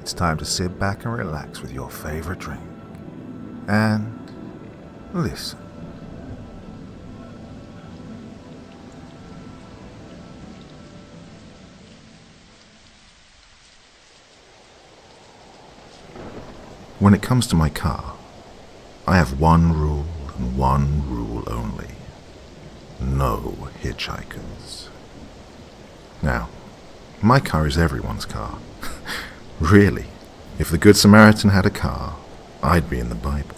it's time to sit back and relax with your favorite drink. And listen. When it comes to my car, I have one rule and one rule only. No hitchhikers. Now, my car is everyone's car. Really, if the Good Samaritan had a car, I'd be in the Bible.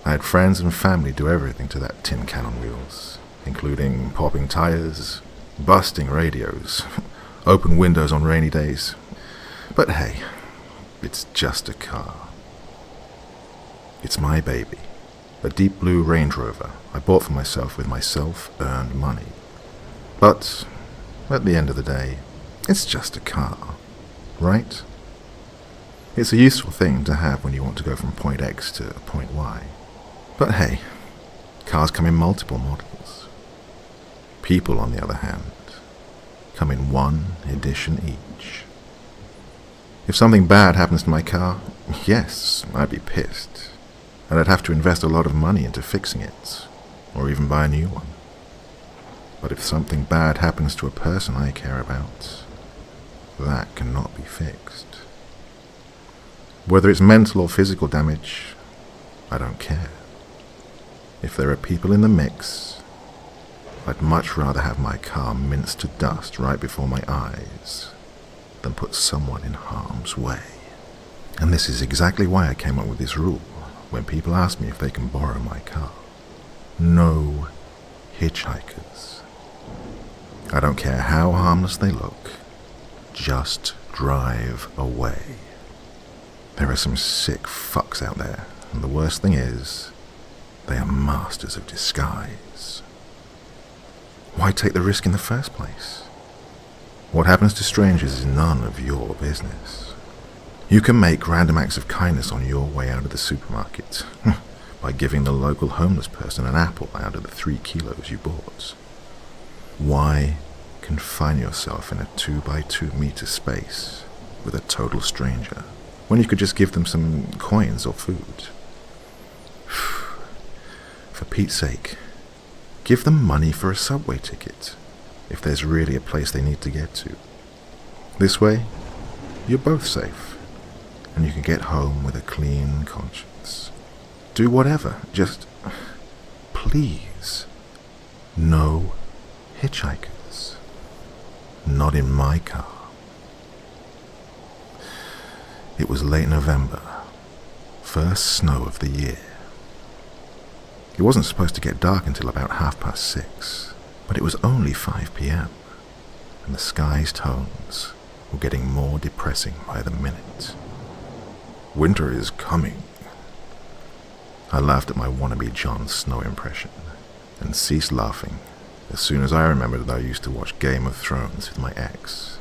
I had friends and family do everything to that tin can on wheels, including popping tires, busting radios, open windows on rainy days. But hey, it's just a car. It's my baby, a deep blue Range Rover I bought for myself with my self-earned money. But at the end of the day, it's just a car, right? It's a useful thing to have when you want to go from point X to point Y. But hey, cars come in multiple models. People, on the other hand, come in one edition each. If something bad happens to my car, yes, I'd be pissed. And I'd have to invest a lot of money into fixing it, or even buy a new one. But if something bad happens to a person I care about, that cannot be fixed. Whether it's mental or physical damage, I don't care. If there are people in the mix, I'd much rather have my car minced to dust right before my eyes than put someone in harm's way. And this is exactly why I came up with this rule when people ask me if they can borrow my car. No hitchhikers. I don't care how harmless they look, just drive away. There are some sick fucks out there, and the worst thing is, they are masters of disguise. Why take the risk in the first place? What happens to strangers is none of your business. You can make random acts of kindness on your way out of the supermarket by giving the local homeless person an apple out of the 3 kilos you bought. Why confine yourself in a 2x2 meter space with a total stranger when you could just give them some coins or food? For Pete's sake, give them money for a subway ticket if there's really a place they need to get to. This way, you're both safe, and you can get home with a clean conscience. Do whatever, just please, no hitchhikers. Not in my car. It was late November, first snow of the year. It wasn't supposed to get dark until about 6:30, but it was only 5 p.m, and the sky's tones were getting more depressing by the minute. Winter is coming. I laughed at my wannabe Jon Snow impression and ceased laughing as soon as I remembered that I used to watch Game of Thrones with my ex.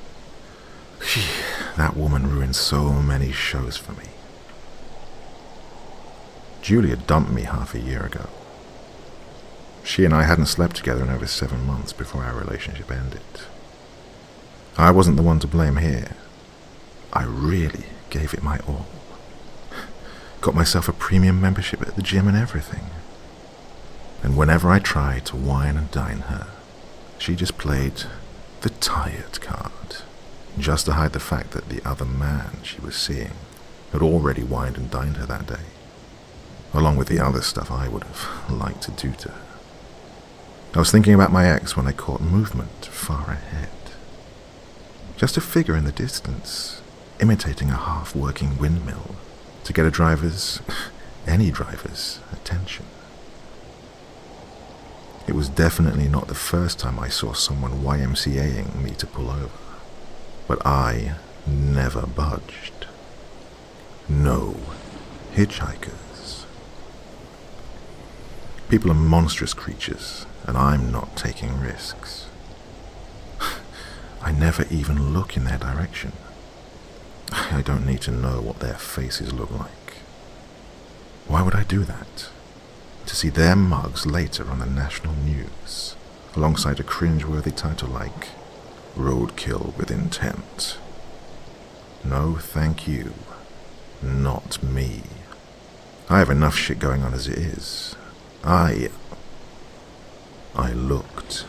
That woman ruined so many shows for me. Julia dumped me half a year ago. She and I hadn't slept together in over 7 months before our relationship ended. I wasn't the one to blame here. I really gave it my all. Got myself a premium membership at the gym and everything. And whenever I tried to wine and dine her, she just played the tired card, just to hide the fact that the other man she was seeing had already wined and dined her that day, along with the other stuff I would have liked to do to her. I was thinking about my ex when I caught movement far ahead. Just a figure in the distance, imitating a half-working windmill, to get any driver's attention. It was definitely not the first time I saw someone YMCAing me to pull over, but I never budged. No hitchhikers. People are monstrous creatures, and I'm not taking risks. I never even look in their direction. I don't need to know what their faces look like. Why would I do that? To see their mugs later on the national news, alongside a cringe-worthy title like Roadkill with Intent. No, thank you. Not me. I have enough shit going on as it is. I looked.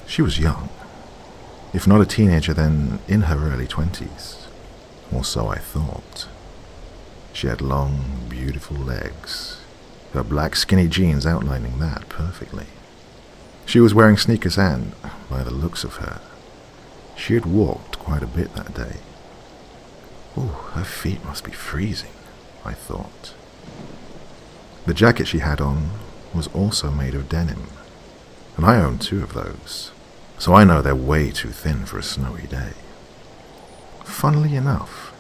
She was young. If not a teenager, then in her early 20s. Or so I thought. She had long, beautiful legs, her black skinny jeans outlining that perfectly. She was wearing sneakers and, by the looks of her, she had walked quite a bit that day. Oh, her feet must be freezing, I thought. The jacket she had on was also made of denim, and I own 2 of those, so I know they're way too thin for a snowy day. Funnily enough,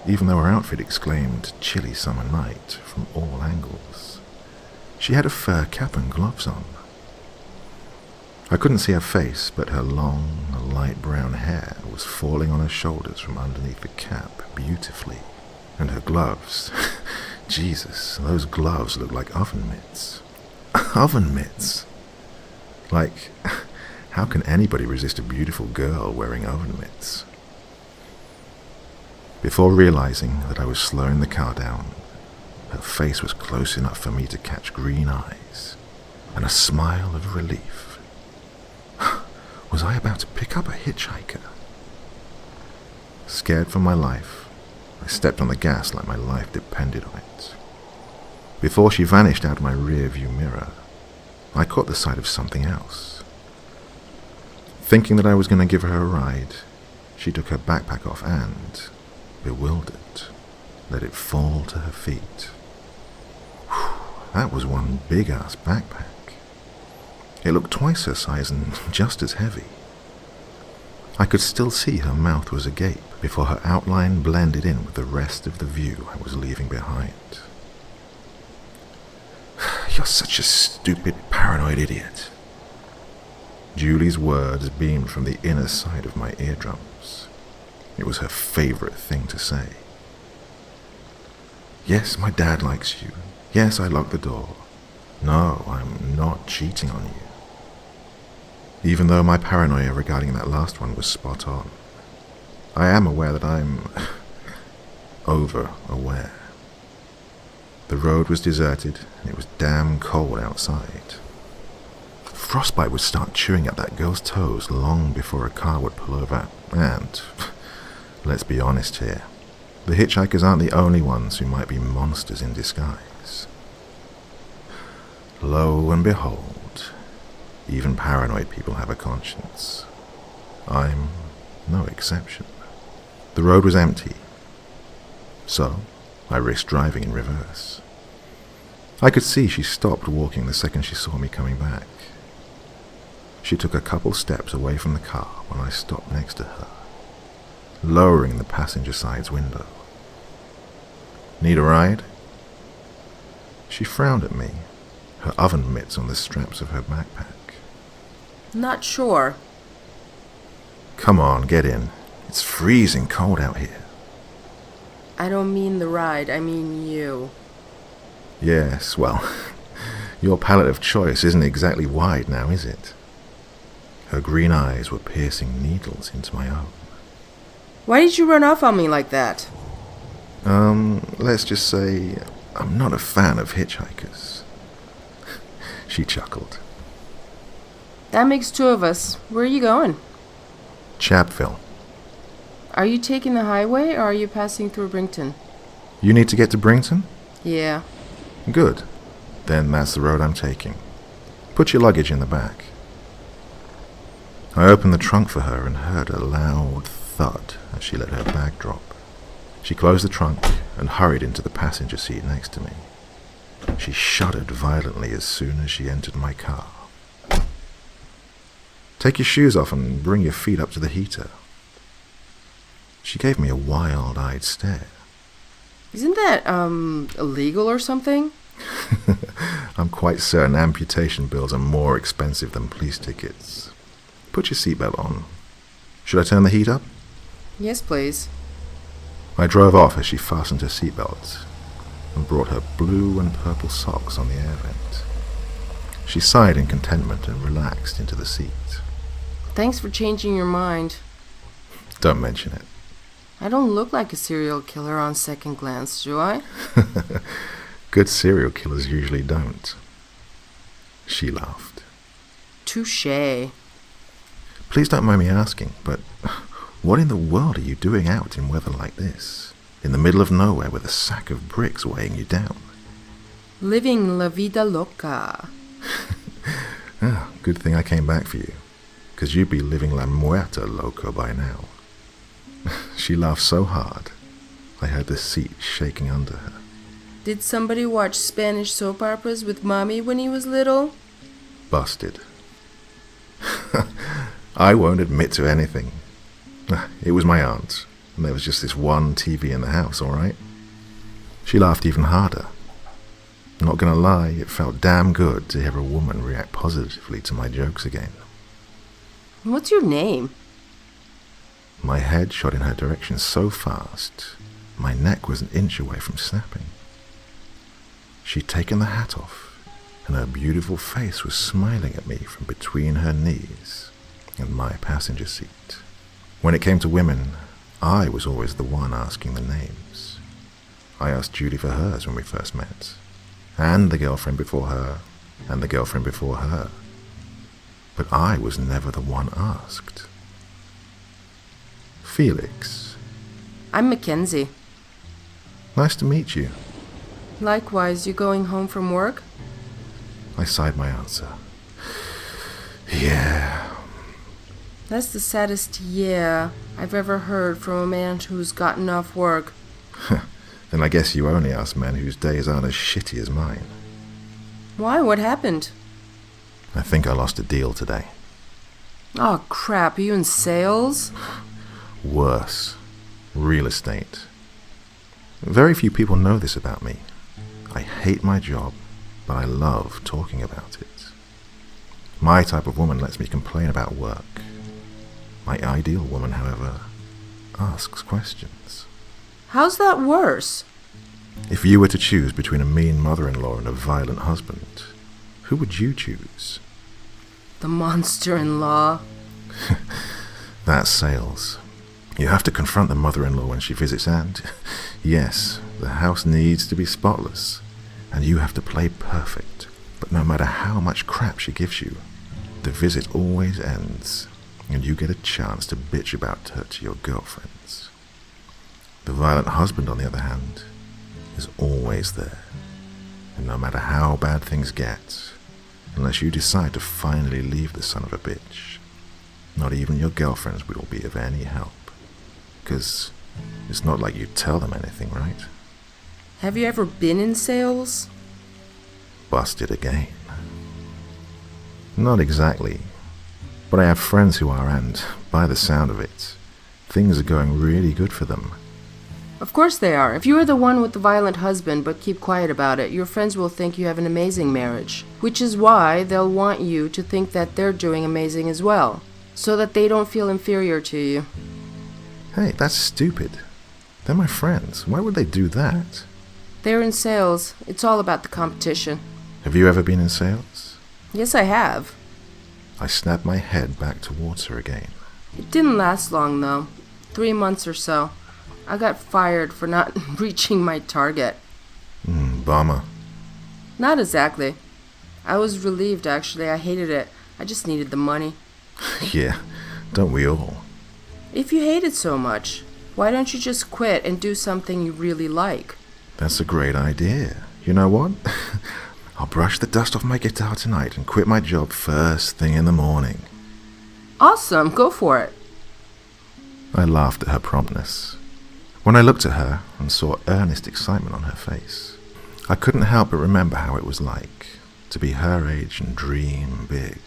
even though her outfit exclaimed chilly summer night from all angles, she had a fur cap and gloves on. I couldn't see her face, but her long, light brown hair was falling on her shoulders from underneath the cap beautifully, and her gloves, Jesus, those gloves looked like oven mitts. Oven mitts! Like, how can anybody resist a beautiful girl wearing oven mitts? Before realizing that I was slowing the car down, her face was close enough for me to catch green eyes and a smile of relief. Was I about to pick up a hitchhiker? Scared for my life, I stepped on the gas like my life depended on it. Before she vanished out of my rear-view mirror, I caught the sight of something else. Thinking that I was going to give her a ride, she took her backpack off and, bewildered, let it fall to her feet. Whew, that was one big-ass backpack. It looked twice her size and just as heavy. I could still see her mouth was agape before her outline blended in with the rest of the view I was leaving behind. You're such a stupid, paranoid idiot. Julie's words beamed from the inner side of my eardrums. It was her favorite thing to say. Yes, my dad likes you. Yes, I locked the door. No, I'm not cheating on you. Even though my paranoia regarding that last one was spot on, I am aware that I'm over-aware. The road was deserted, and it was damn cold outside. Frostbite would start chewing at that girl's toes long before a car would pull over, and, let's be honest here, the hitchhikers aren't the only ones who might be monsters in disguise. Lo and behold, even paranoid people have a conscience. I'm no exception. The road was empty, so I risked driving in reverse. I could see she stopped walking the second she saw me coming back. She took a couple steps away from the car when I stopped next to her, lowering the passenger side's window. Need a ride? She frowned at me, her oven mitts on the straps of her backpack. Not sure. Come on, get in. It's freezing cold out here. I don't mean the ride, I mean you. Yes, well, your palette of choice isn't exactly wide now, is it? Her green eyes were piercing needles into my own. Why did you run off on me like that? Let's just say I'm not a fan of hitchhikers. She chuckled. That makes 2 of us. Where are you going? Chapville. Are you taking the highway or are you passing through Brington? You need to get to Brington? Yeah. Good. Then that's the road I'm taking. Put your luggage in the back. I opened the trunk for her and heard a loud thud as she let her bag drop. She closed the trunk and hurried into the passenger seat next to me. She shuddered violently as soon as she entered my car. Take your shoes off and bring your feet up to the heater. She gave me a wild-eyed stare. Isn't that, illegal or something? I'm quite certain amputation bills are more expensive than police tickets. Put your seatbelt on. Should I turn the heat up? Yes, please. I drove off as she fastened her seatbelt and brought her blue and purple socks on the air vent. She sighed in contentment and relaxed into the seat. Thanks for changing your mind. Don't mention it. I don't look like a serial killer on second glance, do I? Good serial killers usually don't. She laughed. Touché. Please don't mind me asking, but what in the world are you doing out in weather like this? In the middle of nowhere with a sack of bricks weighing you down? Living la vida loca. Ah, good thing I came back for you, because you'd be living la muerta loca by now. She laughed so hard, I heard the seat shaking under her. Did somebody watch Spanish soap operas with Mommy when he was little? Busted. I won't admit to anything. It was my aunt, and there was just this one TV in the house, all right? She laughed even harder. Not gonna lie, it felt damn good to hear a woman react positively to my jokes again. What's your name? My head shot in her direction so fast, my neck was an inch away from snapping. She'd taken the hat off, and her beautiful face was smiling at me from between her knees and my passenger seat. When it came to women, I was always the one asking the names. I asked Judy for hers when we first met, and the girlfriend before her, and the girlfriend before her. But I was never the one asked. Felix. I'm Mackenzie. Nice to meet you. Likewise, you going home from work? I sighed my answer. Yeah. That's the saddest yeah I've ever heard from a man who's gotten off work. Then I guess you only ask men whose days aren't as shitty as mine. Why? What happened? I think I lost a deal today. Oh, crap. Are you in sales? Worse. Real estate. Very few people know this about me. I hate my job, but I love talking about it. My type of woman lets me complain about work. My ideal woman, however, asks questions. How's that worse? If you were to choose between a mean mother-in-law and a violent husband, who would you choose? The monster-in-law. That's sales. You have to confront the mother-in-law when she visits, and yes, the house needs to be spotless, and you have to play perfect. But no matter how much crap she gives you, the visit always ends, and you get a chance to bitch about her to your girlfriends. The violent husband, on the other hand, is always there, and no matter how bad things get, unless you decide to finally leave the son of a bitch, not even your girlfriends will be of any help. Because it's not like you tell them anything, right? Have you ever been in sales? Busted again. Not exactly. But I have friends who are, and by the sound of it, things are going really good for them. Of course they are. If you are the one with the violent husband but keep quiet about it, your friends will think you have an amazing marriage. Which is why they'll want you to think that they're doing amazing as well, so that they don't feel inferior to you. Hey, that's stupid. They're my friends. Why would they do that? They're in sales. It's all about the competition. Have you ever been in sales? Yes, I have. I snapped my head back towards her again. It didn't last long, though. 3 months or so. I got fired for not reaching my target. Bummer. Not exactly. I was relieved, actually. I hated it. I just needed the money. Yeah, don't we all? If you hate it so much, why don't you just quit and do something you really like? That's a great idea. You know what? I'll brush the dust off my guitar tonight and quit my job first thing in the morning. Awesome, go for it. I laughed at her promptness. When I looked at her and saw earnest excitement on her face, I couldn't help but remember how it was like to be her age and dream big.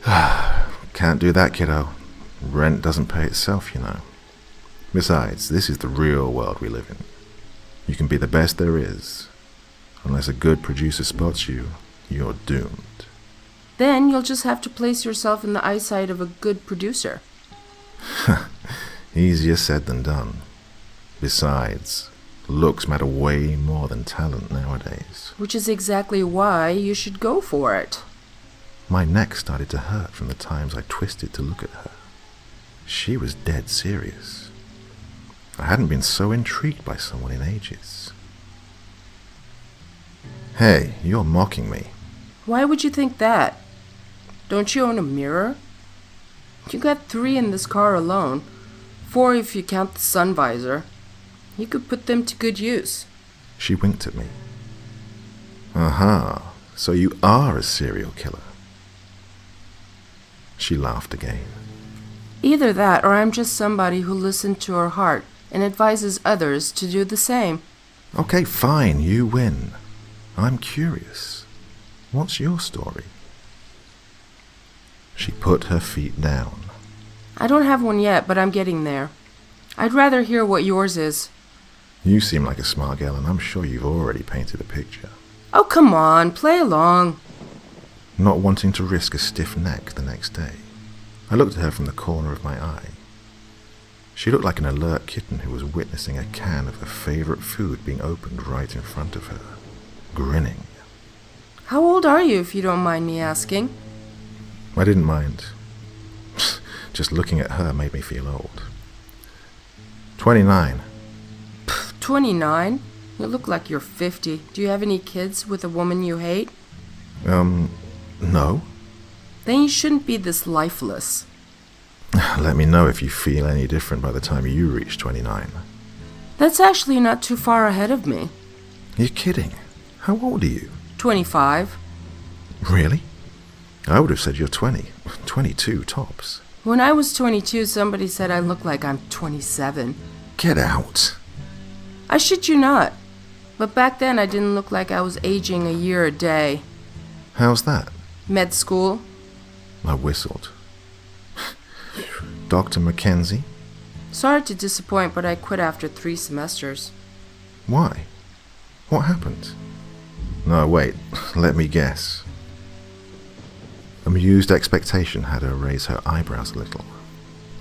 Can't do that, kiddo. Rent doesn't pay itself, you know. Besides, this is the real world we live in. You can be the best there is. Unless a good producer spots you, you're doomed. Then you'll just have to place yourself in the eyesight of a good producer. Easier said than done. Besides, looks matter way more than talent nowadays. Which is exactly why you should go for it. My neck started to hurt from the times I twisted to look at her. She was dead serious. I hadn't been so intrigued by someone in ages. Hey, you're mocking me. Why would you think that? Don't you own a mirror? You got 3 in this car alone. 4 if you count the sun visor. You could put them to good use. She winked at me. Aha, so you are a serial killer. She laughed again. Either that, or I'm just somebody who listened to her heart and advises others to do the same. Okay, fine, you win. I'm curious. What's your story? She put her feet down. I don't have one yet, but I'm getting there. I'd rather hear what yours is. You seem like a smart girl, and I'm sure you've already painted a picture. Oh, come on, play along. Not wanting to risk a stiff neck the next day, I looked at her from the corner of my eye. She looked like an alert kitten who was witnessing a can of her favorite food being opened right in front of her, grinning. How old are you, if you don't mind me asking? I didn't mind. Just looking at her made me feel old. 29. 29? You look like you're 50. Do you have any kids with a woman you hate? No. Then you shouldn't be this lifeless. Let me know if you feel any different by the time you reach 29. That's actually not too far ahead of me. You're kidding. How old are you? 25. Really? I would have said you're 20. 22 tops. When I was 22, somebody said I look like I'm 27. Get out. I shit you not. But back then I didn't look like I was aging a year a day. How's that? Med school. I whistled. Dr. Mackenzie? Sorry to disappoint, but I quit after 3 semesters. Why? What happened? No, wait. Let me guess. Amused expectation had her raise her eyebrows a little.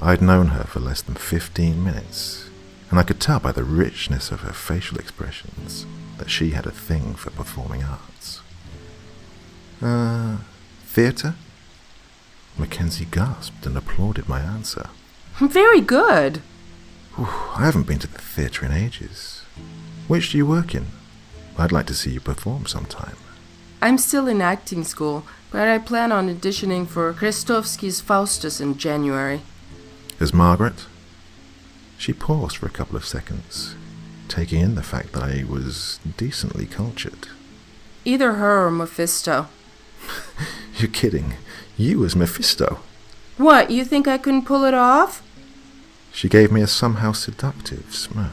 I'd known her for less than 15 minutes, and I could tell by the richness of her facial expressions that she had a thing for performing arts. Theatre? Mackenzie gasped and applauded my answer. Very good. I haven't been to the theatre in ages. Which do you work in? I'd like to see you perform sometime. I'm still in acting school, but I plan on auditioning for Krestowski's Faustus in January. As Margaret? She paused for a couple of seconds, taking in the fact that I was decently cultured. Either her or Mephisto. You're kidding. You as Mephisto. What, you think I couldn't pull it off? She gave me a somehow seductive smirk.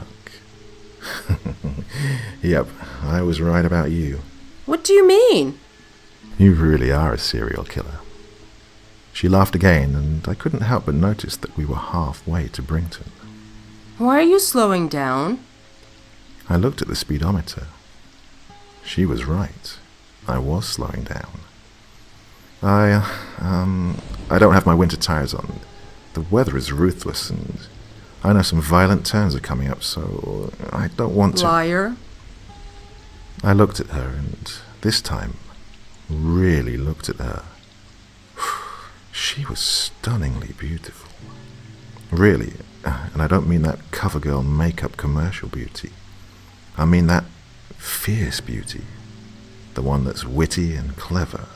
Yep, I was right about you. What do you mean? You really are a serial killer. She laughed again, and I couldn't help but notice that we were halfway to Brington. Why are you slowing down? I looked at the speedometer. She was right. I was slowing down. I don't have my winter tires on. The weather is ruthless, and I know some violent turns are coming up, so I don't want to... Liar. I looked at her, and this time, really looked at her. She was stunningly beautiful. Really, and I don't mean that CoverGirl makeup commercial beauty. I mean that fierce beauty. The one that's witty and clever,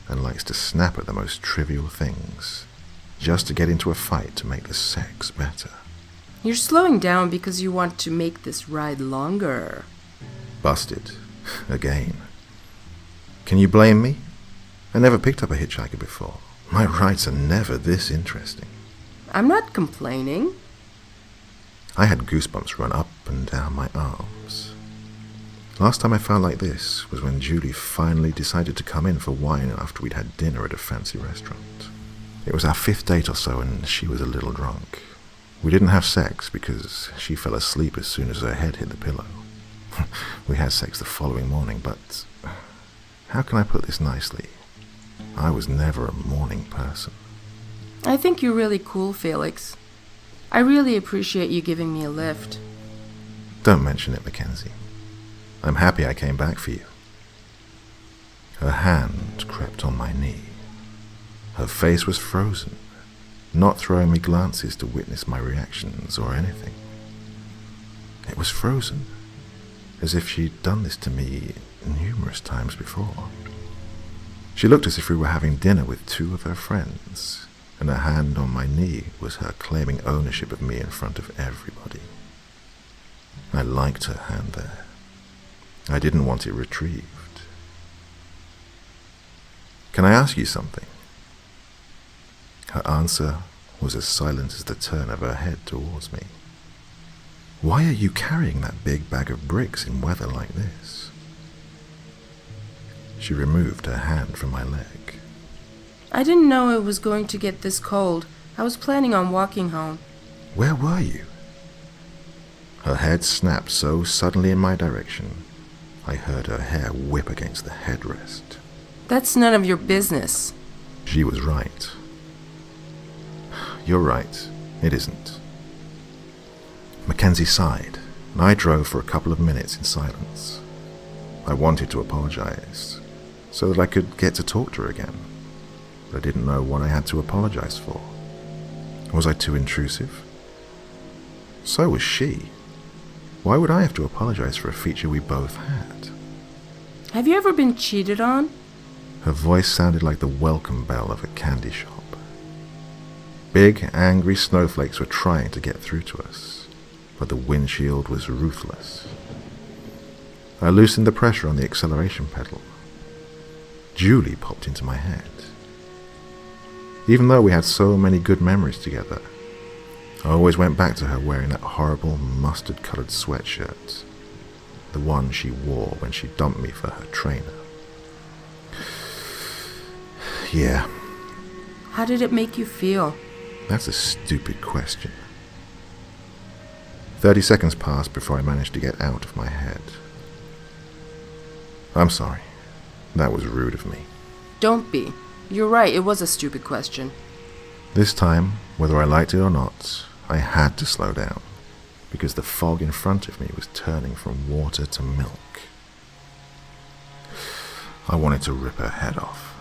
and likes to snap at the most trivial things, just to get into a fight to make the sex better. You're slowing down because you want to make this ride longer. Busted. Again. Can you blame me? I never picked up a hitchhiker before. My rides are never this interesting. I'm not complaining. I had goosebumps run up and down my arms. Last time I felt like this was when Julie finally decided to come in for wine after we'd had dinner at a fancy restaurant. It was our 5th date or so, and she was a little drunk. We didn't have sex because she fell asleep as soon as her head hit the pillow. We had sex the following morning, but how can I put this nicely? I was never a morning person. I think you're really cool, Felix. I really appreciate you giving me a lift. Don't mention it, Mackenzie. I'm happy I came back for you. Her hand crept on my knee. Her face was frozen, not throwing me glances to witness my reactions or anything. It was frozen, as if she'd done this to me numerous times before. She looked as if we were having dinner with two of her friends, and her hand on my knee was her claiming ownership of me in front of everybody. I liked her hand there. I didn't want it retrieved. "Can I ask you something?" Her answer was as silent as the turn of her head towards me. "Why are you carrying that big bag of bricks in weather like this?" She removed her hand from my leg. I didn't know it was going to get this cold. I was planning on walking home. "Where were you?" Her head snapped so suddenly in my direction, I heard her hair whip against the headrest. That's none of your business. She was right. "You're right, it isn't." Mackenzie sighed, and I drove for a couple of minutes in silence. I wanted to apologize, so that I could get to talk to her again, but I didn't know what I had to apologize for. Was I too intrusive? So was she. Why would I have to apologize for a feature we both had? Have you ever been cheated on? Her voice sounded like the welcome bell of a candy shop. Big, angry snowflakes were trying to get through to us, but the windshield was ruthless. I loosened the pressure on the acceleration pedal. Julie popped into my head. Even though we had so many good memories together, I always went back to her wearing that horrible mustard-colored sweatshirt, the one she wore when she dumped me for her trainer. Yeah. How did it make you feel? That's a stupid question. 30 seconds passed before I managed to get out of my head. "I'm sorry. That was rude of me." Don't be. You're right, it was a stupid question. This time, whether I liked it or not, I had to slow down, because the fog in front of me was turning from water to milk. I wanted to rip her head off.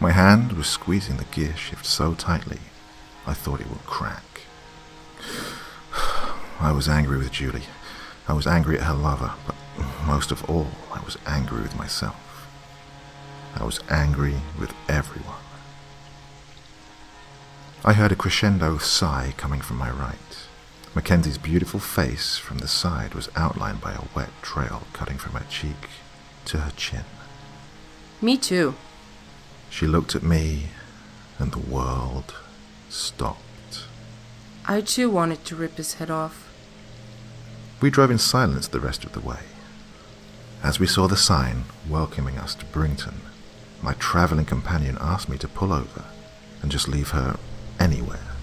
My hand was squeezing the gear shift so tightly, I thought it would crack. I was angry with Julie. I was angry at her lover, but most of all, I was angry with myself. I was angry with everyone. I heard a crescendo sigh coming from my right. Mackenzie's beautiful face from the side was outlined by a wet trail cutting from her cheek to her chin. Me too. She looked at me, and the world stopped. I too wanted to rip his head off. We drove in silence the rest of the way. As we saw the sign welcoming us to Brington, my travelling companion asked me to pull over and just leave her anywhere.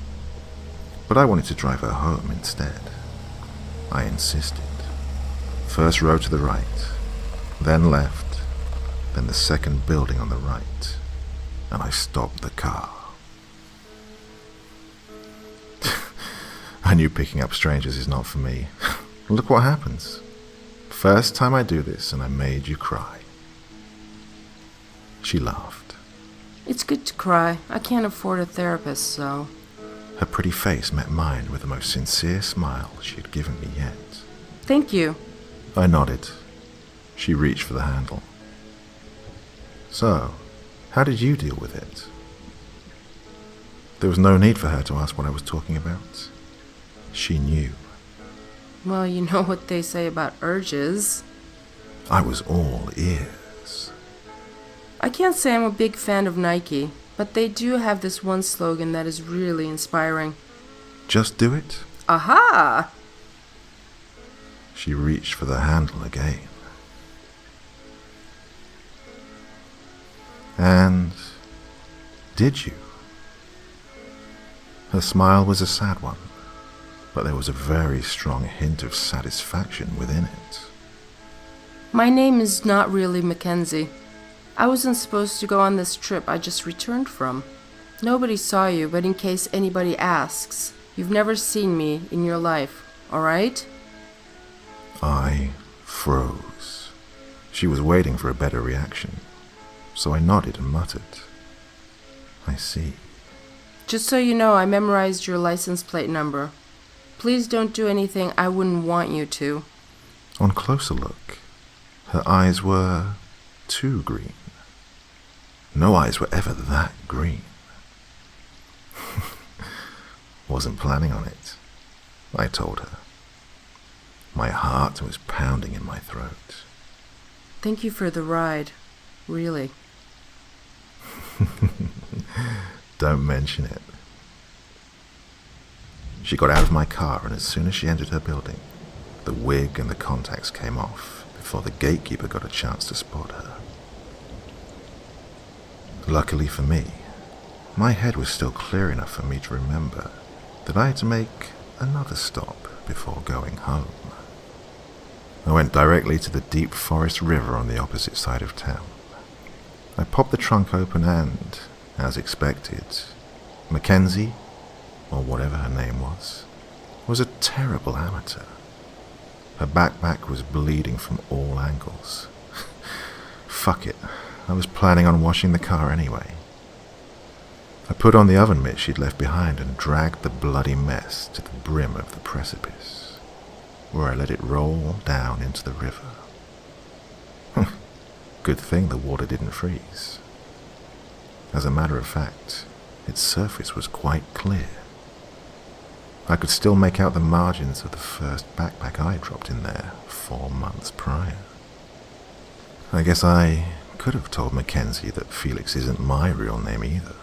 But I wanted to drive her home instead. I insisted. First row to the right, then left, then the second building on the right, and I stopped the car. I knew picking up strangers is not for me. Look what happens. First time I do this and I made you cry. She laughed. It's good to cry. I can't afford a therapist, so... Her pretty face met mine with the most sincere smile she had given me yet. Thank you. I nodded. She reached for the handle. "So, how did you deal with it?" There was no need for her to ask what I was talking about. She knew. Well, you know what they say about urges. I was all ears. I can't say I'm a big fan of Nike, but they do have this one slogan that is really inspiring. Just do it? Aha! She reached for the handle again. And did you? Her smile was a sad one, but there was a very strong hint of satisfaction within it. My name is not really Mackenzie. I wasn't supposed to go on this trip I just returned from. Nobody saw you, but in case anybody asks, you've never seen me in your life, alright? I froze. She was waiting for a better reaction, so I nodded and muttered, "I see." Just so you know, I memorized your license plate number. Please don't do anything I wouldn't want you to. On closer look, her eyes were too green. No eyes were ever that green. Wasn't planning on it, I told her. My heart was pounding in my throat. Thank you for the ride, really. Don't mention it. She got out of my car, and as soon as she entered her building, the wig and the contacts came off before the gatekeeper got a chance to spot her. Luckily for me, my head was still clear enough for me to remember that I had to make another stop before going home. I went directly to the deep forest river on the opposite side of town. I popped the trunk open and, as expected, Mackenzie, or whatever her name was a terrible amateur. Her backpack was bleeding from all angles. Fuck it, I was planning on washing the car anyway. I put on the oven mitt she'd left behind and dragged the bloody mess to the brim of the precipice, where I let it roll down into the river. Good thing the water didn't freeze. As a matter of fact, its surface was quite clear. I could still make out the margins of the first backpack I dropped in there 4 months prior. I guess I could have told Mackenzie that Felix isn't my real name either,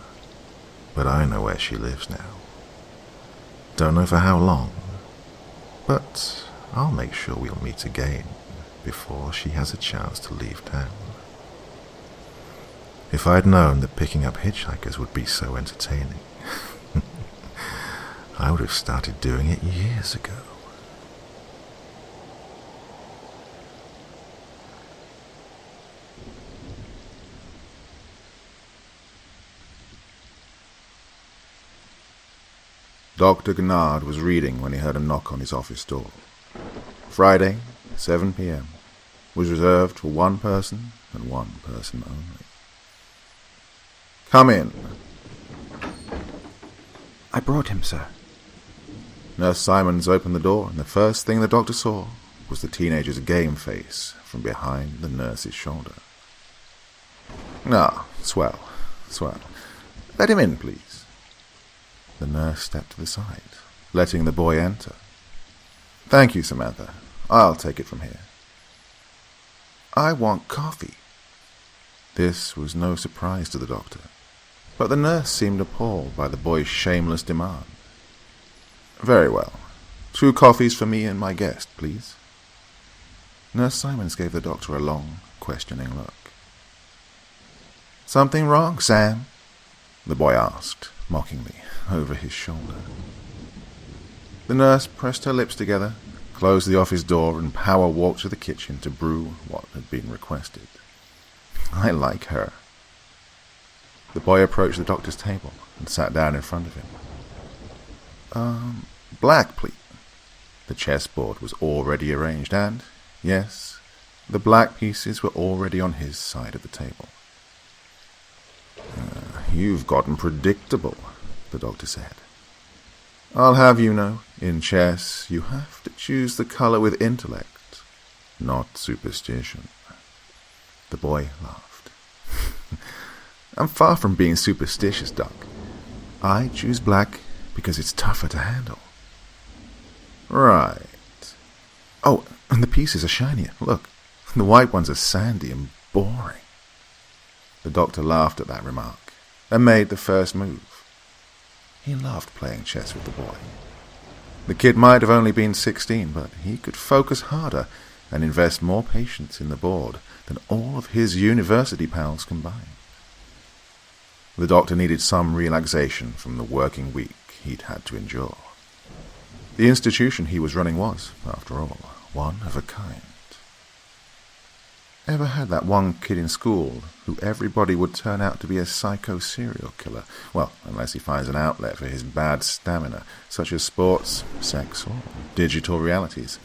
but I know where she lives now. Don't know for how long, but I'll make sure we'll meet again before she has a chance to leave town. If I'd known that picking up hitchhikers would be so entertaining, I would have started doing it years ago. Dr. Gennard was reading when he heard a knock on his office door. Friday, 7 p.m., was reserved for one person and one person only. Come in. I brought him, sir. Nurse Simons opened the door, and the first thing the doctor saw was the teenager's game face from behind the nurse's shoulder. Ah, swell. Let him in, please. The nurse stepped to the side, letting the boy enter. Thank you, Samantha. I'll take it from here. I want coffee. This was no surprise to the doctor, but the nurse seemed appalled by the boy's shameless demand. Very well. 2 coffees for me and my guest, please. Nurse Simons gave the doctor a long, questioning look. Something wrong, Sam? The boy asked, mockingly, over his shoulder. The nurse pressed her lips together, closed the office door, and power walked to the kitchen to brew what had been requested. I like her. The boy approached the doctor's table and sat down in front of him. Black, please. The chessboard was already arranged, and, yes, the black pieces were already on his side of the table. You've gotten predictable, the doctor said. I'll have you know, in chess, you have to choose the color with intellect, not superstition. The boy laughed. I'm far from being superstitious, Doc. I choose black because it's tougher to handle. Right. Oh, and the pieces are shinier. Look, the white ones are sandy and boring. The doctor laughed at that remark and made the first move. He loved playing chess with the boy. The kid might have only been 16, but he could focus harder and invest more patience in the board than all of his university pals combined. The doctor needed some relaxation from the working week he'd had to endure. The institution he was running was, after all, one of a kind. Ever had that one kid in school who everybody would turn out to be a psycho serial killer? Well, unless he finds an outlet for his bad stamina, such as sports, sex, or digital realities.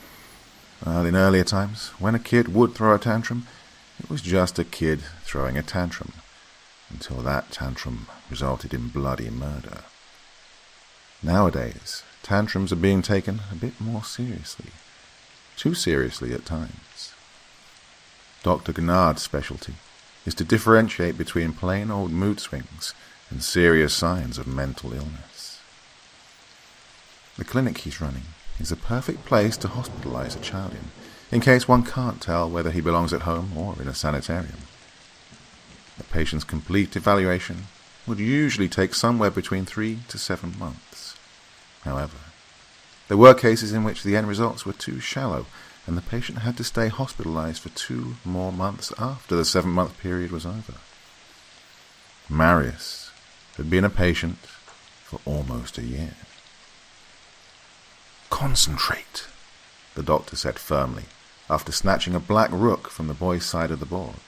Well, in earlier times, when a kid would throw a tantrum, it was just a kid throwing a tantrum, until that tantrum resulted in bloody murder. Nowadays, tantrums are being taken a bit more seriously. Too seriously at times. Dr. Gennard's specialty is to differentiate between plain old mood swings and serious signs of mental illness. The clinic he's running is a perfect place to hospitalize a child in case one can't tell whether he belongs at home or in a sanitarium. The patient's complete evaluation would usually take somewhere between 3 to 7 months. However, there were cases in which the end results were too shallow and the patient had to stay hospitalized for 2 more months after the 7-month period was over. Marius had been a patient for almost a year. "Concentrate," the doctor said firmly, after snatching a black rook from the boy's side of the board.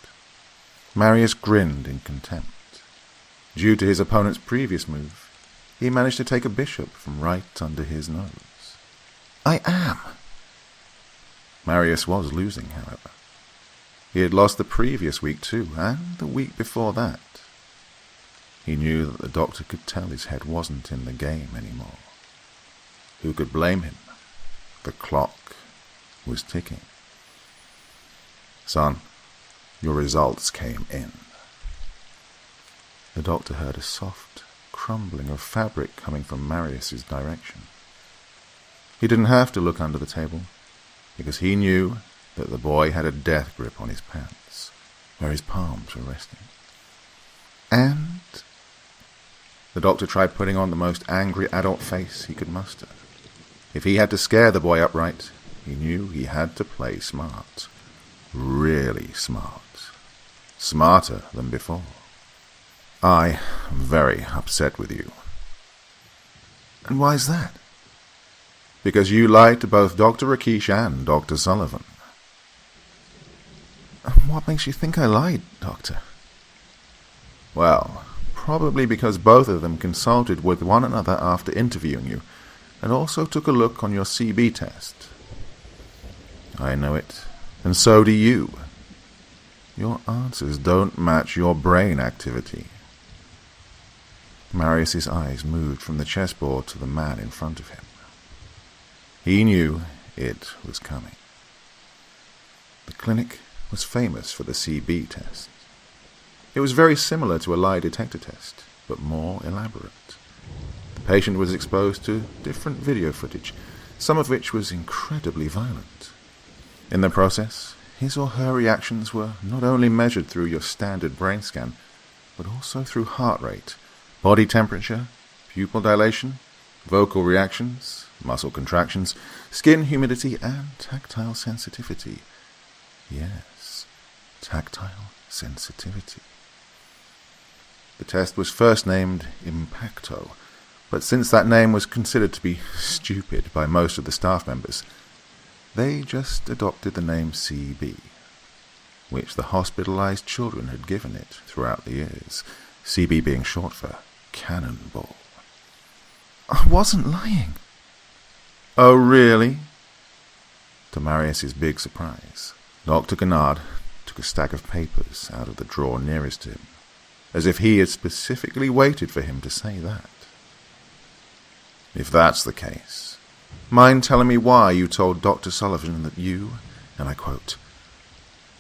Marius grinned in contempt. Due to his opponent's previous move, he managed to take a bishop from right under his nose. "I am." Marius was losing, however. He had lost the previous week too, and the week before that. He knew that the doctor could tell his head wasn't in the game anymore. Who could blame him? The clock was ticking. "Son, your results came in." The doctor heard a soft crumbling of fabric coming from Marius's direction. He didn't have to look under the table, because he knew that the boy had a death grip on his pants, where his palms were resting. And the doctor tried putting on the most angry adult face he could muster. If he had to scare the boy upright, he knew he had to play smart. Really smart. Smarter than before. "I am very upset with you." "And why is that?" "Because you lied to both Dr. Rakesh and Dr. Sullivan." "What makes you think I lied, Doctor?" "Well, probably because both of them consulted with one another after interviewing you, and also took a look on your CB test." "I know it, and so do you. Your answers don't match your brain activity." Marius's eyes moved from the chessboard to the man in front of him. He knew it was coming. The clinic was famous for the CB test. It was very similar to a lie detector test, but more elaborate. The patient was exposed to different video footage, some of which was incredibly violent. In the process, his or her reactions were not only measured through your standard brain scan, but also through heart rate, body temperature, pupil dilation, vocal reactions, muscle contractions, skin humidity, and tactile sensitivity. Yes, tactile sensitivity. The test was first named Impacto, but since that name was considered to be stupid by most of the staff members, they just adopted the name CB, which the hospitalized children had given it throughout the years, CB being short for cannonball. "I wasn't lying." "Oh, really?" To Marius's big surprise, Dr. Gennard took a stack of papers out of the drawer nearest to him, as if he had specifically waited for him to say that. "If that's the case, mind telling me why you told Dr. Sullivan that you, and I quote,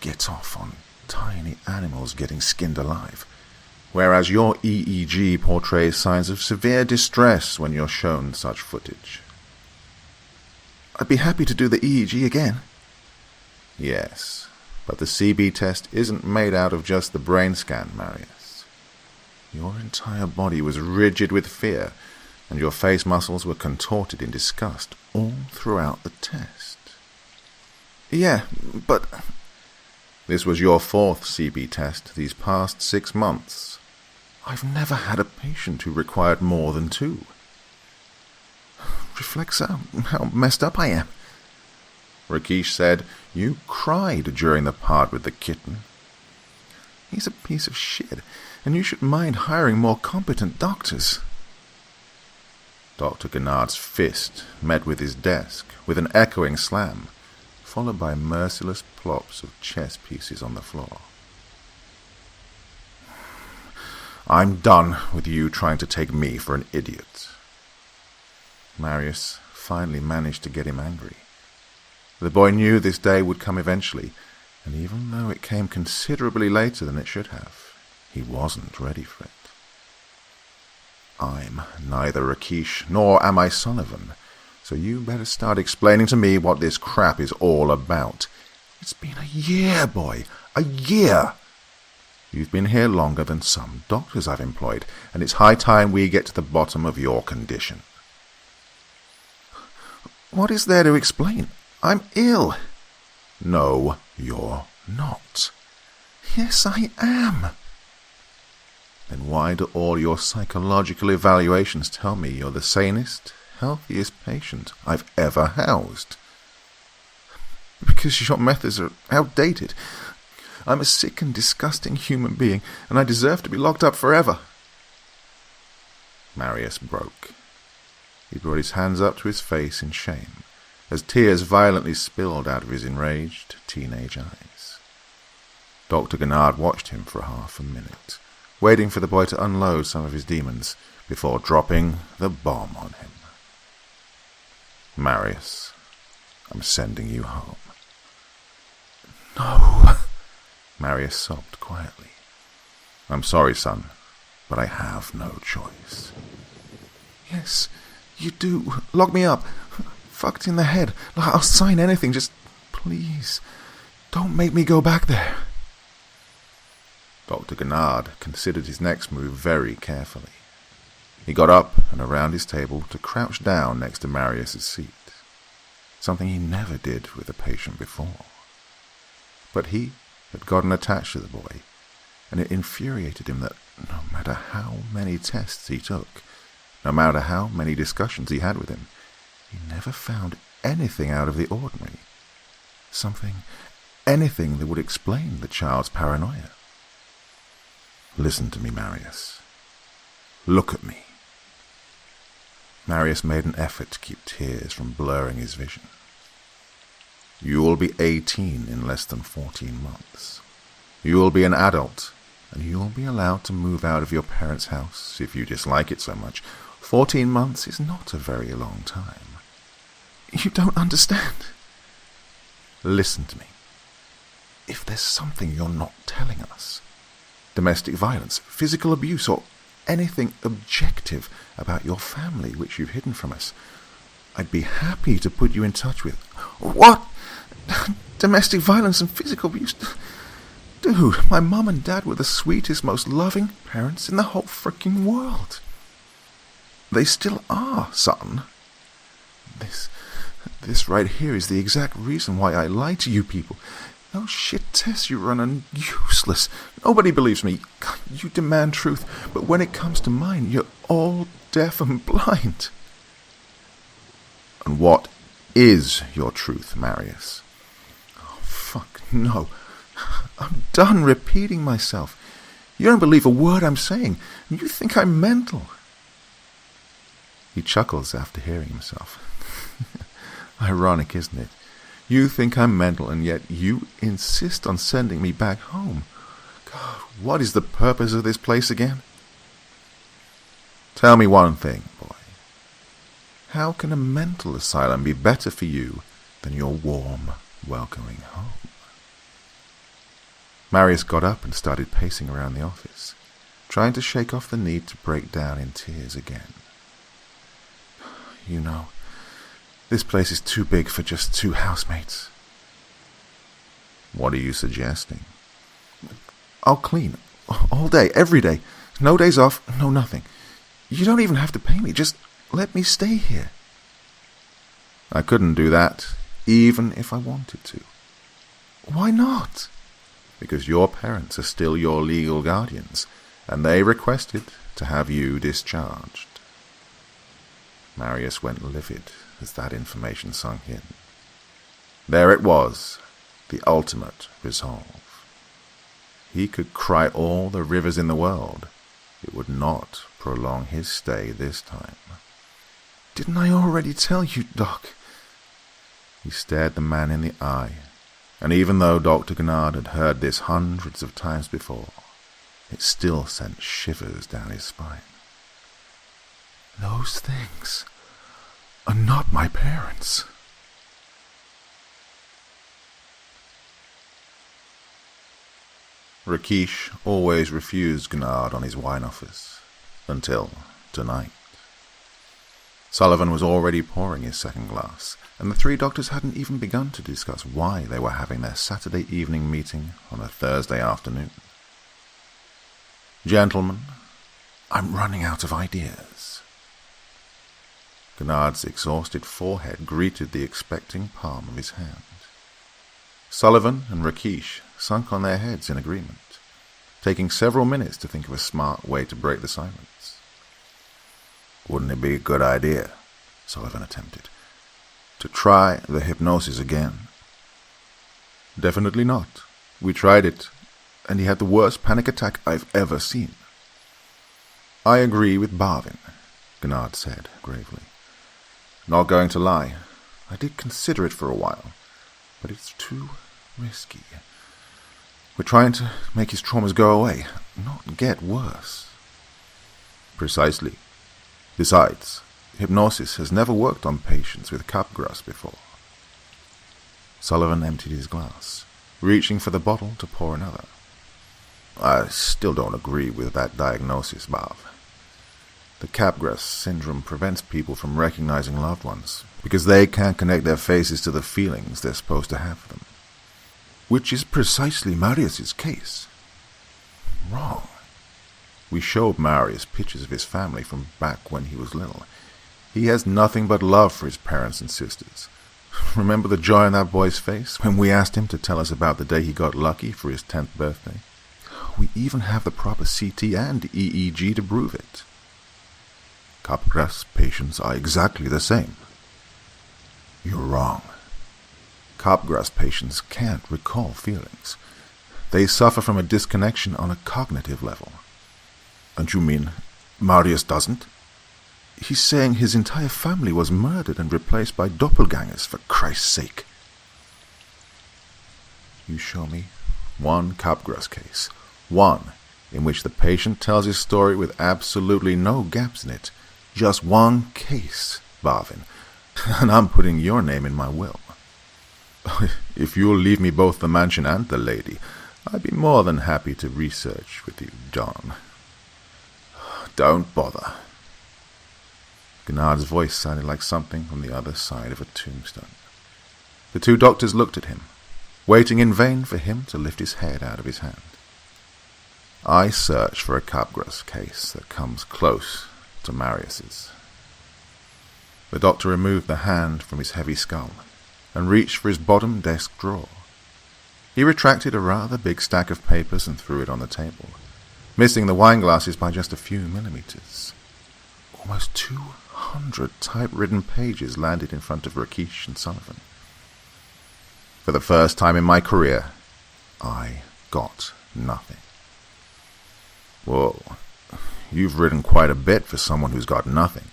get off on tiny animals getting skinned alive, whereas your EEG portrays signs of severe distress when you're shown such footage?" "I'd be happy to do the EEG again." "Yes, but the CB test isn't made out of just the brain scan, Marius. Your entire body was rigid with fear, and your face muscles were contorted in disgust all throughout the test." "Yeah, but..." "This was your 4th CB test these past 6 months. I've never had a patient who required more than 2. "Reflects how messed up I am." Rakesh said you cried during the part with the kitten. "He's a piece of shit, and you should mind hiring more competent doctors." Dr. Gennard's fist met with his desk with an echoing slam, followed by merciless plops of chess pieces on the floor. "I'm done with you trying to take me for an idiot." Marius finally managed to get him angry. The boy knew this day would come eventually, and even though it came considerably later than it should have, he wasn't ready for it. I'm neither Rakesh nor am I Sullivan, so you better start explaining to me what this crap is all about. It's been a year, boy, a year! You've been here longer than some doctors I've employed, and it's high time we get to the bottom of your condition. What is there to explain? I'm ill. No, you're not. Yes, I am. Then why do all your psychological evaluations tell me you're the sanest, healthiest patient I've ever housed? Because your methods are outdated. I'm a sick and disgusting human being, and I deserve to be locked up forever. Marius broke. He brought his hands up to his face in shame, as tears violently spilled out of his enraged teenage eyes. Dr. Gennard watched him for half a minute, waiting for the boy to unload some of his demons before dropping the bomb on him. Marius, I'm sending you home. No, Marius sobbed quietly. I'm sorry, son, but I have no choice. Yes, you do. Lock me up. Fucked in the head. I'll sign anything. Just please, don't make me go back there. Dr. Gennard considered his next move very carefully. He got up and around his table to crouch down next to Marius's seat, something he never did with a patient before. But he had gotten attached to the boy, and it infuriated him that no matter how many tests he took, no matter how many discussions he had with him, he never found anything out of the ordinary. Anything that would explain the child's paranoia. Listen to me, Marius. Look at me. Marius made an effort to keep tears from blurring his vision. You will be 18 in less than 14 months. You will be an adult, and you will be allowed to move out of your parents' house if you dislike it so much. 14 months is not a very long time. You don't understand. Listen to me. If there's something you're not telling us, domestic violence, physical abuse, or anything objective about your family which you've hidden from us, I'd be happy to put you in touch with... What? Domestic violence and physical abuse? Dude, my mum and dad were the sweetest, most loving parents in the whole frickin' world. They still are, son. This right here is the exact reason why I lie to you people. Those shit tests you run are useless. Nobody believes me. You demand truth, but when it comes to mine, you're all deaf and blind. And what is your truth, Marius? Oh, fuck, no. I'm done repeating myself. You don't believe a word I'm saying. You think I'm mental. He chuckles after hearing himself. Ironic, isn't it? You think I'm mental, and yet you insist on sending me back home. God, what is the purpose of this place again? Tell me one thing, boy. How can a mental asylum be better for you than your warm, welcoming home? Marius got up and started pacing around the office, trying to shake off the need to break down in tears again. You know, this place is too big for just 2 housemates. What are you suggesting? I'll clean. All day, every day. No days off, no nothing. You don't even have to pay me. Just let me stay here. I couldn't do that, even if I wanted to. Why not? Because your parents are still your legal guardians, and they requested to have you discharged. Marius went livid as that information sunk in. There it was, the ultimate resolve. He could cry all the rivers in the world. It would not prolong his stay this time. Didn't I already tell you, Doc? He stared the man in the eye, and even though Dr. Gennard had heard this hundreds of times before, it still sent shivers down his spine. Those things are not my parents. Rakesh always refused Gnard on his wine offers, until tonight. Sullivan was already pouring his second glass, and the three doctors hadn't even begun to discuss why they were having their Saturday evening meeting on a Thursday afternoon. Gentlemen, I'm running out of ideas. Gnard's exhausted forehead greeted the expecting palm of his hand. Sullivan and Rakesh sunk on their heads in agreement, taking several minutes to think of a smart way to break the silence. Wouldn't it be a good idea, Sullivan attempted, to try the hypnosis again? Definitely not. We tried it, and he had the worst panic attack I've ever seen. I agree with Barvin, Gnard said gravely. Not going to lie, I did consider it for a while, but it's too risky. We're trying to make his traumas go away, not get worse. Precisely. Besides, hypnosis has never worked on patients with capgras before. Sullivan emptied his glass, reaching for the bottle to pour another. I still don't agree with that diagnosis, Barv. The capgras syndrome prevents people from recognizing loved ones because they can't connect their faces to the feelings they're supposed to have for them. Which is precisely Marius's case. Wrong. We showed Marius pictures of his family from back when he was little. He has nothing but love for his parents and sisters. Remember the joy on that boy's face when we asked him to tell us about the day he got lucky for his 10th birthday? We even have the proper CT and EEG to prove it. Capgras patients are exactly the same. You're wrong. Capgras patients can't recall feelings. They suffer from a disconnection on a cognitive level. And you mean Marius doesn't? He's saying his entire family was murdered and replaced by doppelgangers, for Christ's sake. You show me one Capgras case, one in which the patient tells his story with absolutely no gaps in it. Just one case, Barvin, and I'm putting your name in my will. If you'll leave me both the mansion and the lady, I'd be more than happy to research with you, John. Don't bother. Gnard's voice sounded like something from the other side of a tombstone. The two doctors looked at him, waiting in vain for him to lift his head out of his hand. I search for a Capgras case that comes close to Marius's. The doctor removed the hand from his heavy skull and reached for his bottom desk drawer. He retracted a rather big stack of papers and threw it on the table, missing the wine glasses by just a few millimeters. Almost 200 typewritten pages landed in front of Rakesh and Sullivan. For the first time in my career, I got nothing. Whoa, you've written quite a bit for someone who's got nothing,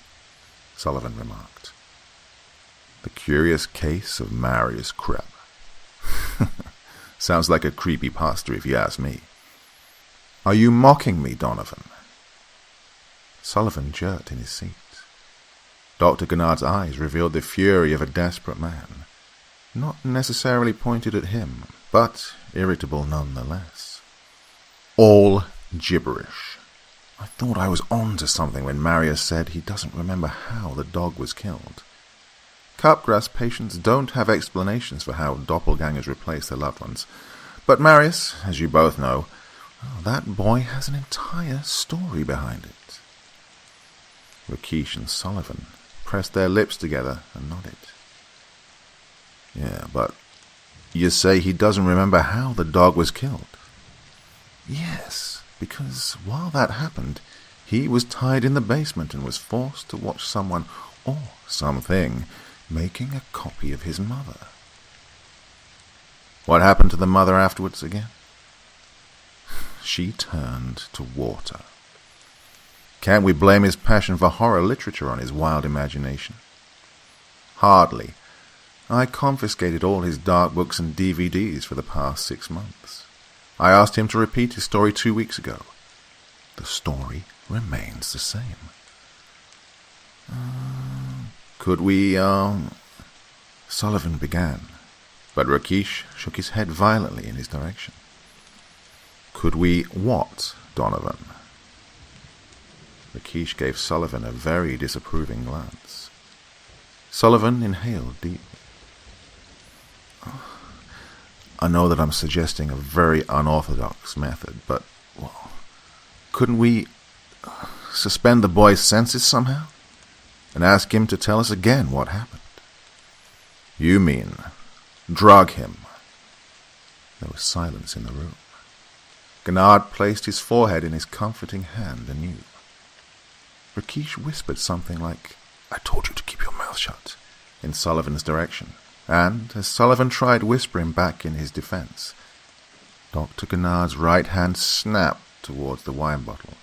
Sullivan remarked. The Curious Case of Marius Crab. Sounds like a creepypasta if you ask me. Are you mocking me, Donovan? Sullivan jerked in his seat. Dr. Gnard's eyes revealed the fury of a desperate man, not necessarily pointed at him, but irritable nonetheless. All gibberish. I thought I was on to something when Marius said he doesn't remember how the dog was killed. Capgras patients don't have explanations for how doppelgangers replace their loved ones. But Marius, as you both know, that boy has an entire story behind it. Rakesh and Sullivan pressed their lips together and nodded. Yeah, but you say he doesn't remember how the dog was killed? Yes, because while that happened, he was tied in the basement and was forced to watch someone or something making a copy of his mother. What happened to the mother afterwards again? She turned to water. Can't we blame his passion for horror literature on his wild imagination? Hardly. I confiscated all his dark books and DVDs for the past 6 months. I asked him to repeat his story 2 weeks ago. The story remains the same. Could we, Sullivan began, but Rakesh shook his head violently in his direction. Could we what, Donovan? Rakesh gave Sullivan a very disapproving glance. Sullivan inhaled deeply. I know that I'm suggesting a very unorthodox method, but, well, couldn't we suspend the boy's senses somehow and ask him to tell us again what happened? You mean drug him? There was silence in the room. Gennard placed his forehead in his comforting hand anew. Rakesh whispered something like, "I told you to keep your mouth shut," in Sullivan's direction, and as Sullivan tried whispering back in his defense, Dr. Gennard's right hand snapped towards the wine bottle,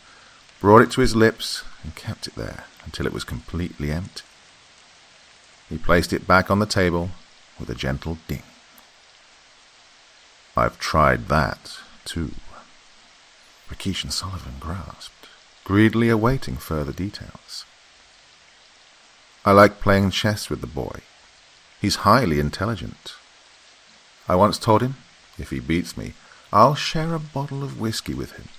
brought it to his lips, and kept it there until it was completely empty. He placed it back on the table with a gentle ding. "I've tried that, too." Rakesh and Sullivan grasped, greedily awaiting further details. "I like playing chess with the boy. He's highly intelligent. I once told him, if he beats me, I'll share a bottle of whiskey with him.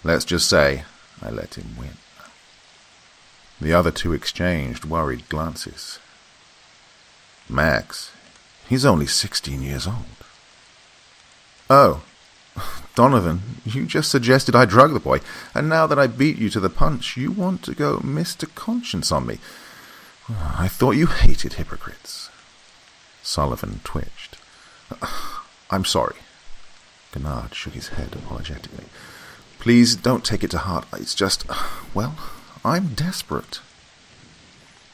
Let's just say I let him win." The other two exchanged worried glances. "Max, he's only 16 years old." "Oh, Donovan, you just suggested I drug the boy, and now that I beat you to the punch, you want to go Mr. Conscience on me. I thought you hated hypocrites." Sullivan twitched. "I'm sorry." Gennard shook his head apologetically. "Please don't take it to heart. It's just, well, I'm desperate."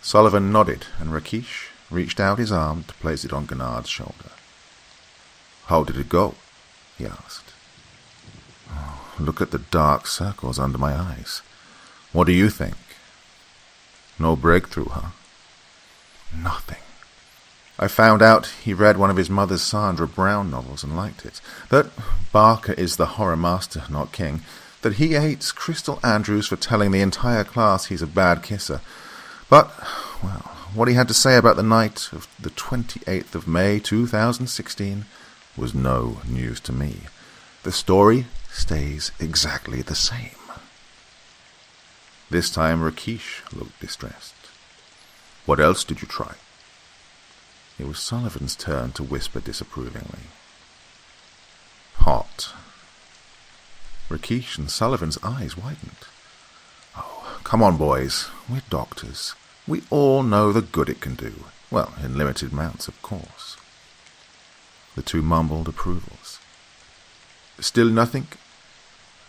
Sullivan nodded, and Rakesh reached out his arm to place it on Gennard's shoulder. "How did it go?" he asked. "Oh, look at the dark circles under my eyes. What do you think?" "No breakthrough, huh?" "Nothing. I found out he read one of his mother's Sandra Brown novels and liked it, that Barker is the horror master, not king, that he hates Crystal Andrews for telling the entire class he's a bad kisser. But, well, what he had to say about the night of the 28th of May 2016 was no news to me. The story stays exactly the same." This time Rakesh looked distressed. "What else did you try?" It was Sullivan's turn to whisper disapprovingly. "Pot." Rakesh and Sullivan's eyes widened. "Oh, come on, boys. We're doctors. We all know the good it can do. Well, in limited amounts, of course." The two mumbled approvals. "Still nothing?"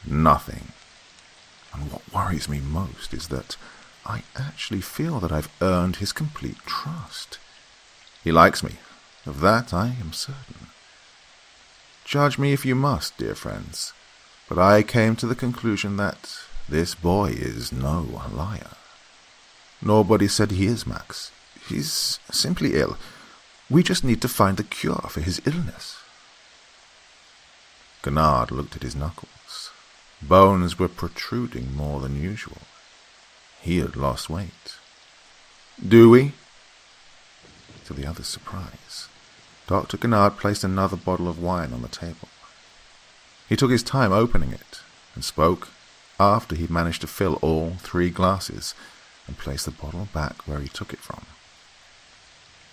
"Nothing. And what worries me most is that I actually feel that I've earned his complete trust. He likes me. Of that I am certain. Judge me if you must, dear friends, but I came to the conclusion that this boy is no liar. Nobody said he is, Max. He's simply ill. We just need to find the cure for his illness." Gennard looked at his knuckles. Bones were protruding more than usual. He had lost weight. "Do we?" To the other's surprise, Dr. Gennard placed another bottle of wine on the table. He took his time opening it and spoke after he'd managed to fill all 3 glasses and place the bottle back where he took it from.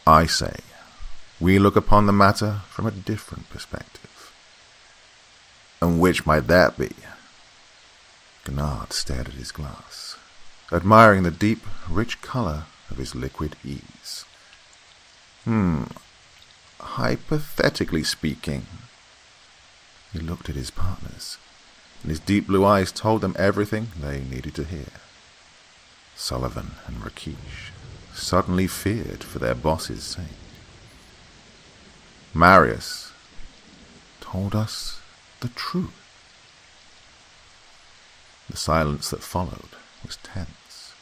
"I say, we look upon the matter from a different perspective." "And which might that be?" Gennard stared at his glass, admiring the deep, rich color of his liquid ease. Hypothetically speaking." He looked at his partners, and his deep blue eyes told them everything they needed to hear. Sullivan and Rakesh suddenly feared for their boss's sake. "Marius told us the truth." The silence that followed was tense.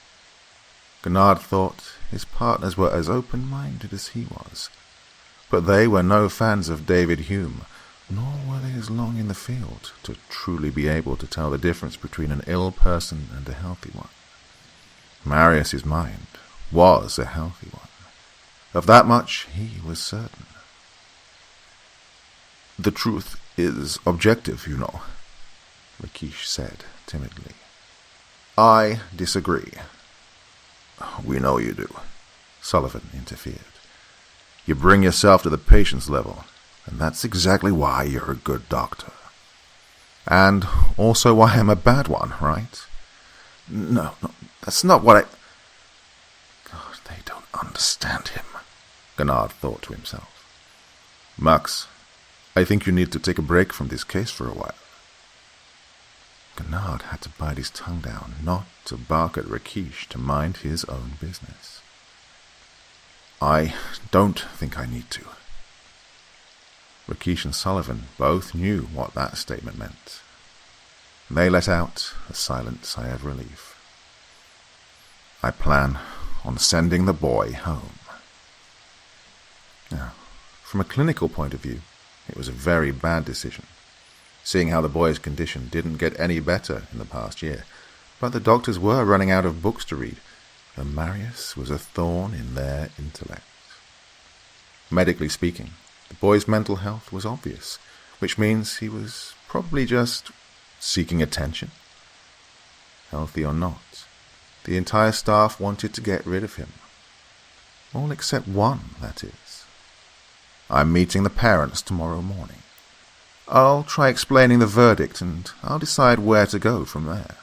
Gennard thought his partners were as open-minded as he was, but they were no fans of David Hume, nor were they as long in the field to truly be able to tell the difference between an ill person and a healthy one. Marius's mind was a healthy one. Of that much he was certain. "The truth is objective, you know," Rakesh said timidly. "I disagree." "We know you do," Sullivan interfered. "You bring yourself to the patient's level, and that's exactly why you're a good doctor." "And also why I'm a bad one, right?" No, that's not what I... God, they don't understand him, Gennard thought to himself. "Max, I think you need to take a break from this case for a while." Gennard had to bite his tongue down, not to bark at Rakesh to mind his own business. "I don't think I need to." Rakesh and Sullivan both knew what that statement meant. They let out a silent sigh of relief. "I plan on sending the boy home." Now, from a clinical point of view, it was a very bad decision, seeing how the boy's condition didn't get any better in the past year. But the doctors were running out of books to read, and Marius was a thorn in their intellect. Medically speaking, the boy's mental health was obvious, which means he was probably just seeking attention. Healthy or not, the entire staff wanted to get rid of him. All except one, that is. "I'm meeting the parents tomorrow morning. I'll try explaining the verdict, and I'll decide where to go from there.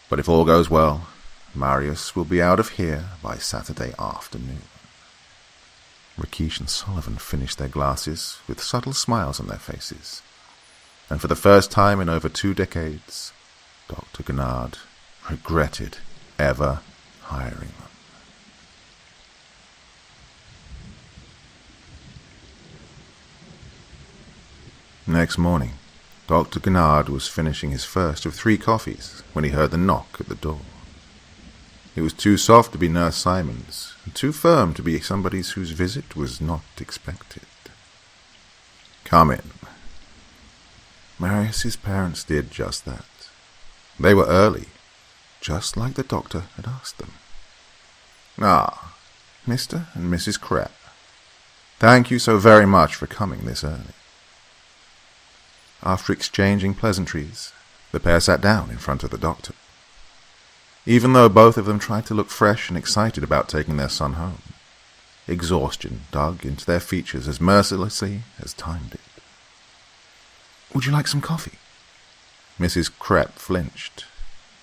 But if all goes well, Marius will be out of here by Saturday afternoon." Rakesh and Sullivan finished their glasses with subtle smiles on their faces, and for the first time in over 2 decades, Dr. Gennard regretted ever hiring them. Next morning, Dr. Gennard was finishing his first of 3 coffees when he heard the knock at the door. It was too soft to be Nurse Simon's, and too firm to be somebody's whose visit was not expected. "Come in." Marius's parents did just that. They were early, just like the doctor had asked them. "Ah, Mr. and Mrs. Krepp, thank you so very much for coming this early." After exchanging pleasantries, the pair sat down in front of the doctor. Even though both of them tried to look fresh and excited about taking their son home, exhaustion dug into their features as mercilessly as time did. "Would you like some coffee?" Mrs. Krepp flinched.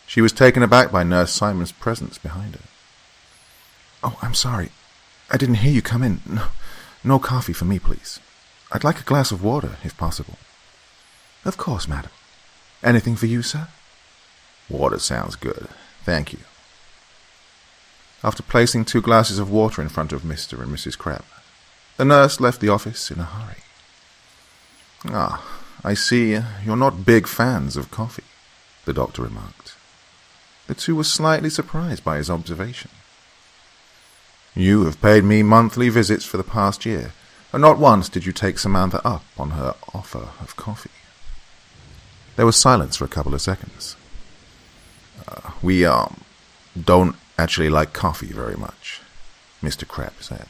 She was taken aback by Nurse Simon's presence behind her. "Oh, I'm sorry. I didn't hear you come in. No coffee for me, please. I'd like a glass of water, if possible." "Of course, madam. Anything for you, sir?" "Water sounds good. Thank you." After placing 2 glasses of water in front of Mr. and Mrs. Krepp, the nurse left the office in a hurry. "Ah, I see you're not big fans of coffee," the doctor remarked. The two were slightly surprised by his observation. "You have paid me monthly visits for the past year, and not once did you take Samantha up on her offer of coffee." There was silence for a couple of seconds. We don't actually like coffee very much," Mr. Krepp said.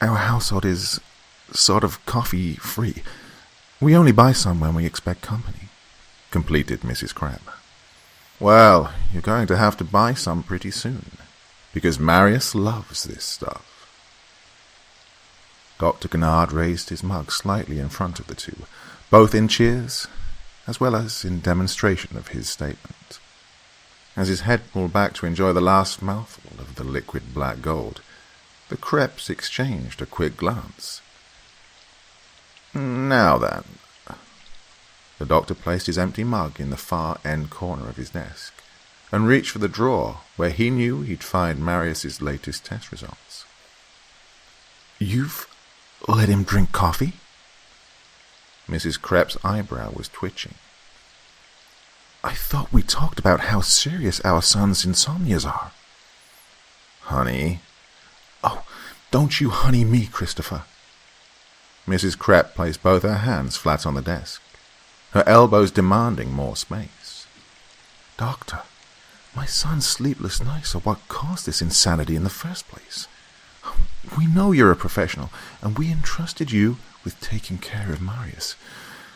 "Our household is sort of coffee-free. We only buy some when we expect company," completed Mrs. Krepp. "Well, you're going to have to buy some pretty soon, because Marius loves this stuff." Dr. Gennard raised his mug slightly in front of the two, both in cheers as well as in demonstration of his statement. As his head pulled back to enjoy the last mouthful of the liquid black gold, the Krepps exchanged a quick glance. "Now then." The doctor placed his empty mug in the far end corner of his desk and reached for the drawer where he knew he'd find Marius's latest test results. "You've let him drink coffee?" Mrs. Krepp's eyebrow was twitching. "I thought we talked about how serious our son's insomnias are." "Honey." "Oh, don't you honey me, Christopher." Mrs. Krepp placed both her hands flat on the desk, her elbows demanding more space. "Doctor, My son's sleepless nights are what caused this insanity in the first place. We know you're a professional, and we entrusted you with taking care of Marius.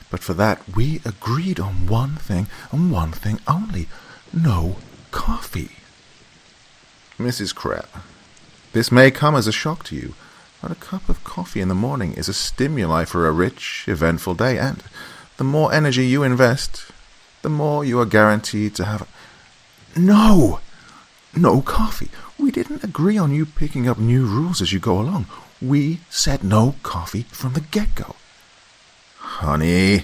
But for that, we agreed on one thing, and one thing only. No coffee. Mrs. Crab, this may come as a shock to you, but a cup of coffee in the morning is a stimuli for a rich, eventful day, and the more energy you invest, the more you are guaranteed to have. No coffee. We didn't agree on you picking up new rules as you go along. We said no coffee from the get-go. Honey.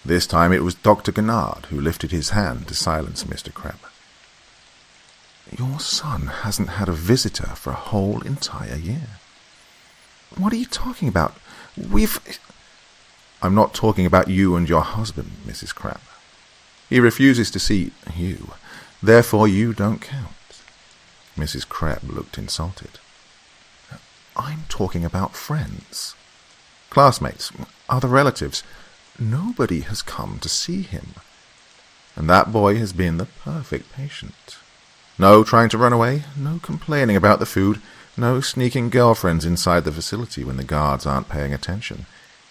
This time it was Dr. Gennard who lifted his hand to silence Mr. Crab. Your son hasn't had a visitor for a whole entire year. What are you talking about? I'm not talking about you and your husband, Mrs. Crab. He refuses to see you. Therefore you don't count. Mrs. Crab looked insulted. I'm talking about friends. Classmates, other relatives. Nobody has come to see him. And that boy has been the perfect patient. No trying to run away, no complaining about the food, no sneaking girlfriends inside the facility when the guards aren't paying attention.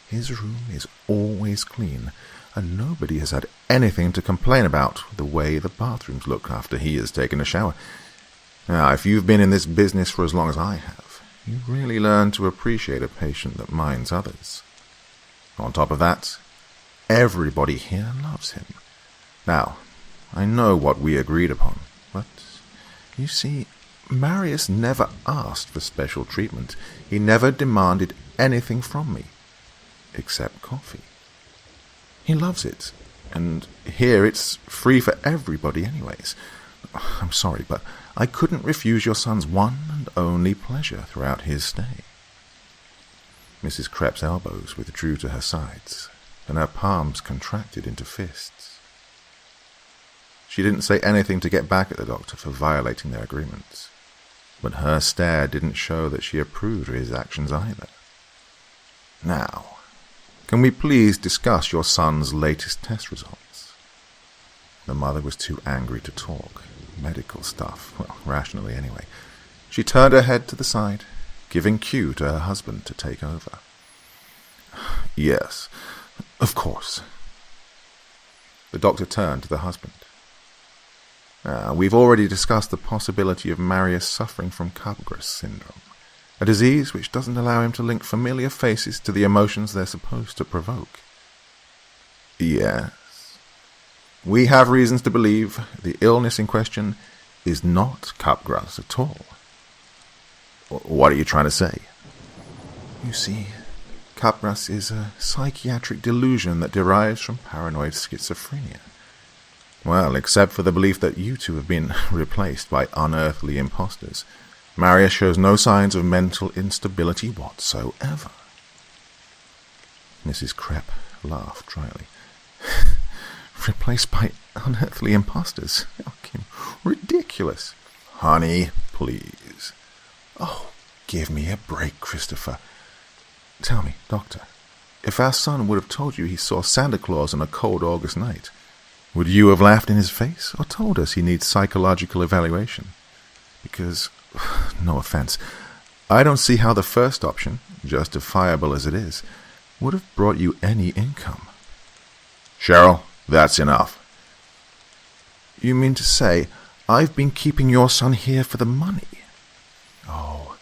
His room is always clean, and nobody has had anything to complain about the way the bathrooms look after he has taken a shower. Now, if you've been in this business for as long as I have, you really learn to appreciate a patient that minds others. On top of that, everybody here loves him. Now, I know what we agreed upon, but, you see, Marius never asked for special treatment. He never demanded anything from me, except coffee. He loves it, and here it's free for everybody anyways. I'm sorry, but I couldn't refuse your son's one and only pleasure throughout his stay. Mrs. Crep's elbows withdrew to her sides, and her palms contracted into fists. She didn't say anything to get back at the doctor for violating their agreements, but her stare didn't show that she approved of his actions either. Now, can we please discuss your son's latest test results? The mother was too angry to talk. Medical stuff, well, rationally anyway. She turned her head to the side, giving cue to her husband to take over. Yes, of course. The doctor turned to the husband. We've already discussed the possibility of Marius suffering from Capgras syndrome, a disease which doesn't allow him to link familiar faces to the emotions they're supposed to provoke. Yes. We have reasons to believe the illness in question is not Capgras at all. What are you trying to say? You see, Capgras is a psychiatric delusion that derives from paranoid schizophrenia. Well, except for the belief that you two have been replaced by unearthly imposters, Marius shows no signs of mental instability whatsoever. Mrs. Crep laughed dryly. Replaced by unearthly imposters? Ridiculous. Honey, please. Oh, give me a break, Christopher. Tell me, Doctor, if our son would have told you he saw Santa Claus on a cold August night, would you have laughed in his face or told us he needs psychological evaluation? Because, no offense, I don't see how the first option, justifiable as it is, would have brought you any income. Cheryl, that's enough. You mean to say I've been keeping your son here for the money? Oh,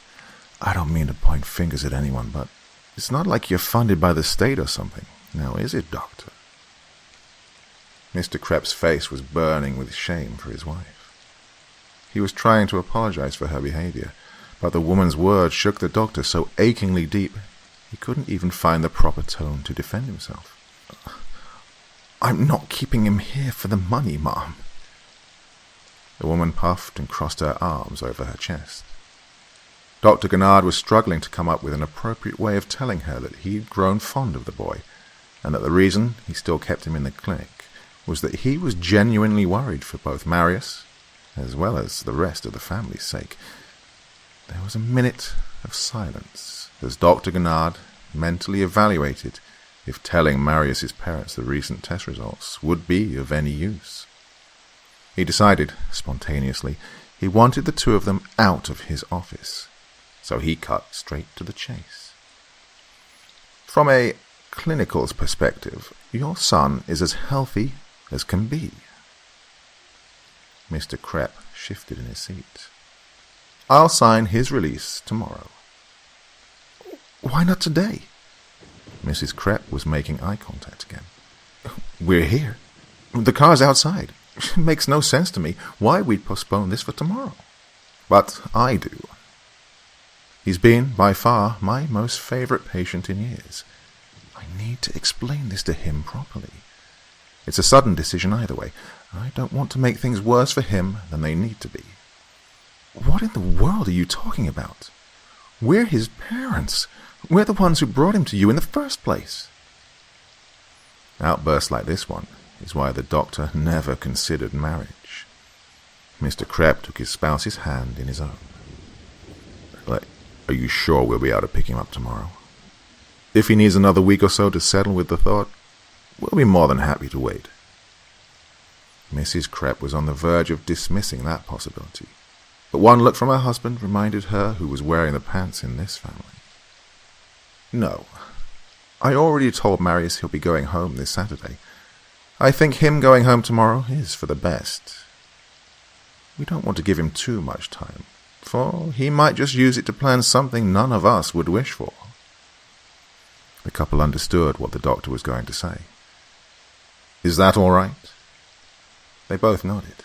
I don't mean to point fingers at anyone, but it's not like you're funded by the state or something, now is it, Doctor? Mr. Crep's face was burning with shame for his wife. He was trying to apologize for her behavior, but the woman's words shook the doctor so achingly deep he couldn't even find the proper tone to defend himself. I'm not keeping him here for the money, Mom. The woman puffed and crossed her arms over her chest. Dr. Gennard was struggling to come up with an appropriate way of telling her that he'd grown fond of the boy, and that the reason he still kept him in the clinic was that he was genuinely worried for both Marius as well as the rest of the family's sake. There was a minute of silence as Dr. Gennard mentally evaluated if telling Marius's parents the recent test results would be of any use. He decided, spontaneously, he wanted the two of them out of his office, so he cut straight to the chase. From a clinical's perspective, your son is as healthy as can be. Mr. Krepp shifted in his seat. I'll sign his release tomorrow. Why not today? Mrs. Krepp was making eye contact again. We're here. The car's outside. It makes no sense to me why we'd postpone this for tomorrow. But I do. He's been, by far, my most favorite patient in years. I need to explain this to him properly. It's a sudden decision either way. I don't want to make things worse for him than they need to be. What in the world are you talking about? We're his parents. We're the ones who brought him to you in the first place. Outbursts like this one is why the doctor never considered marriage. Mr. Krepp took his spouse's hand in his own. Are you sure we'll be able to pick him up tomorrow? If he needs another week or so to settle with the thought, we'll be more than happy to wait. Mrs. Krepp was on the verge of dismissing that possibility, but one look from her husband reminded her who was wearing the pants in this family. No, I already told Marius he'll be going home this Saturday. I think him going home tomorrow is for the best. We don't want to give him too much time, for he might just use it to plan something none of us would wish for. The couple understood what the doctor was going to say. Is that all right? They both nodded.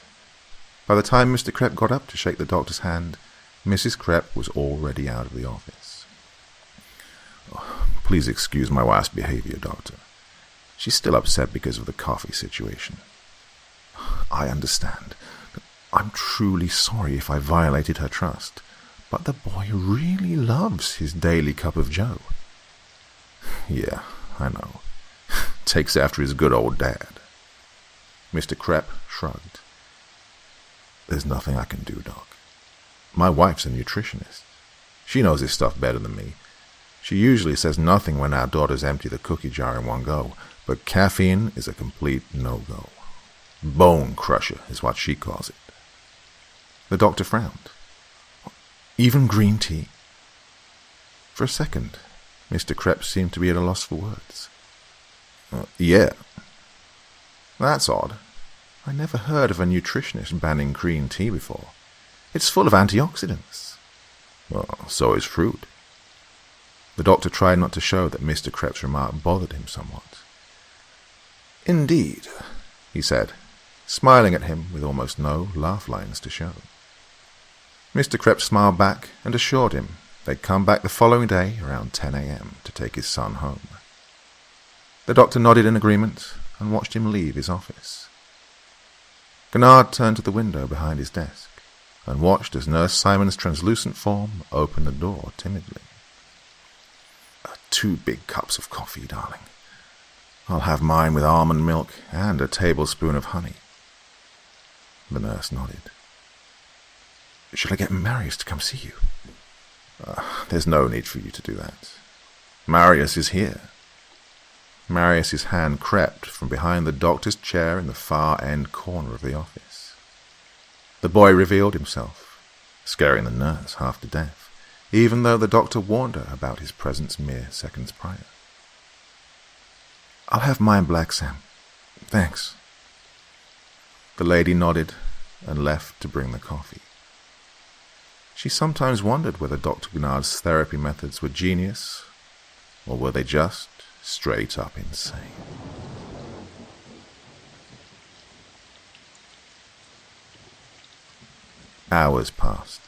By the time Mr. Krepp got up to shake the doctor's hand, Mrs. Krepp was already out of the office. Please excuse my wife's behavior, Doctor. She's still upset because of the coffee situation. I understand. I'm truly sorry if I violated her trust, but the boy really loves his daily cup of joe. Yeah, I know. Takes after his good old dad. Mr. Krepp shrugged. There's nothing I can do, Doc. My wife's a nutritionist. She knows this stuff better than me. She usually says nothing when our daughters empty the cookie jar in one go, but caffeine is a complete no-go. Bone crusher is what she calls it. The doctor frowned. Even green tea? For a second, Mr. Krepp seemed to be at a loss for words. Yeah. That's odd. I never heard of a nutritionist banning green tea before. It's full of antioxidants. Well, so is fruit. The doctor tried not to show that Mr. Krepp's remark bothered him somewhat. Indeed, he said, smiling at him with almost no laugh lines to show. Mr. Krepp smiled back and assured him they'd come back the following day around 10 a.m. to take his son home. The doctor nodded in agreement and watched him leave his office. Gennard turned to the window behind his desk and watched as Nurse Simon's translucent form opened the door timidly. 2 big cups of coffee, darling. I'll have mine with almond milk and a tablespoon of honey. The nurse nodded. Should I get Marius to come see you? There's no need for you to do that. Marius is here. Marius's hand crept from behind the doctor's chair in the far end corner of the office. The boy revealed himself, scaring the nurse half to death, even though the doctor warned her about his presence mere seconds prior. I'll have mine black, Sam. Thanks. The lady nodded and left to bring the coffee. She sometimes wondered whether Dr. Gennard's therapy methods were genius, or were they just straight up insane. Hours passed,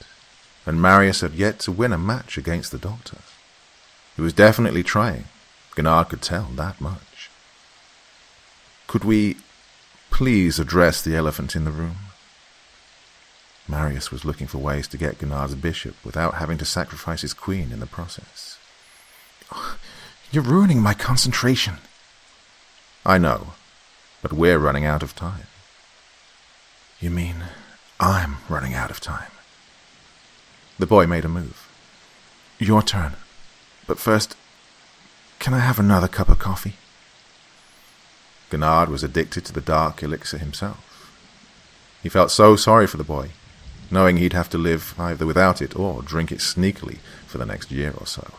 and Marius had yet to win a match against the doctor. He was definitely trying. Gennard could tell that much. Could we please address the elephant in the room? Marius was looking for ways to get Gennard's bishop without having to sacrifice his queen in the process. You're ruining my concentration. I know, but we're running out of time. You mean I'm running out of time? The boy made a move. Your turn. But first, can I have another cup of coffee? Gennard was addicted to the dark elixir himself. He felt so sorry for the boy, knowing he'd have to live either without it or drink it sneakily for the next year or so.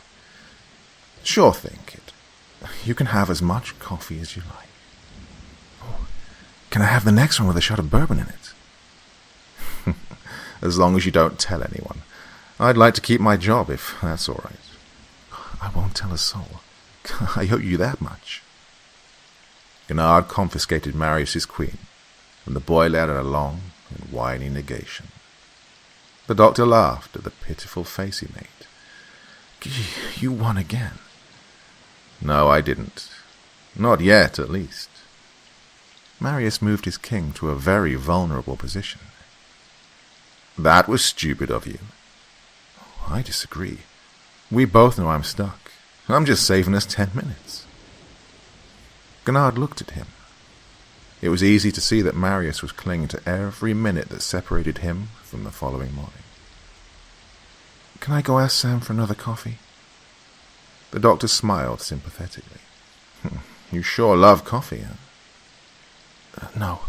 Sure thing, kid. You can have as much coffee as you like. Oh, can I have the next one with a shot of bourbon in it? As long as you don't tell anyone. I'd like to keep my job, if that's all right. I won't tell a soul. I owe you that much. Gennard confiscated Marius's queen, and the boy let out a long and whiny negation. The doctor laughed at the pitiful face he made. You won again. No, I didn't. Not yet, at least. Marius moved his king to a very vulnerable position. That was stupid of you. I disagree. We both know I'm stuck. I'm just saving us 10 minutes. Gennard looked at him. It was easy to see that Marius was clinging to every minute that separated him from the following morning. Can I go ask Sam for another coffee? The doctor smiled sympathetically. You sure love coffee, huh? No,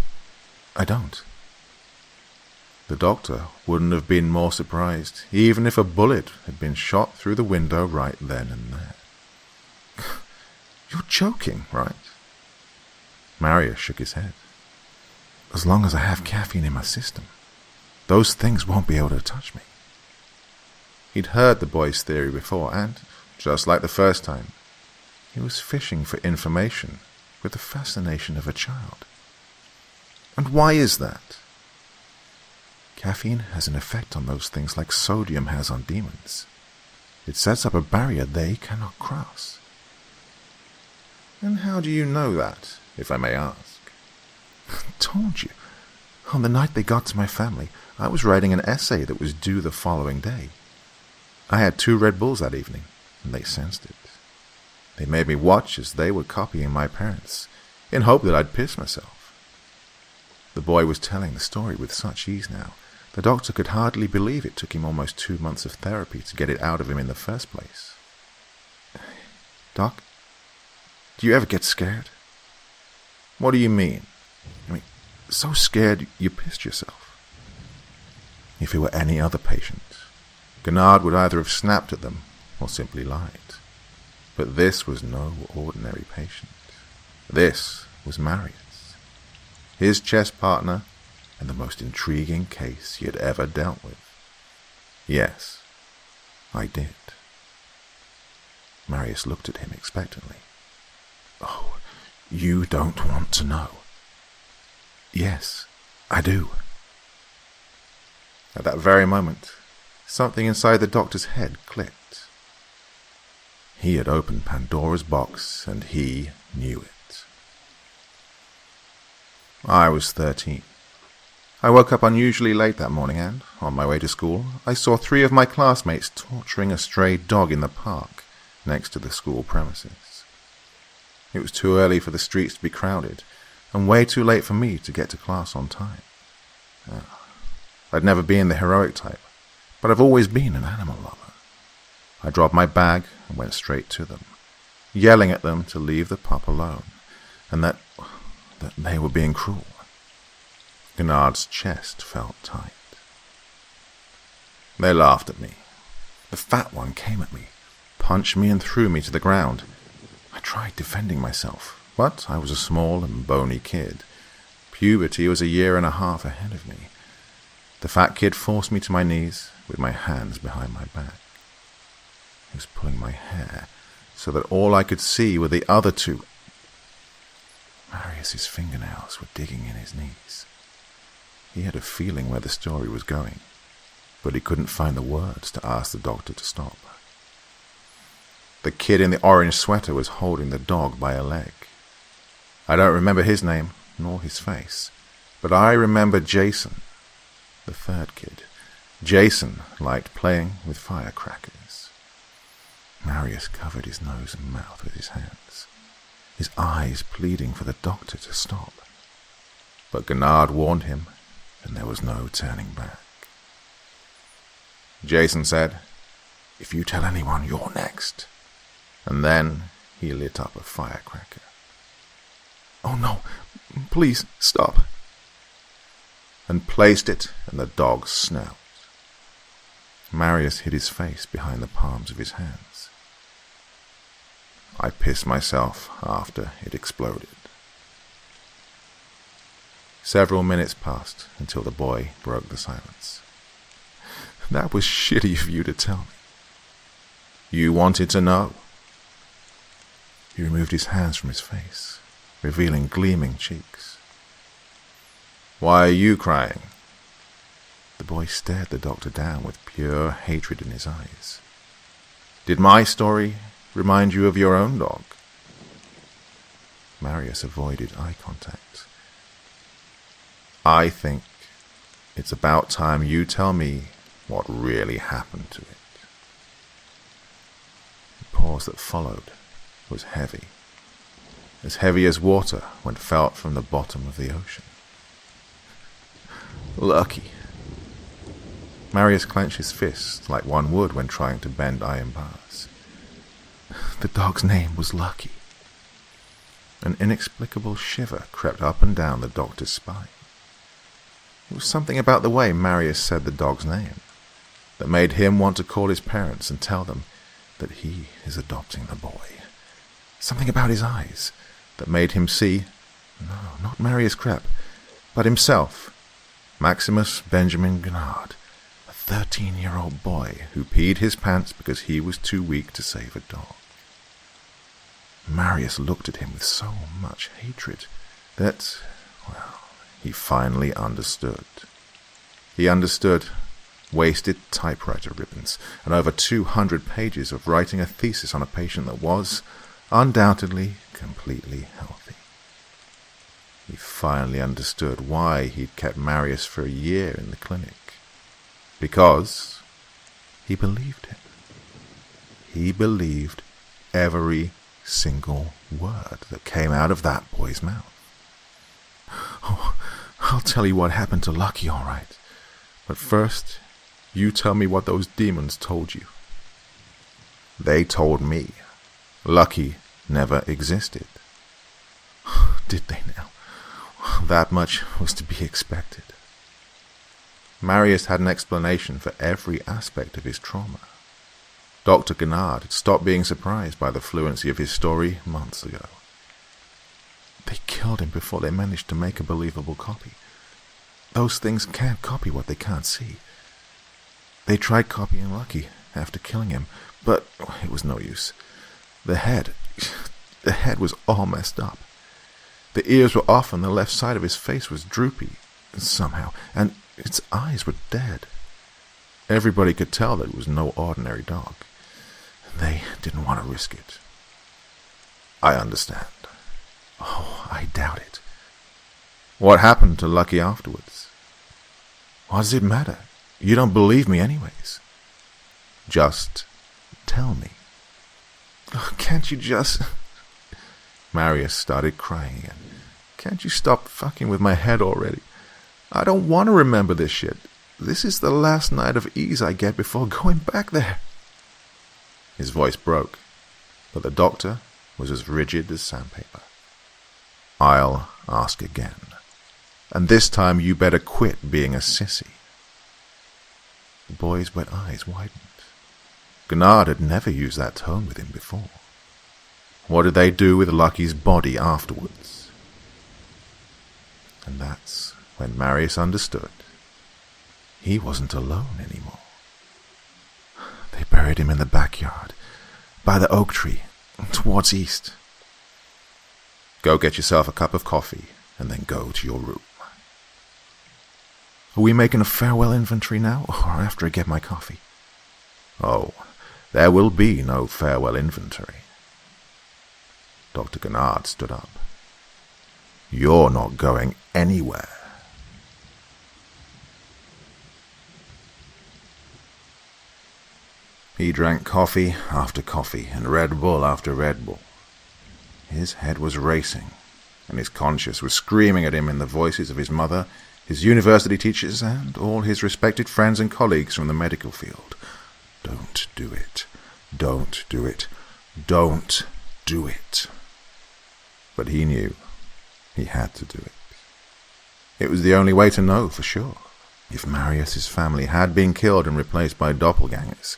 I don't. The doctor wouldn't have been more surprised, even if a bullet had been shot through the window right then and there. You're joking, right? Marius shook his head. As long as I have caffeine in my system, those things won't be able to touch me. He'd heard the boy's theory before, and, just like the first time, he was fishing for information with the fascination of a child. And why is that? Caffeine has an effect on those things like sodium has on demons. It sets up a barrier they cannot cross. And how do you know that, if I may ask? Told you. On the night they got to my family, I was writing an essay that was due the following day. I had 2 Red Bulls that evening, and they sensed it. They made me watch as they were copying my parents, in hope that I'd piss myself. The boy was telling the story with such ease now, the doctor could hardly believe it took him almost 2 months of therapy to get it out of him in the first place. Doc, do you ever get scared? What do you mean? I mean, so scared you pissed yourself. If it were any other patient, Gennard would either have snapped at them or simply lied. But this was no ordinary patient. This was Marius, his chess partner, and the most intriguing case he had ever dealt with. Yes, I did. Marius looked at him expectantly. Oh, you don't want to know. Yes, I do. At that very moment, something inside the doctor's head clicked. He had opened Pandora's box, and he knew it. I was 13. I woke up unusually late that morning and, on my way to school, I saw 3 of my classmates torturing a stray dog in the park next to the school premises. It was too early for the streets to be crowded, and way too late for me to get to class on time. I'd never been the heroic type, but I've always been an animal lover. I dropped my bag and went straight to them, yelling at them to leave the pup alone, and that they were being cruel. Gennard's chest felt tight. They laughed at me. The fat one came at me, punched me and threw me to the ground. I tried defending myself, but I was a small and bony kid. Puberty was 1.5 years ahead of me. The fat kid forced me to my knees with my hands behind my back. He was pulling my hair so that all I could see were the other 2. Marius's fingernails were digging in his knees. He had a feeling where the story was going, but he couldn't find the words to ask the doctor to stop. The kid in the orange sweater was holding the dog by a leg. I don't remember his name, nor his face, but I remember Jason, the 3rd kid. Jason liked playing with firecrackers. Marius covered his nose and mouth with his hands, his eyes pleading for the doctor to stop. But Gennard warned him, and there was no turning back. Jason said, "If you tell anyone, you're next." And then he lit up a firecracker. "Oh no, please stop." and placed it in the dog's snout. Marius hid his face behind the palms of his hands. I pissed myself after it exploded. Several minutes passed until the boy broke the silence. That was shitty of you to tell me. You wanted to know. He removed his hands from his face, revealing gleaming cheeks. Why are you crying? The boy stared the doctor down with pure hatred in his eyes. Did my story remind you of your own dog? Marius avoided eye contact. I think it's about time you tell me what really happened to it. The pause that followed was heavy, as heavy as water when felt from the bottom of the ocean. Lucky. Marius clenched his fist like one would when trying to bend iron bars. The dog's name was Lucky. An inexplicable shiver crept up and down the doctor's spine. It was something about the way Marius said the dog's name that made him want to call his parents and tell them that he is adopting the boy. Something about his eyes that made him see, no, not Marius Krepp, but himself, Maximus Benjamin Guenard, a 13-year-old boy who peed his pants because he was too weak to save a dog. Marius looked at him with so much hatred that, well, he finally understood. He understood wasted typewriter ribbons and over 200 pages of writing a thesis on a patient that was, undoubtedly, completely healthy. He finally understood why he'd kept Marius for a year in the clinic. Because he believed him. He believed every single word that came out of that boy's mouth. Oh, I'll tell you what happened to Lucky, all right. But first, you tell me what those demons told you. They told me Lucky never existed. Did they now? That much was to be expected. Marius had an explanation for every aspect of his trauma. Dr. Guenard had stopped being surprised by the fluency of his story months ago. They killed him before they managed to make a believable copy. Those things can't copy what they can't see. They tried copying Lucky after killing him, but it was no use. The head was all messed up. The ears were off and the left side of his face was droopy, somehow, and its eyes were dead. Everybody could tell that it was no ordinary dog. They didn't want to risk it. I understand. Oh, I doubt it. What happened to Lucky afterwards? What does it matter? You don't believe me anyways. Just tell me. Oh, can't you just... Marius started crying again. Can't you stop fucking with my head already? I don't want to remember this shit. This is the last night of ease I get before going back there. His voice broke, but the doctor was as rigid as sandpaper. I'll ask again. And this time you better quit being a sissy. The boy's wet eyes widened. Guenard had never used that tone with him before. What did they do with Lucky's body afterwards? And that's when Marius understood. He wasn't alone anymore. They buried him in the backyard, by the oak tree, towards east. Go get yourself a cup of coffee, and then go to your room. Are we making a farewell inventory now, or after I get my coffee? Oh, there will be no farewell inventory. Dr. Guenard stood up. You're not going anywhere. He drank coffee after coffee and Red Bull after Red Bull. His head was racing, and his conscience was screaming at him in the voices of his mother, his university teachers, and all his respected friends and colleagues from the medical field. Don't do it. Don't do it. Don't do it. But he knew he had to do it. It was the only way to know for sure. If Marius's family had been killed and replaced by doppelgangers,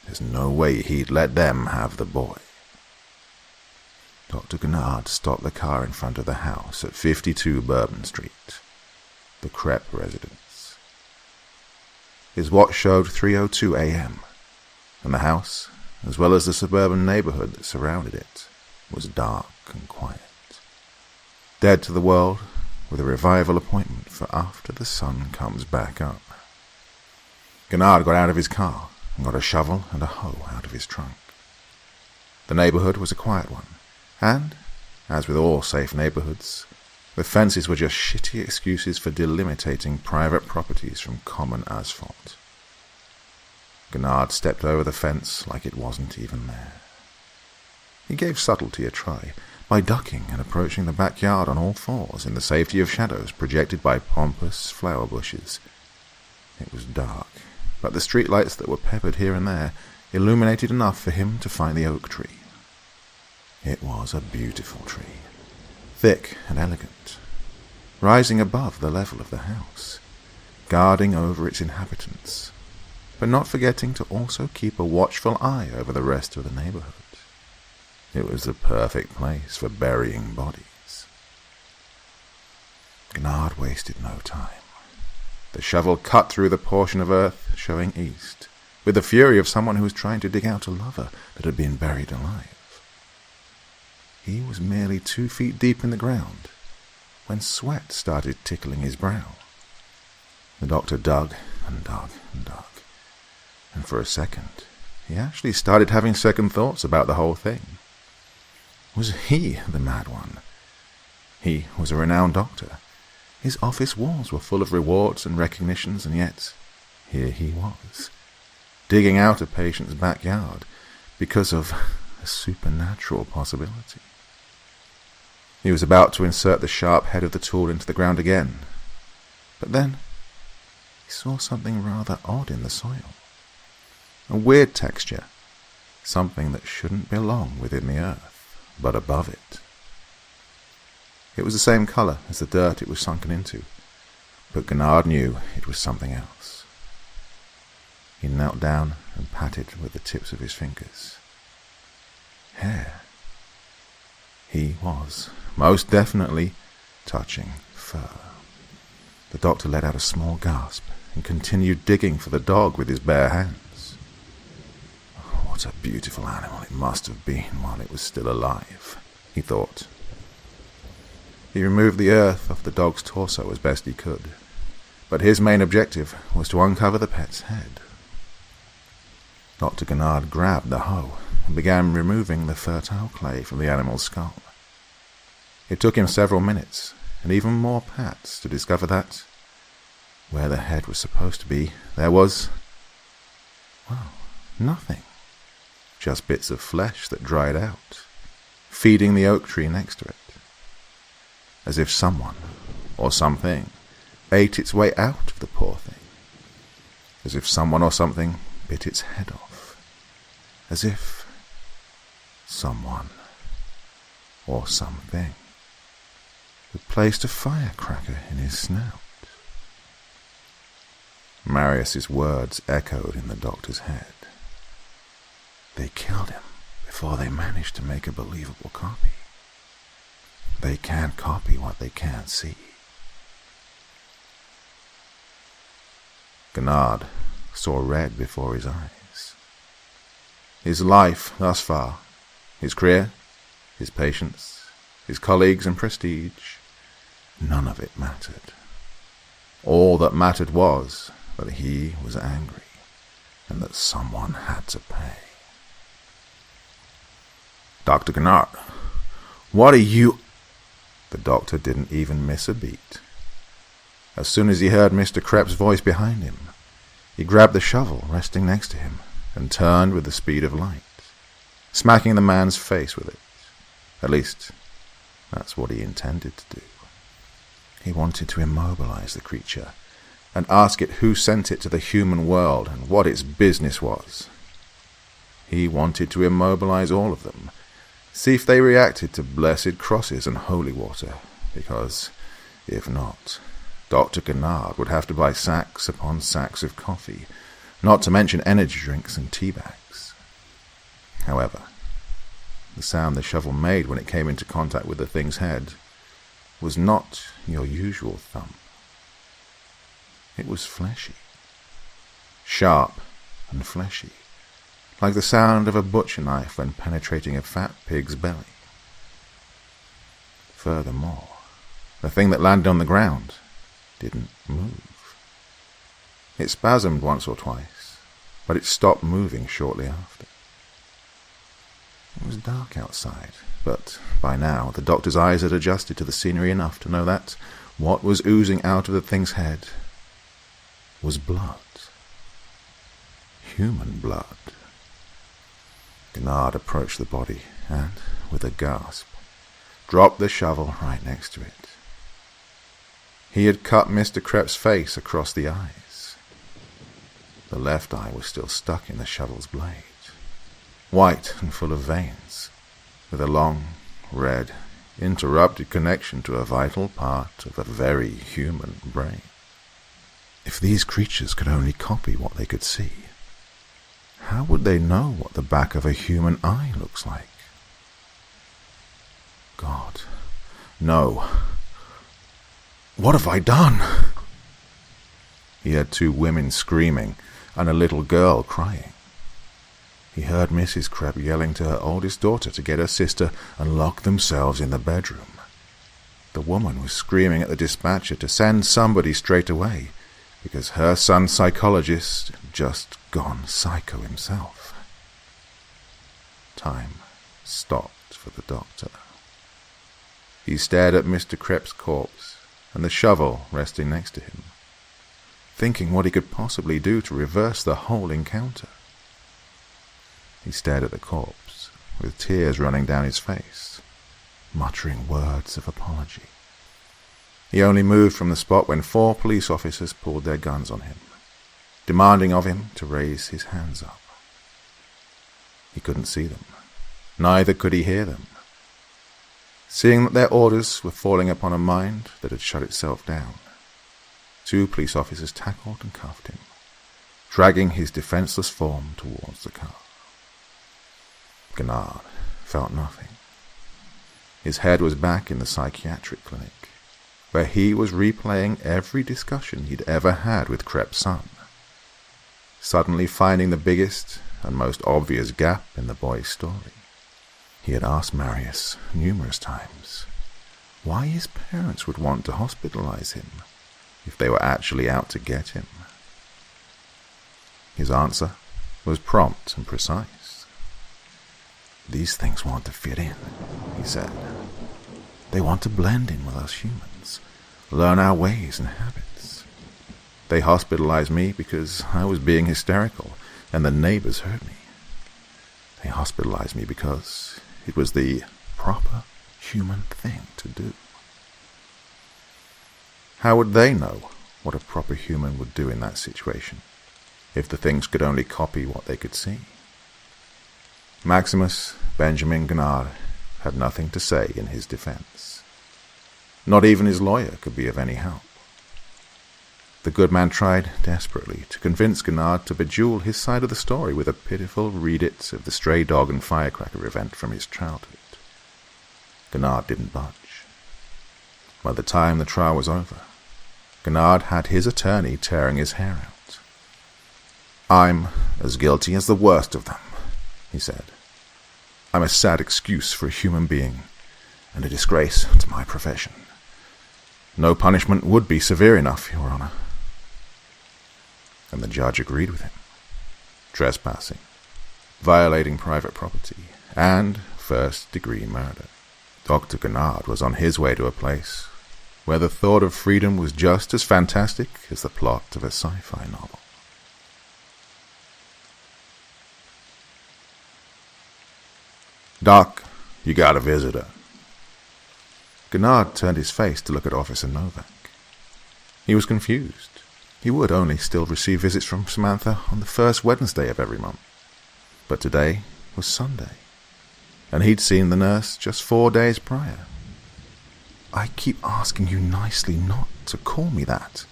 there's no way he'd let them have the boy. Dr. Gennard stopped the car in front of the house at 52 Bourbon Street, the Krepp residence. His watch showed 3:02 a.m., and the house, as well as the suburban neighborhood that surrounded it, was dark and quiet. Dead to the world, with a revival appointment for after the sun comes back up. Gennard got out of his car and got a shovel and a hoe out of his trunk. The neighborhood was a quiet one, and, as with all safe neighborhoods, the fences were just shitty excuses for delimitating private properties from common asphalt. Gennard stepped over the fence like it wasn't even there. He gave subtlety a try, by ducking and approaching the backyard on all fours in the safety of shadows projected by pompous flower bushes. It was dark, but the streetlights that were peppered here and there illuminated enough for him to find the oak tree. It was a beautiful tree, thick and elegant, rising above the level of the house, guarding over its inhabitants, but not forgetting to also keep a watchful eye over the rest of the neighborhood. It was the perfect place for burying bodies. Gennard wasted no time. The shovel cut through the portion of earth showing east, with the fury of someone who was trying to dig out a lover that had been buried alive. He was merely 2 feet deep in the ground when sweat started tickling his brow. The doctor dug and dug and dug, and for a second he actually started having second thoughts about the whole thing. Was he the mad one? He was a renowned doctor. His office walls were full of rewards and recognitions, and yet here he was, digging out a patient's backyard because of a supernatural possibility. He was about to insert the sharp head of the tool into the ground again, but then he saw something rather odd in the soil. A weird texture, something that shouldn't belong within the earth, but above it. It was the same color as the dirt it was sunken into, but Gennard knew it was something else. He knelt down and patted with the tips of his fingers. Hair. He was, most definitely, touching fur. The doctor let out a small gasp and continued digging for the dog with his bare hands. What a beautiful animal it must have been while it was still alive, he thought. He removed the earth off the dog's torso as best he could, but his main objective was to uncover the pet's head. Dr. Gennard grabbed the hoe and began removing the fertile clay from the animal's skull. It took him several minutes, and even more pats, to discover that, where the head was supposed to be, there was, well, nothing. Just bits of flesh that dried out, feeding the oak tree next to it. As if someone, or something, ate its way out of the poor thing. As if someone or something bit its head off. As if someone, or something, had placed a firecracker in his snout. Marius's words echoed in the doctor's head. They killed him before they managed to make a believable copy. They can't copy what they can't see. Gennard saw red before his eyes. His life thus far, his career, his patients, his colleagues and prestige, none of it mattered. All that mattered was that he was angry and that someone had to pay. Dr. Gennard, what are you... The doctor didn't even miss a beat. As soon as he heard Mr. Krepp's voice behind him, he grabbed the shovel resting next to him and turned with the speed of light, smacking the man's face with it. At least, that's what he intended to do. He wanted to immobilize the creature and ask it who sent it to the human world and what its business was. He wanted to immobilize all of them, see if they reacted to blessed crosses and holy water, because, if not, Dr. Gennard would have to buy sacks upon sacks of coffee, not to mention energy drinks and tea bags. However, the sound the shovel made when it came into contact with the thing's head was not your usual thump. It was fleshy. Sharp and fleshy, like the sound of a butcher knife when penetrating a fat pig's belly. Furthermore, the thing that landed on the ground didn't move. It spasmed once or twice, but it stopped moving shortly after. It was dark outside, but by now the doctor's eyes had adjusted to the scenery enough to know that what was oozing out of the thing's head was blood. Human blood. Gennard approached the body and, with a gasp, dropped the shovel right next to it. He had cut Mr. Krepp's face across the eyes. The left eye was still stuck in the shovel's blade, white and full of veins, with a long, red, interrupted connection to a vital part of a very human brain. If these creatures could only copy what they could see, how would they know what the back of a human eye looks like? God, no. What have I done? He heard two women screaming and a little girl crying. He heard Mrs. Krepp yelling to her oldest daughter to get her sister and lock themselves in the bedroom. The woman was screaming at the dispatcher to send somebody straight away, because her son's psychologist had just gone psycho himself. Time stopped for the doctor. He stared at Mr. Krepp's corpse and the shovel resting next to him, thinking what he could possibly do to reverse the whole encounter. He stared at the corpse, with tears running down his face, muttering words of apology. He only moved from the spot when 4 police officers pulled their guns on him, demanding of him to raise his hands up. He couldn't see them, neither could he hear them. Seeing that their orders were falling upon a mind that had shut itself down, 2 police officers tackled and cuffed him, dragging his defenseless form towards the car. Gennard felt nothing. His head was back in the psychiatric clinic, where he was replaying every discussion he'd ever had with Krepp's son, suddenly finding the biggest and most obvious gap in the boy's story. He had asked Marius numerous times why his parents would want to hospitalize him if they were actually out to get him. His answer was prompt and precise. "These things want to fit in," he said. "They want to blend in with us humans, learn our ways and habits. They hospitalized me because I was being hysterical and the neighbors heard me. They hospitalized me because it was the proper human thing to do." How would they know what a proper human would do in that situation, if the things could only copy what they could see? Maximus Benjamin Gennard had nothing to say in his defense. Not even his lawyer could be of any help. The good man tried desperately to convince Gennard to bejewel his side of the story with a pitiful read-it of the stray dog and firecracker event from his childhood. Gennard didn't budge. By the time the trial was over, Gennard had his attorney tearing his hair out. "I'm as guilty as the worst of them," he said. "I'm a sad excuse for a human being, and a disgrace to my profession. No punishment would be severe enough, Your Honor." And the judge agreed with him. Trespassing, violating private property, and first-degree murder. Dr. Gennard was on his way to a place where the thought of freedom was just as fantastic as the plot of a sci-fi novel. "Doc, you got a visitor." Gennard turned his face to look at Officer Novak. He was confused. He would only still receive visits from Samantha on the first Wednesday of every month. But today was Sunday, and he'd seen the nurse just 4 days prior. "I keep asking you nicely not to call me that.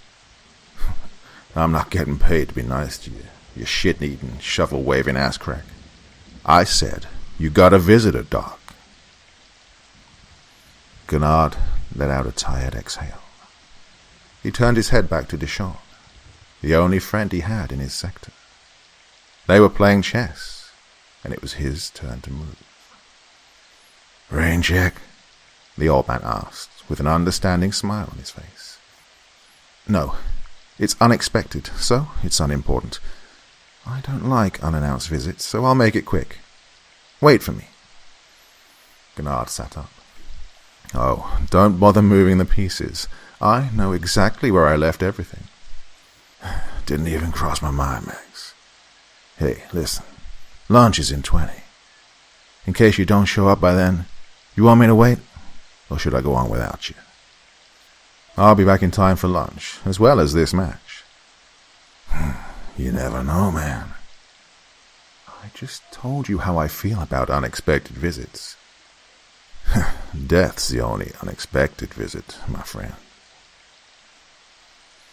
I'm not getting paid to be nice to you, you shit-eating, shovel-waving ass crack. I said, you got a visitor, Doc. Gennard let out a tired exhale. He turned his head back to Deschamps, the only friend he had in his sector. They were playing chess, and it was his turn to move. "Rain check?" the old man asked, with an understanding smile on his face. "No, it's unexpected, so it's unimportant. I don't like unannounced visits, so I'll make it quick. Wait for me." Gennard sat up. "Oh, don't bother moving the pieces. I know exactly where I left everything." "Didn't even cross my mind, Max. Hey, listen, lunch is in 20. In case you don't show up by then, you want me to wait, or should I go on without you?" "I'll be back in time for lunch, as well as this match." "You never know, man." "I just told you how I feel about unexpected visits." "Death's the only unexpected visit, my friend."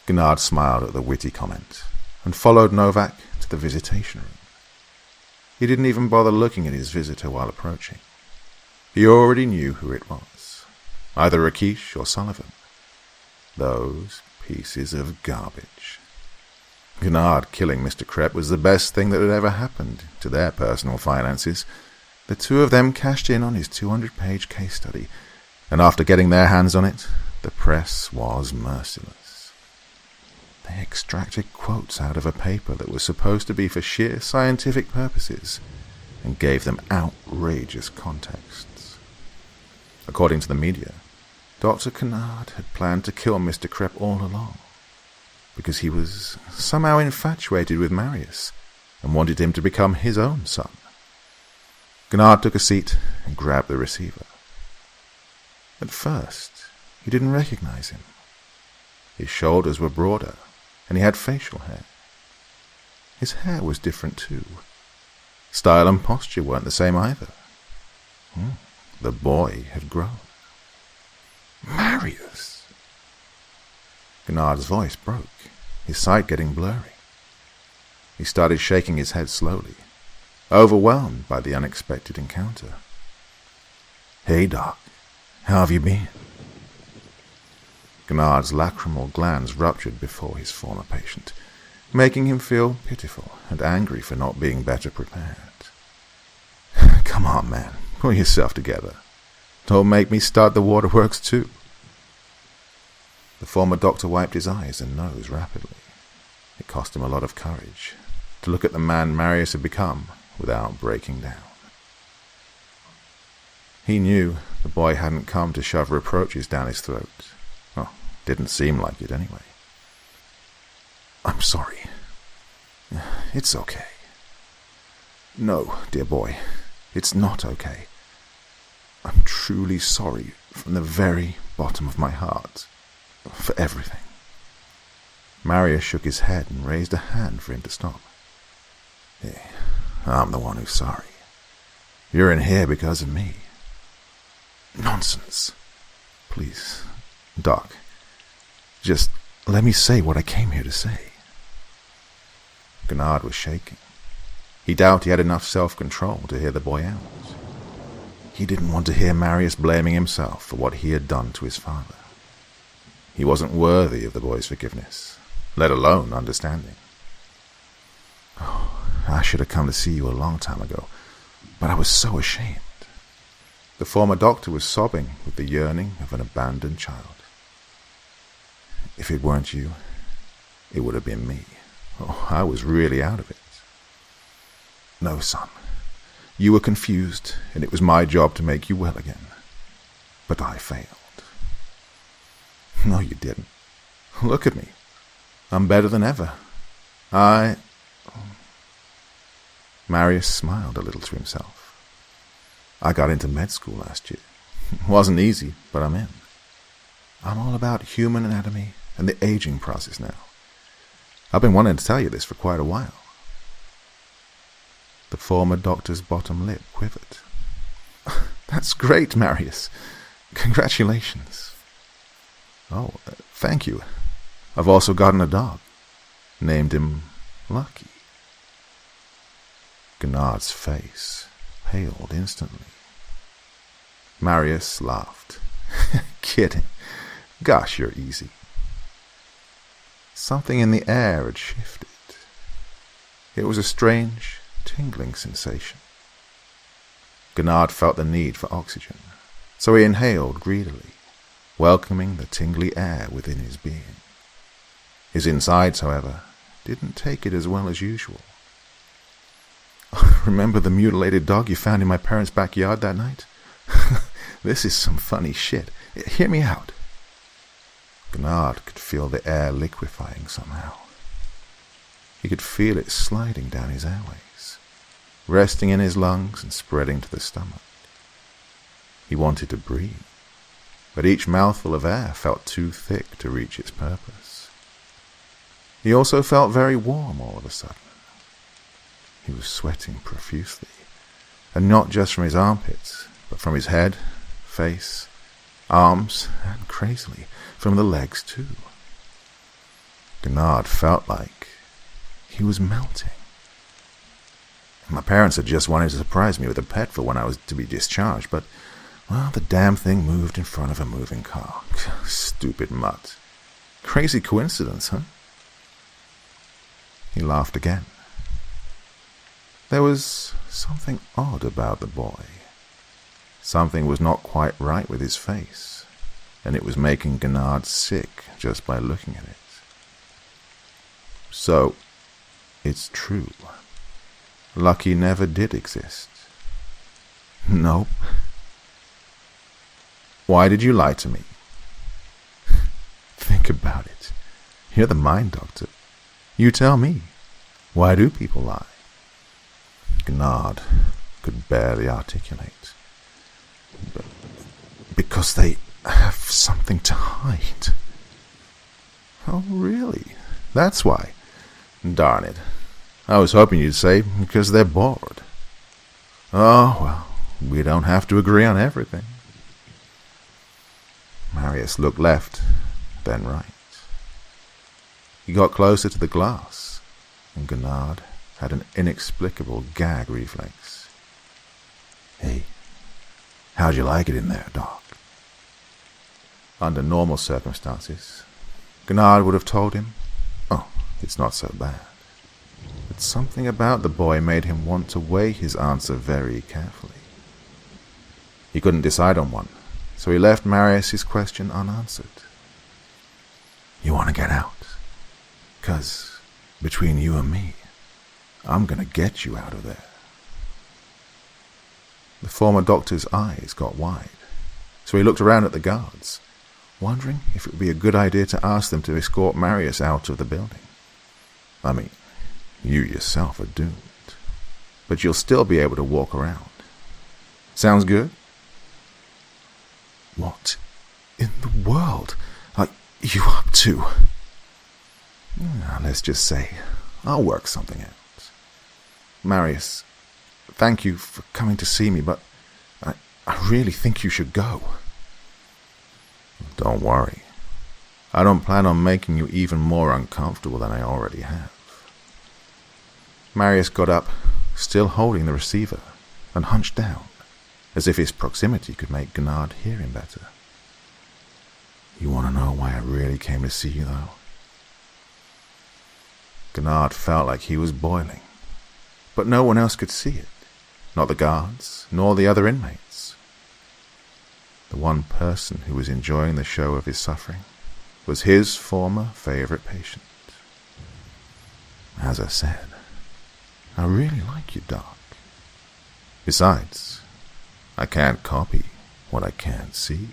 Gennard smiled at the witty comment, and followed Novak to the visitation room. He didn't even bother looking at his visitor while approaching. He already knew who it was, either Rakesh or Sullivan. Those pieces of garbage. Gennard killing Mr. Krepp was the best thing that had ever happened to their personal finances. The two of them cashed in on his 200-page case study, and after getting their hands on it, the press was merciless. They extracted quotes out of a paper that was supposed to be for sheer scientific purposes, and gave them outrageous contexts. According to the media, Dr. Gennard had planned to kill Mr. Krepp all along, because he was somehow infatuated with Marius, and wanted him to become his own son. Gennard took a seat and grabbed the receiver. At first, he didn't recognize him. His shoulders were broader, and he had facial hair. His hair was different too. Style and posture weren't the same either. The boy had grown. "Marius!" Gennard's voice broke, his sight getting blurry. He started shaking his head slowly, overwhelmed by the unexpected encounter. "Hey, Doc, how have you been?" Gennard's lacrimal glands ruptured before his former patient, making him feel pitiful and angry for not being better prepared. "Come on, man, pull yourself together. Don't make me start the waterworks too." The former doctor wiped his eyes and nose rapidly. It cost him a lot of courage to look at the man Marius had become without breaking down. He knew the boy hadn't come to shove reproaches down his throat. Well, didn't seem like it anyway. "I'm sorry. It's okay." "No, dear boy, it's not okay. I'm truly sorry from the very bottom of my heart for everything." Marius shook his head and raised a hand for him to stop. "Hey, I'm the one who's sorry. You're in here because of me." "Nonsense. Please, Doc, just let me say what I came here to say." Gennard was shaking. He doubted he had enough self-control to hear the boy out. He didn't want to hear Marius blaming himself for what he had done to his father. He wasn't worthy of the boy's forgiveness, let alone understanding. "Oh, I should have come to see you a long time ago, but I was so ashamed." The former doctor was sobbing with the yearning of an abandoned child. "If it weren't you, it would have been me. Oh, I was really out of it." "No, son. You were confused, and it was my job to make you well again. But I failed." "No, you didn't. Look at me. I'm better than ever. Marius smiled a little to himself. "I got into med school last year. Wasn't easy, but I'm in. I'm all about human anatomy and the aging process now. I've been wanting to tell you this for quite a while." The former doctor's bottom lip quivered. "That's great, Marius. Congratulations." Oh, thank you. I've also gotten a dog. Named him Lucky. Gennard's face paled instantly. Marius laughed. Kidding. Gosh, you're easy. Something in the air had shifted. It was a strange, tingling sensation. Gennard felt the need for oxygen, so he inhaled greedily, welcoming the tingly air within his being. His insides, however, didn't take it as well as usual. Remember the mutilated dog you found in my parents' backyard that night? This is some funny shit. Hear me out. Gennard could feel the air liquefying somehow. He could feel it sliding down his airways, resting in his lungs and spreading to the stomach. He wanted to breathe, but each mouthful of air felt too thick to reach its purpose. He also felt very warm all of a sudden. He was sweating profusely, and not just from his armpits, but from his head, face, arms, and crazily, from the legs too. Gennard felt like he was melting. My parents had just wanted to surprise me with a pet for when I was to be discharged, but, well, the damn thing moved in front of a moving car. Stupid mutt. Crazy coincidence, huh? He laughed again. There was something odd about the boy. Something was not quite right with his face, and it was making Gennard sick just by looking at it. So, it's true. Lucky never did exist. Nope. Why did you lie to me? Think about it. You're the mind doctor. You tell me. Why do people lie? Gennard could barely articulate. Because they have something to hide. Oh, really? That's why. Darn it. I was hoping you'd say because they're bored. Oh, well, we don't have to agree on everything. Marius looked left, then right. He got closer to the glass, and Gennard had an inexplicable gag reflex. Hey, how'd you like it in there, Doc? Under normal circumstances, Gennard would have told him, oh, it's not so bad. But something about the boy made him want to weigh his answer very carefully. He couldn't decide on one, so he left Marius' question unanswered. You want to get out? 'Cause between you and me, I'm gonna get you out of there. The former doctor's eyes got wide, so he looked around at the guards, wondering if it would be a good idea to ask them to escort Marius out of the building. I mean, you yourself are doomed, but you'll still be able to walk around. Sounds good? What in the world are you up to? Let's just say I'll work something out. Marius, thank you for coming to see me, but I really think you should go. Don't worry. I don't plan on making you even more uncomfortable than I already have. Marius got up, still holding the receiver, and hunched down, as if his proximity could make Gennard hear him better. You want to know why I really came to see you, though? Gennard felt like he was boiling, but no one else could see it, not the guards, nor the other inmates. The one person who was enjoying the show of his suffering was his former favorite patient. As I said, I really like you, Doc. Besides, I can't copy what I can't see.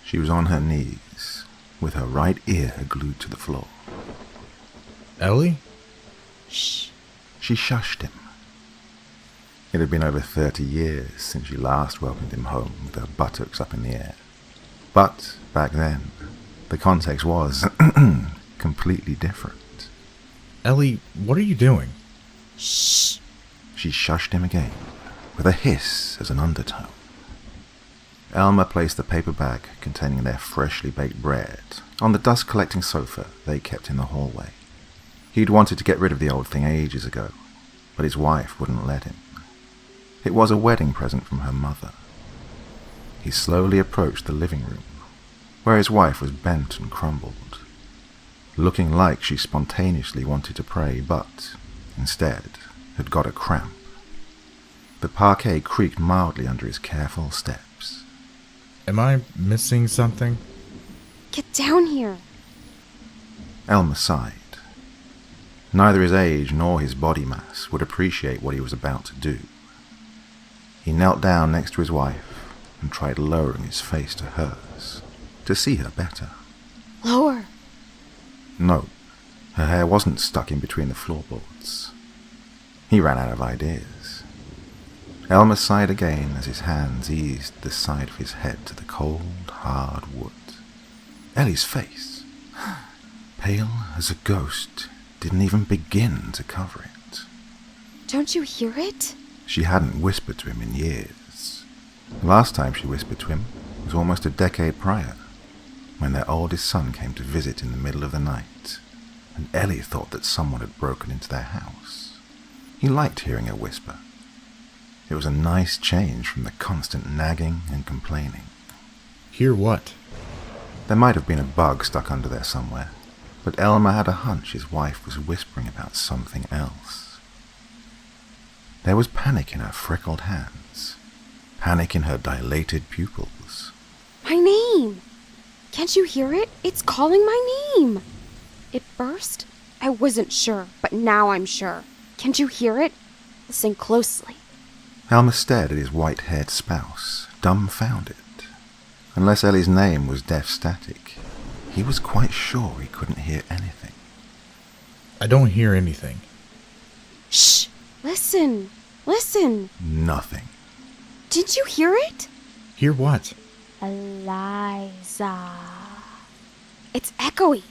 She was on her knees, with her right ear glued to the floor. Ellie? Shh. She shushed him. It had been over 30 years since she last welcomed him home with her buttocks up in the air. But back then, the context was completely different. Ellie, what are you doing? Shh. She shushed him again, with a hiss as an undertone. Elmer placed the paper bag containing their freshly baked bread on the dust-collecting sofa they kept in the hallway. He'd wanted to get rid of the old thing ages ago, but his wife wouldn't let him. It was a wedding present from her mother. He slowly approached the living room, where his wife was bent and crumbled, looking like she spontaneously wanted to pray, but, instead, had got a cramp. The parquet creaked mildly under his careful steps. Am I missing something? Get down here. Elmer sighed. Neither his age nor his body mass would appreciate what he was about to do. He knelt down next to his wife and tried lowering his face to hers, to see her better. Lower. No, her hair wasn't stuck in between the floorboards. He ran out of ideas. Elmer sighed again as his hands eased the side of his head to the cold, hard wood. Ellie's face, pale as a ghost, didn't even begin to cover it. Don't you hear it? She hadn't whispered to him in years. The last time she whispered to him was almost a decade prior, when their oldest son came to visit in the middle of the night, and Ellie thought that someone had broken into their house. He liked hearing her whisper. It was a nice change from the constant nagging and complaining. Hear what? There might have been a bug stuck under there somewhere, but Elmer had a hunch his wife was whispering about something else. There was panic in her freckled hands, panic in her dilated pupils. My name! Can't you hear it? It's calling my name! At first, I wasn't sure, but now I'm sure. Can't you hear it? Listen closely. Elmer stared at his white-haired spouse, dumbfounded. Unless Ellie's name was deaf static, he was quite sure he couldn't hear anything. I don't hear anything. Shh! Listen! Listen! Nothing. Did you hear it? Hear what? Eliza. It's echoey.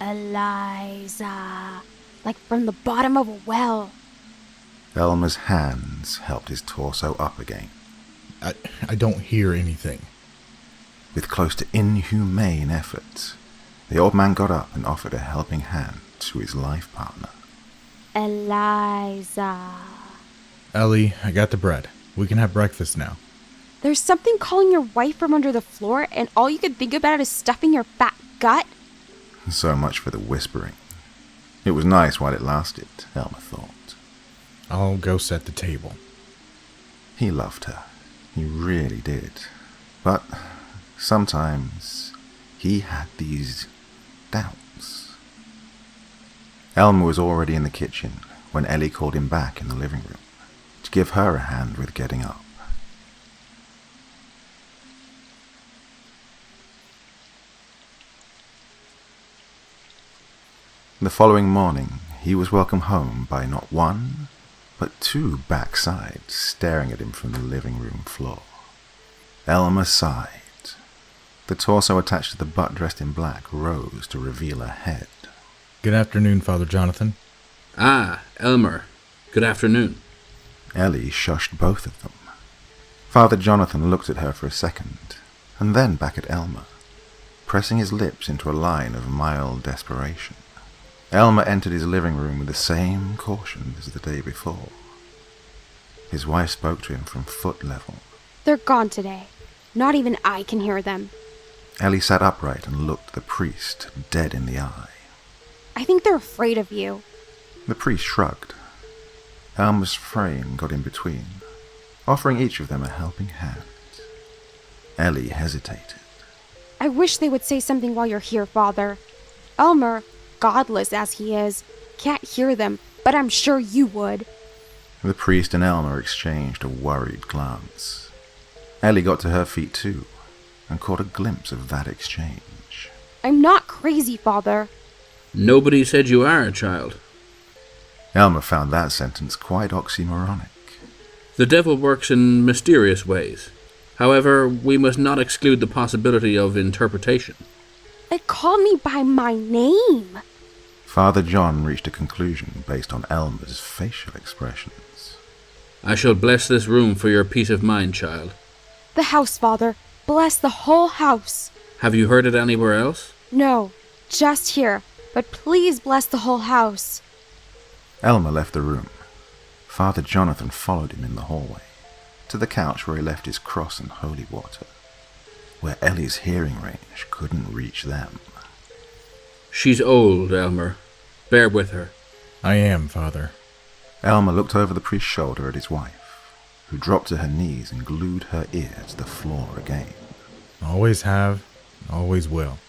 Eliza. Like from the bottom of a well. Elmer's hands helped his torso up again. I don't hear anything. With close to inhumane effort, the old man got up and offered a helping hand to his life partner. Eliza. Ellie, I got the bread. We can have breakfast now. There's something calling your wife from under the floor, and all you can think about is stuffing your fat gut? So much for the whispering. It was nice while it lasted, Elmer thought. I'll go set the table. He loved her. He really did. But sometimes he had these doubts. Elmer was already in the kitchen when Ellie called him back in the living room to give her a hand with getting up. The following morning, he was welcomed home by not one, but two backsides staring at him from the living room floor. Elmer sighed. The torso attached to the butt dressed in black rose to reveal a head. Good afternoon, Father Jonathan. Ah, Elmer. Good afternoon. Ellie shushed both of them. Father Jonathan looked at her for a second, and then back at Elmer, pressing his lips into a line of mild desperation. Elmer entered his living room with the same caution as the day before. His wife spoke to him from foot level. They're gone today. Not even I can hear them. Ellie sat upright and looked the priest dead in the eye. I think they're afraid of you. The priest shrugged. Elmer's frame got in between, offering each of them a helping hand. Ellie hesitated. I wish they would say something while you're here, Father. Elmer, godless as he is, can't hear them, but I'm sure you would. The priest and Elmer exchanged a worried glance. Ellie got to her feet too, and caught a glimpse of that exchange. I'm not crazy, Father. Nobody said you are, child. Elmer found that sentence quite oxymoronic. The devil works in mysterious ways. However, we must not exclude the possibility of interpretation. It called me by my name. Father John reached a conclusion based on Elmer's facial expressions. I shall bless this room for your peace of mind, child. The house, Father. Bless the whole house. Have you heard it anywhere else? No, just here. But please bless the whole house. Elmer left the room. Father Jonathan followed him in the hallway, to the couch where he left his cross and holy water, where Ellie's hearing range couldn't reach them. She's old, Elmer. Bear with her. I am, Father. Elmer looked over the priest's shoulder at his wife, who dropped to her knees and glued her ear to the floor again. Always have, always will.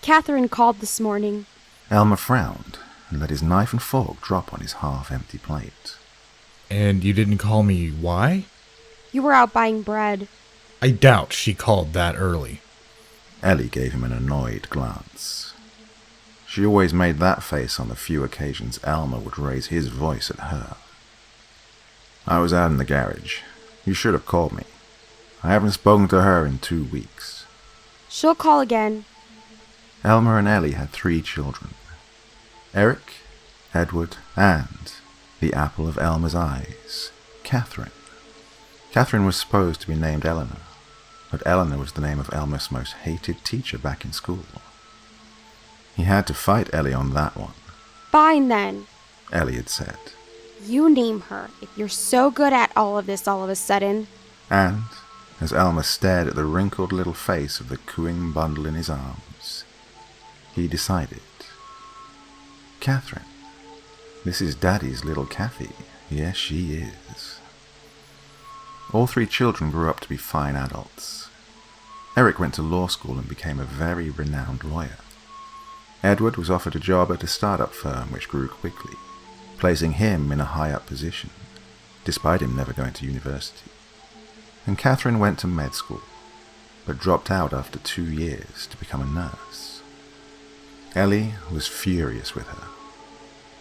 Catherine called this morning. Elmer frowned and let his knife and fork drop on his half-empty plate. And you didn't call me why? You were out buying bread. I doubt she called that early. Ellie gave him an annoyed glance. She always made that face on the few occasions Elmer would raise his voice at her. I was out in the garage. You should have called me. I haven't spoken to her in 2 weeks. She'll call again. Elmer and Ellie had 3 children. Eric, Edward, and the apple of Elmer's eyes, Catherine. Catherine was supposed to be named Eleanor, but Eleanor was the name of Elmer's most hated teacher back in school. He had to fight Ellie on that one, Fine then. Ellie had said. You name her if you're so good at all of this all of a sudden. And, as Elmer stared at the wrinkled little face of the cooing bundle in his arms, he decided. Catherine, this is Daddy's little Cathy. Yes, she is. All 3 children grew up to be fine adults. Eric went to law school and became a very renowned lawyer. Edward was offered a job at a startup firm which grew quickly, placing him in a high-up position, despite him never going to university. And Catherine went to med school, but dropped out after 2 years to become a nurse. Ellie was furious with her.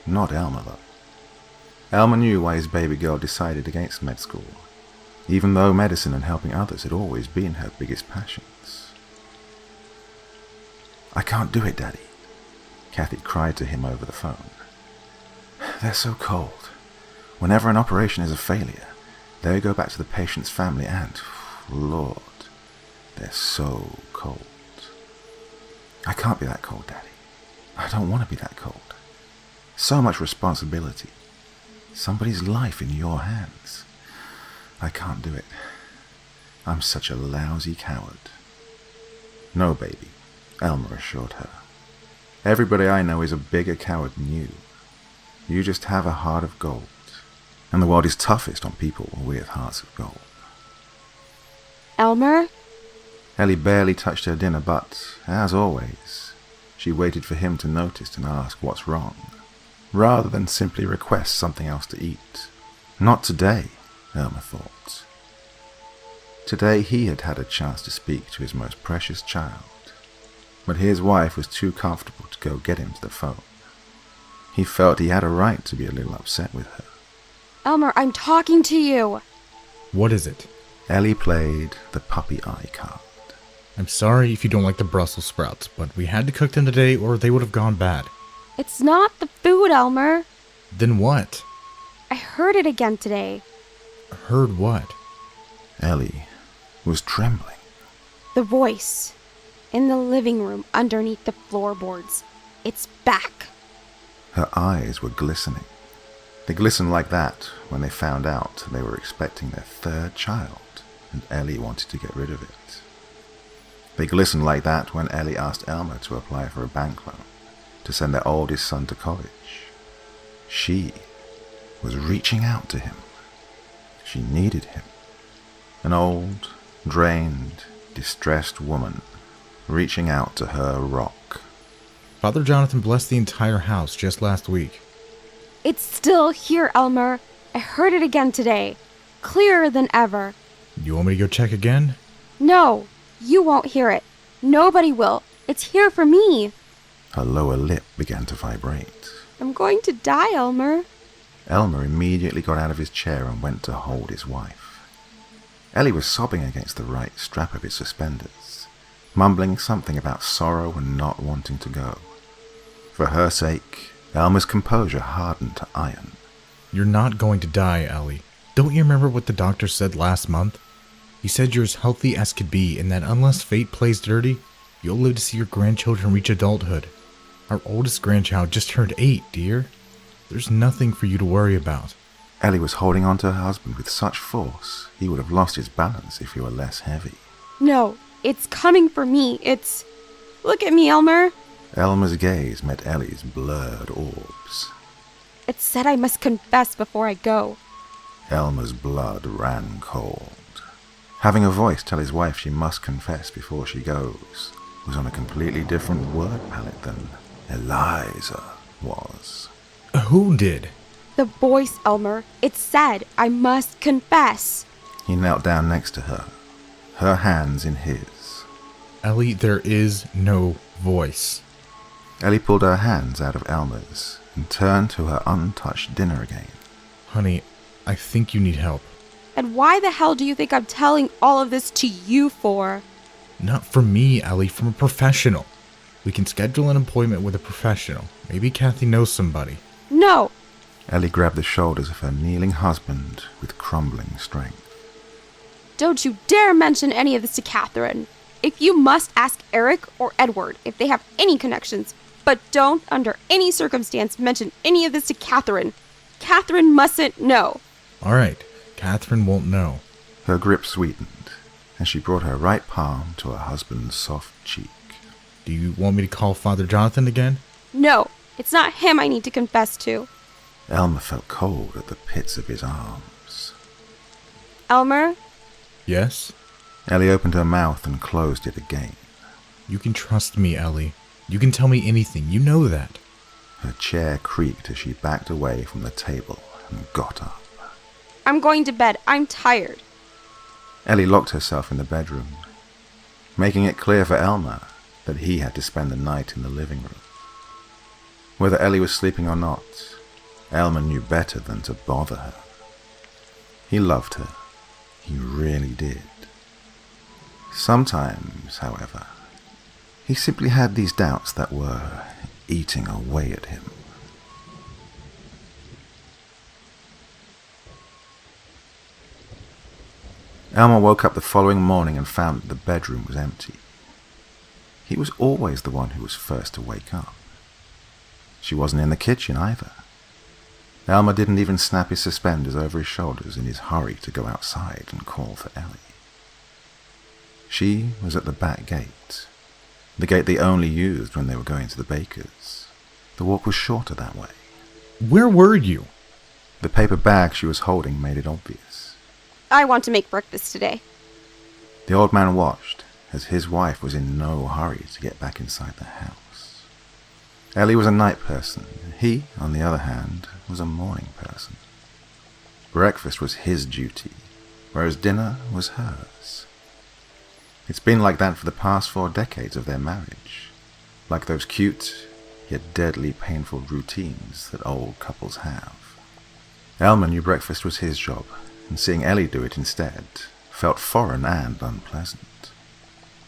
Not Elmer, though. Elmer knew why his baby girl decided against med school, even though medicine and helping others had always been her biggest passions. I can't do it, Daddy, Cathy cried to him over the phone. They're so cold. Whenever an operation is a failure, they go back to the patient's family and, Lord, they're so cold. I can't be that cold, Daddy. I don't want to be that cold. So much responsibility. Somebody's life in your hands. I can't do it. I'm such a lousy coward. No, baby, Elmer assured her. Everybody I know is a bigger coward than you. You just have a heart of gold, and the world is toughest on people with hearts of gold. Elmer? Ellie barely touched her dinner, but, as always, she waited for him to notice and ask what's wrong, rather than simply request something else to eat. Not today, Elmer thought. Today he had had a chance to speak to his most precious child, but his wife was too comfortable to go get him to the phone. He felt he had a right to be a little upset with her. Elmer, I'm talking to you. What is it? Ellie played the puppy eye card. I'm sorry if you don't like the Brussels sprouts, but we had to cook them today or they would have gone bad. It's not the food, Elmer. Then what? I heard it again today. Heard what? Ellie was trembling. The voice. In the living room underneath the floorboards. It's back. Her eyes were glistening. They glistened like that when they found out they were expecting their 3rd child, and Ellie wanted to get rid of it. They glistened like that when Ellie asked Elmer to apply for a bank loan to send their oldest son to college. She was reaching out to him. She needed him. An old, drained, distressed woman reaching out to her rock. Father Jonathan blessed the entire house just last week. It's still here, Elmer. I heard it again today. Clearer than ever. You want me to go check again? No, you won't hear it. Nobody will. It's here for me. Her lower lip began to vibrate. I'm going to die, Elmer. Elmer immediately got out of his chair and went to hold his wife. Ellie was sobbing against the right strap of his suspenders, mumbling something about sorrow and not wanting to go. For her sake, Elmer's composure hardened to iron. You're not going to die, Ellie. Don't you remember what the doctor said last month? He said you're as healthy as could be, and that unless fate plays dirty, you'll live to see your grandchildren reach adulthood. Our oldest grandchild just turned 8, dear. There's nothing for you to worry about. Ellie was holding on to her husband with such force, he would have lost his balance if he were less heavy. No, it's coming for me. It's... Look at me, Elmer. Elmer's gaze met Ellie's blurred orbs. It said I must confess before I go. Elmer's blood ran cold. Having a voice tell his wife she must confess before she goes was on a completely different word palette than Eliza was. Who did? The voice, Elmer. It said I must confess. He knelt down next to her, her hands in his. Ellie, there is no voice. Ellie pulled her hands out of Elmer's and turned to her untouched dinner again. Honey, I think you need help. And why the hell do you think I'm telling all of this to you for? Not from me, Ellie, from a professional. We can schedule an appointment with a professional. Maybe Kathy knows somebody. No. Ellie grabbed the shoulders of her kneeling husband with crumbling strength. Don't you dare mention any of this to Catherine. If you must, ask Eric or Edward if they have any connections. But don't, under any circumstance, mention any of this to Catherine. Catherine mustn't know. All right, Catherine won't know. Her grip sweetened, and she brought her right palm to her husband's soft cheek. Do you want me to call Father Jonathan again? No, it's not him I need to confess to. Elmer felt cold at the pits of his arms. Elmer? Yes? Ellie opened her mouth and closed it again. You can trust me, Ellie. You can tell me anything. You know that. Her chair creaked as she backed away from the table and got up. I'm going to bed. I'm tired. Ellie locked herself in the bedroom, making it clear for Elmer that he had to spend the night in the living room. Whether Ellie was sleeping or not, Elmer knew better than to bother her. He loved her. He really did. Sometimes, however, he simply had these doubts that were eating away at him. Elmer woke up the following morning and found that the bedroom was empty. He was always the one who was first to wake up. She wasn't in the kitchen either. Elmer didn't even snap his suspenders over his shoulders in his hurry to go outside and call for Ellie. She was at the back gate, the gate they only used when they were going to the baker's. The walk was shorter that way. Where were you? The paper bag she was holding made it obvious. I want to make breakfast today. The old man watched as his wife was in no hurry to get back inside the house. Ellie was a night person. He, on the other hand, was a morning person. Breakfast was his duty, whereas dinner was hers. It's been like that for the past 4 decades of their marriage, like those cute, yet deadly painful routines that old couples have. Elmer knew breakfast was his job, and seeing Ellie do it instead felt foreign and unpleasant.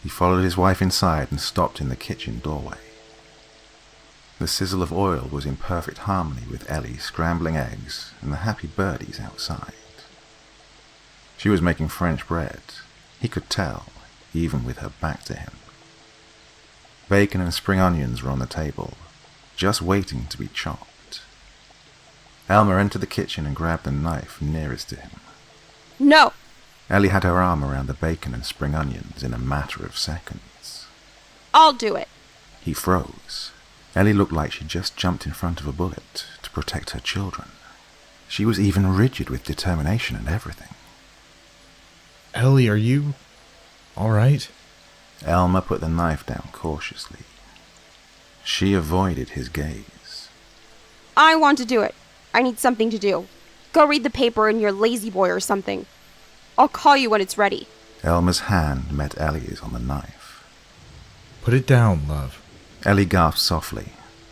He followed his wife inside and stopped in the kitchen doorway. The sizzle of oil was in perfect harmony with Ellie scrambling eggs and the happy birdies outside. She was making French bread. He could tell, even with her back to him. Bacon and spring onions were on the table, just waiting to be chopped. Elmer entered the kitchen and grabbed the knife nearest to him. No! Ellie had her arm around the bacon and spring onions in a matter of seconds. I'll do it. He froze. Ellie looked like she'd just jumped in front of a bullet to protect her children. She was even rigid with determination and everything. Ellie, are you all right? Elmer put the knife down cautiously. She avoided his gaze. I want to do it. I need something to do. Go read the paper in your lazy boy or something. I'll call you when it's ready. Elmer's hand met Ellie's on the knife. Put it down, love. Ellie gasped softly.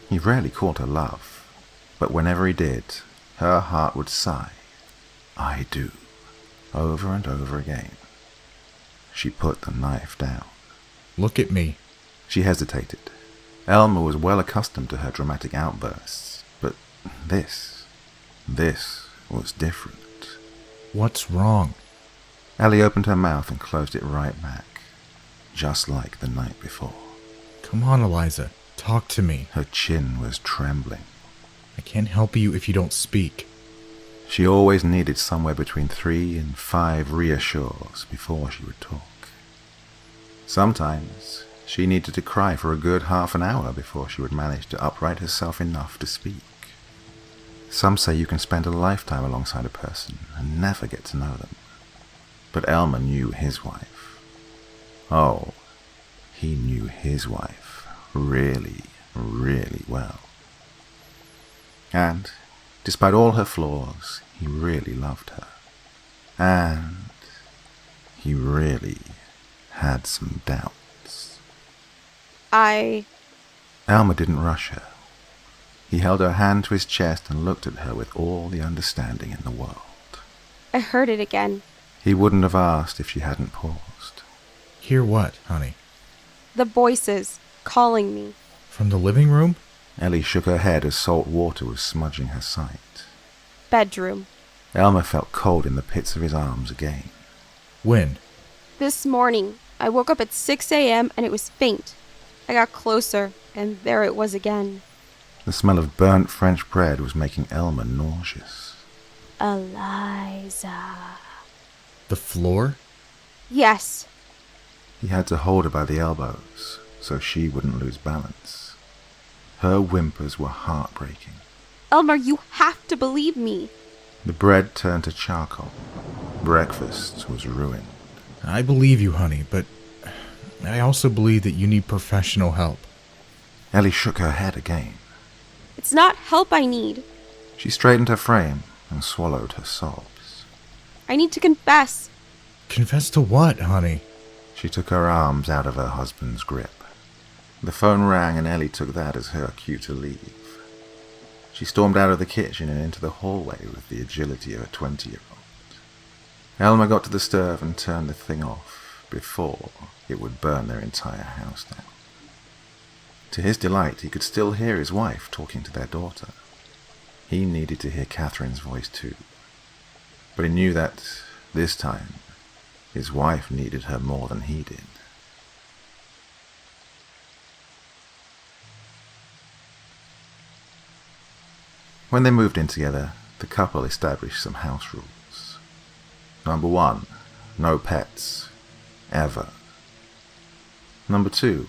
He rarely called her love, but whenever he did, her heart would sigh, "I do," over and over again. She put the knife down. Look at me. She hesitated. Elmer was well accustomed to her dramatic outbursts, but this was different. What's wrong? Ellie opened her mouth and closed it right back, just like the night before. Come on, Eliza. Talk to me. Her chin was trembling. I can't help you if you don't speak. She always needed somewhere between 3 and 5 reassures before she would talk. Sometimes she needed to cry for a good half an hour before she would manage to upright herself enough to speak. Some say you can spend a lifetime alongside a person and never get to know them. But Elmer knew his wife. Oh, he knew his wife really, really well. And, despite all her flaws, he really loved her. And he really had some doubts. Elmer didn't rush her. He held her hand to his chest and looked at her with all the understanding in the world. I heard it again. He wouldn't have asked if she hadn't paused. Hear what, honey? The voices calling me. From the living room? Ellie shook her head as salt water was smudging her sight. Bedroom. Elmer felt cold in the pits of his arms again. When? This morning, I woke up at 6 a.m. and it was faint. I got closer, and there it was again. The smell of burnt French bread was making Elmer nauseous. Eliza. The floor? Yes. He had to hold her by the elbows so she wouldn't lose balance. Her whimpers were heartbreaking. Elmer, you have to believe me. The bread turned to charcoal. Breakfast was ruined. I believe you, honey, but I also believe that you need professional help. Ellie shook her head again. It's not help I need. She straightened her frame and swallowed her sobs. I need to confess. Confess to what, honey? She took her arms out of her husband's grip. The phone rang and Ellie took that as her cue to leave. She stormed out of the kitchen and into the hallway with the agility of a 20-year-old. Elmer got to the stove and turned the thing off before it would burn their entire house down. To his delight, he could still hear his wife talking to their daughter. He needed to hear Catherine's voice too. But he knew that, this time, his wife needed her more than he did. When they moved in together, the couple established some house rules. Number 1, no pets. Ever. Number 2,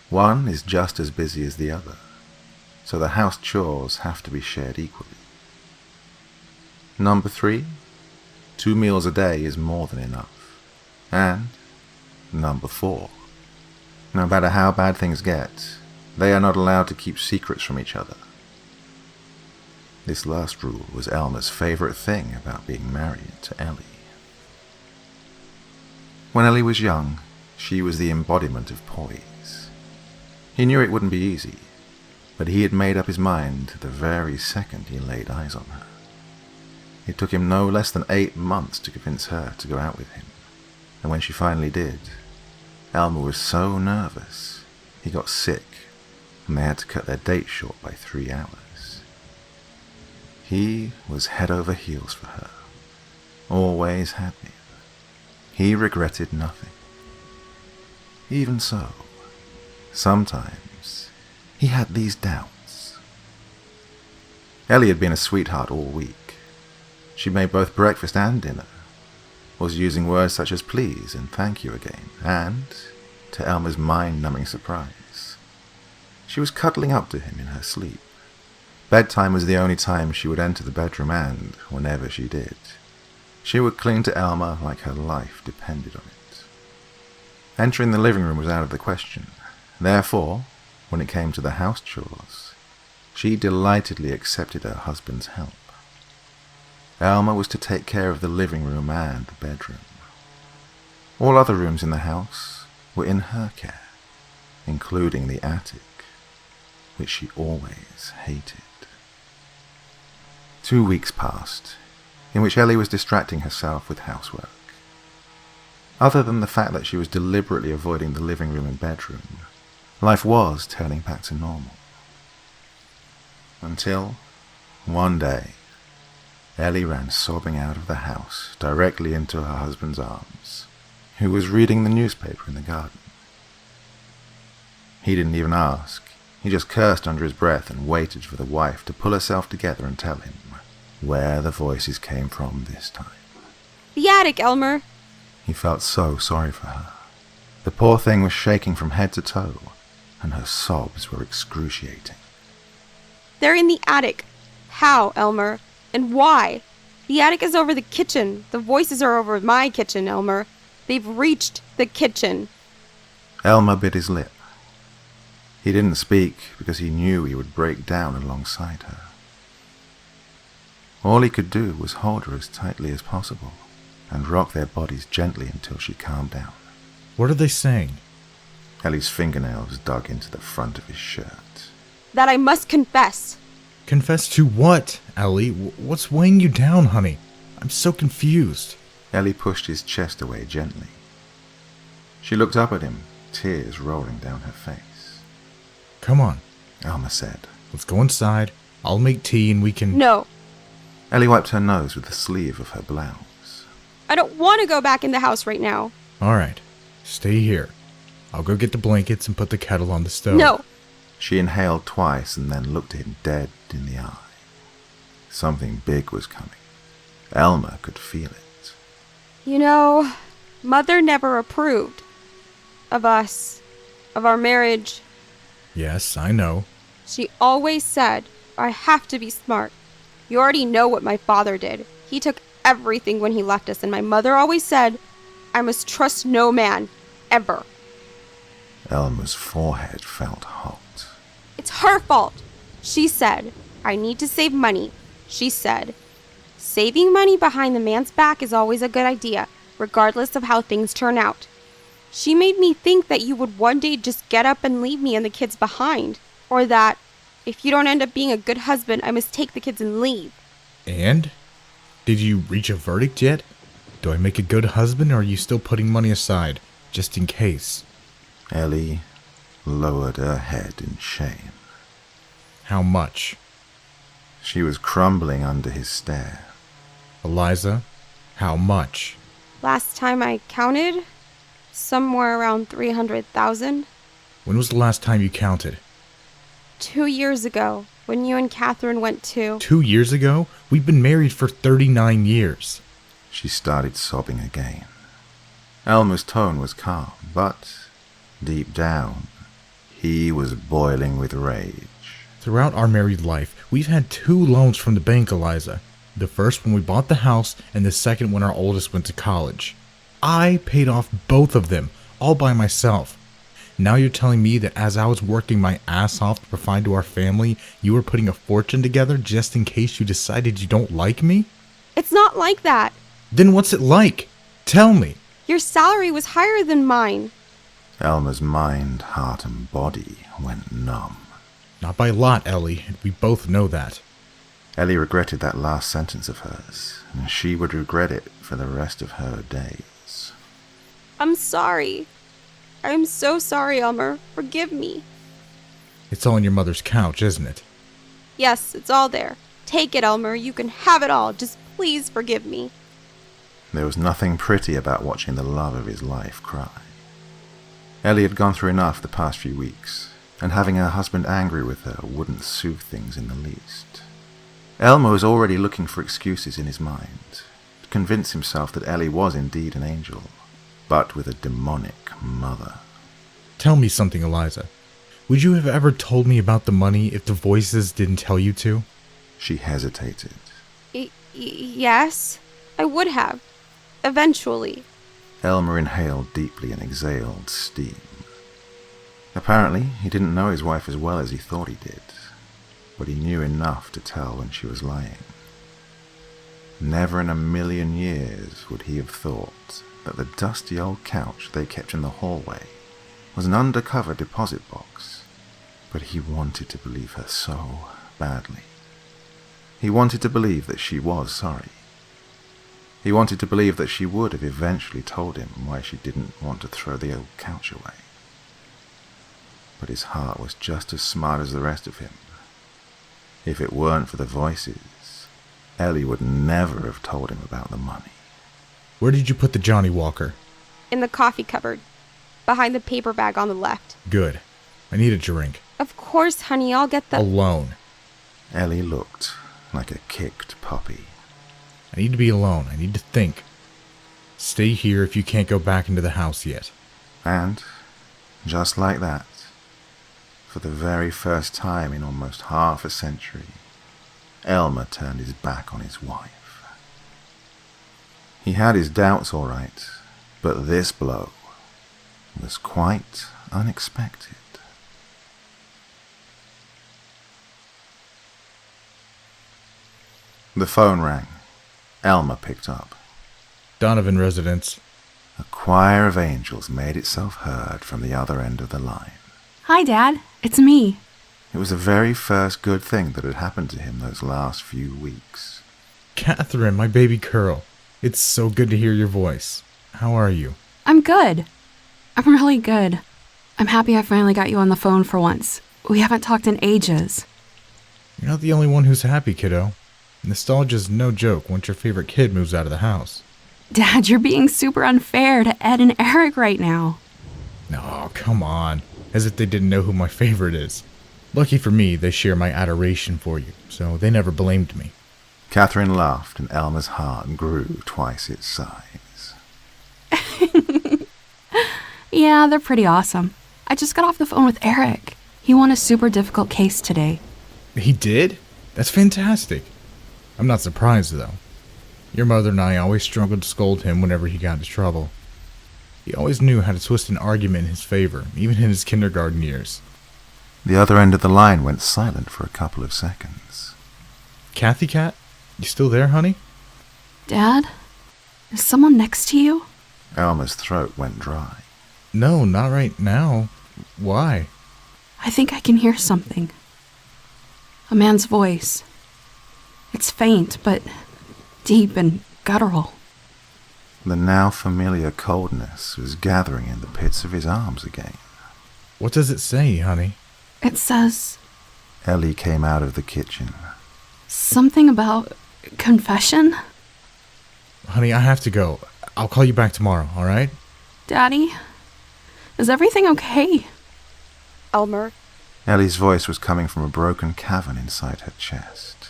one is just as busy as the other, so the house chores have to be shared equally. Number 3, 2 meals a day is more than enough. And number 4, no matter how bad things get, they are not allowed to keep secrets from each other. This last rule was Elmer's favorite thing about being married to Ellie. When Ellie was young, she was the embodiment of poise. He knew it wouldn't be easy, but he had made up his mind the very second he laid eyes on her. It took him no less than 8 months to convince her to go out with him, and when she finally did, Elmer was so nervous he got sick and they had to cut their date short by 3 hours. He was head over heels for her, always had been. He regretted nothing. Even so, sometimes he had these doubts. Ellie had been a sweetheart all week. She made both breakfast and dinner, was using words such as please and thank you again, and, to Elmer's mind-numbing surprise, she was cuddling up to him in her sleep. Bedtime was the only time she would enter the bedroom, and, whenever she did, she would cling to Elmer like her life depended on it. Entering the living room was out of the question. Therefore, when it came to the house chores, she delightedly accepted her husband's help. Elmer was to take care of the living room and the bedroom. All other rooms in the house were in her care, including the attic, which she always hated. 2 weeks passed, in which Ellie was distracting herself with housework. Other than the fact that she was deliberately avoiding the living room and bedroom, life was turning back to normal. Until, one day, Ellie ran sobbing out of the house directly into her husband's arms, who was reading the newspaper in the garden. He didn't even ask. He just cursed under his breath and waited for the wife to pull herself together and tell him where the voices came from this time. The attic, Elmer. He felt so sorry for her. The poor thing was shaking from head to toe, and her sobs were excruciating. They're in the attic. How, Elmer? And why? The attic is over the kitchen. The voices are over my kitchen, Elmer. They've reached the kitchen. Elmer bit his lip. He didn't speak because he knew he would break down alongside her. All he could do was hold her as tightly as possible and rock their bodies gently until she calmed down. What are they saying? Ellie's fingernails dug into the front of his shirt. That I must confess. Confess to what, Ellie? What's weighing you down, honey? I'm so confused. Ellie pushed his chest away gently. She looked up at him, tears rolling down her face. Come on. Elmer said. Let's go inside. I'll make tea and we can... No. Ellie wiped her nose with the sleeve of her blouse. I don't want to go back in the house right now. All right. Stay here. I'll go get the blankets and put the kettle on the stove. No. She inhaled twice and then looked him dead in the eye. Something big was coming. Elmer could feel it. You know, Mother never approved of us, of our marriage. Yes, I know. She always said, I have to be smart. You already know what my father did. He took everything when he left us, and my mother always said, I must trust no man, ever. Elmer's forehead felt hot. It's her fault. She said, I need to save money. She said, saving money behind the man's back is always a good idea, regardless of how things turn out. She made me think that you would one day just get up and leave me and the kids behind, or that if you don't end up being a good husband, I must take the kids and leave. And? Did you reach a verdict yet? Do I make a good husband, or are you still putting money aside, just in case? Ellie lowered her head in shame. How much? She was crumbling under his stare. Eliza, how much? Last time I counted, somewhere around 300,000. When was the last time you counted? 2 years ago, when you and Catherine went to... 2 years ago? We've been married for 39 years. She started sobbing again. Elmer's tone was calm, but deep down, he was boiling with rage. Throughout our married life, we've had 2 loans from the bank, Eliza. The first when we bought the house, and the second when our oldest went to college. I paid off both of them, all by myself. Now you're telling me that as I was working my ass off to provide to our family, you were putting a fortune together just in case you decided you don't like me? It's not like that. Then what's it like? Tell me. Your salary was higher than mine. Elmer's mind, heart, and body went numb. Not by a lot, Ellie. We both know that. Ellie regretted that last sentence of hers, and she would regret it for the rest of her days. I'm sorry. I'm so sorry, Elmer. Forgive me. It's all on your mother's couch, isn't it? Yes, it's all there. Take it, Elmer. You can have it all. Just please forgive me. There was nothing pretty about watching the love of his life cry. Ellie had gone through enough the past few weeks, and having her husband angry with her wouldn't soothe things in the least. Elmer was already looking for excuses in his mind to convince himself that Ellie was indeed an angel, but with a demonic mother. Tell me something, Eliza. Would you have ever told me about the money if the voices didn't tell you to? She hesitated. Yes, I would have. Eventually. Elmer inhaled deeply and exhaled steam. Apparently, he didn't know his wife as well as he thought he did, but he knew enough to tell when she was lying. Never in a million years would he have thought that the dusty old couch they kept in the hallway was an undercover deposit box, but he wanted to believe her so badly. He wanted to believe that she was sorry. He wanted to believe that she would have eventually told him why she didn't want to throw the old couch away. But his heart was just as smart as the rest of him. If it weren't for the voices, Ellie would never have told him about the money. Where did you put the Johnny Walker? In the coffee cupboard, behind the paper bag on the left. Good. I need a drink. Of course, honey, I'll get the... Alone. Ellie looked like a kicked puppy. I need to be alone. I need to think. Stay here if you can't go back into the house yet. And, just like that, for the very first time in almost half a century, Elmer turned his back on his wife. He had his doubts, all right, but this blow was quite unexpected. The phone rang. Elmer picked up. Donovan residence. A choir of angels made itself heard from the other end of the line. Hi, Dad. It's me. It was the very first good thing that had happened to him those last few weeks. Catherine, my baby Curl. It's so good to hear your voice. How are you? I'm good. I'm really good. I'm happy I finally got you on the phone for once. We haven't talked in ages. You're not the only one who's happy, kiddo. Nostalgia's no joke once your favorite kid moves out of the house. Dad, you're being super unfair to Ed and Eric right now. No, come on. As if they didn't know who my favorite is. Lucky for me, they share my adoration for you, so they never blamed me. Catherine laughed, and Elmer's heart grew twice its size. Yeah, they're pretty awesome. I just got off the phone with Eric. He won a super difficult case today. He did? That's fantastic. I'm not surprised, though. Your mother and I always struggled to scold him whenever he got into trouble. He always knew how to twist an argument in his favor, even in his kindergarten years. The other end of the line went silent for a couple of seconds. Kathy Cat, you still there, honey? Dad? Is someone next to you? Elmer's throat went dry. No, not right now. Why? I think I can hear something. A man's voice. It's faint, but deep and guttural. The now familiar coldness was gathering in the pits of his arms again. What does it say, honey? It says Ellie came out of the kitchen. something about confession. Honey, I have to go. I'll call you back tomorrow, all right? Daddy, is everything okay? Elmer, Ellie's voice was coming from a broken cavern inside her chest.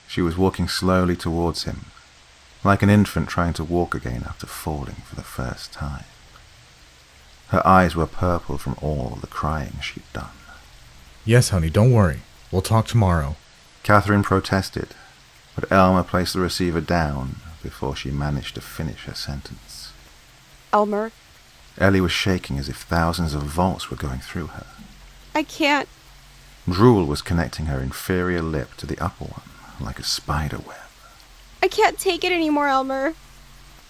She was walking slowly towards him, like an infant trying to walk again after falling for the first time. Her eyes were purple from all the crying she'd done. Yes, honey, don't worry. We'll talk tomorrow. Catherine protested, but Elmer placed the receiver down before she managed to finish her sentence. Elmer, Ellie was shaking as if thousands of volts were going through her. I can't. Drool was connecting her inferior lip to the upper one, like a spider web. I can't take it anymore, Elmer.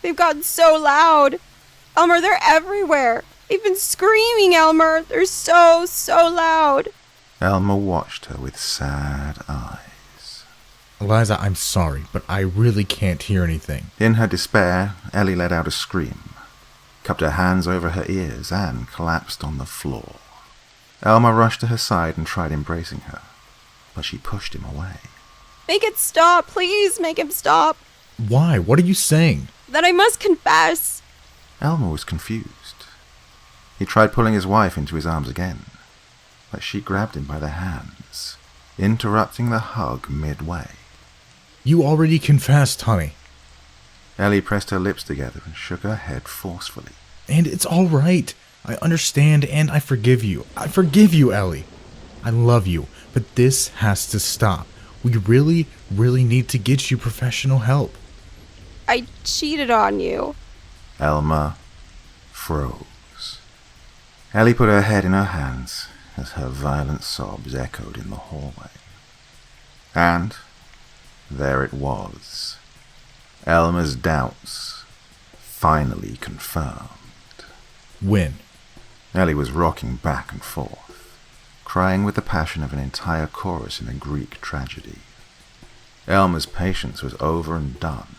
They've gotten so loud. Elmer, they're everywhere. They've been screaming, Elmer. They're so loud. Elmer watched her with sad eyes. Eliza, I'm sorry, but I really can't hear anything. In her despair, Ellie let out a scream, cupped her hands over her ears, and collapsed on the floor. Elmer rushed to her side and tried embracing her, but she pushed him away. Make it stop, please. Make him stop. Why? What are you saying? That I must confess. Elmer was confused. He tried pulling his wife into his arms again, but she grabbed him by the hands, interrupting the hug midway. You already confessed, honey. Ellie pressed her lips together and shook her head forcefully. And it's all right. I understand and I forgive you. I forgive you, Ellie. I love you, but this has to stop. We really, really need to get you professional help. I cheated on you. Elmer froze. Ellie put her head in her hands as her violent sobs echoed in the hallway. And there it was. Elmer's doubts finally confirmed. When? Ellie was rocking back and forth, crying with the passion of an entire chorus in a Greek tragedy. Elmer's patience was over and done.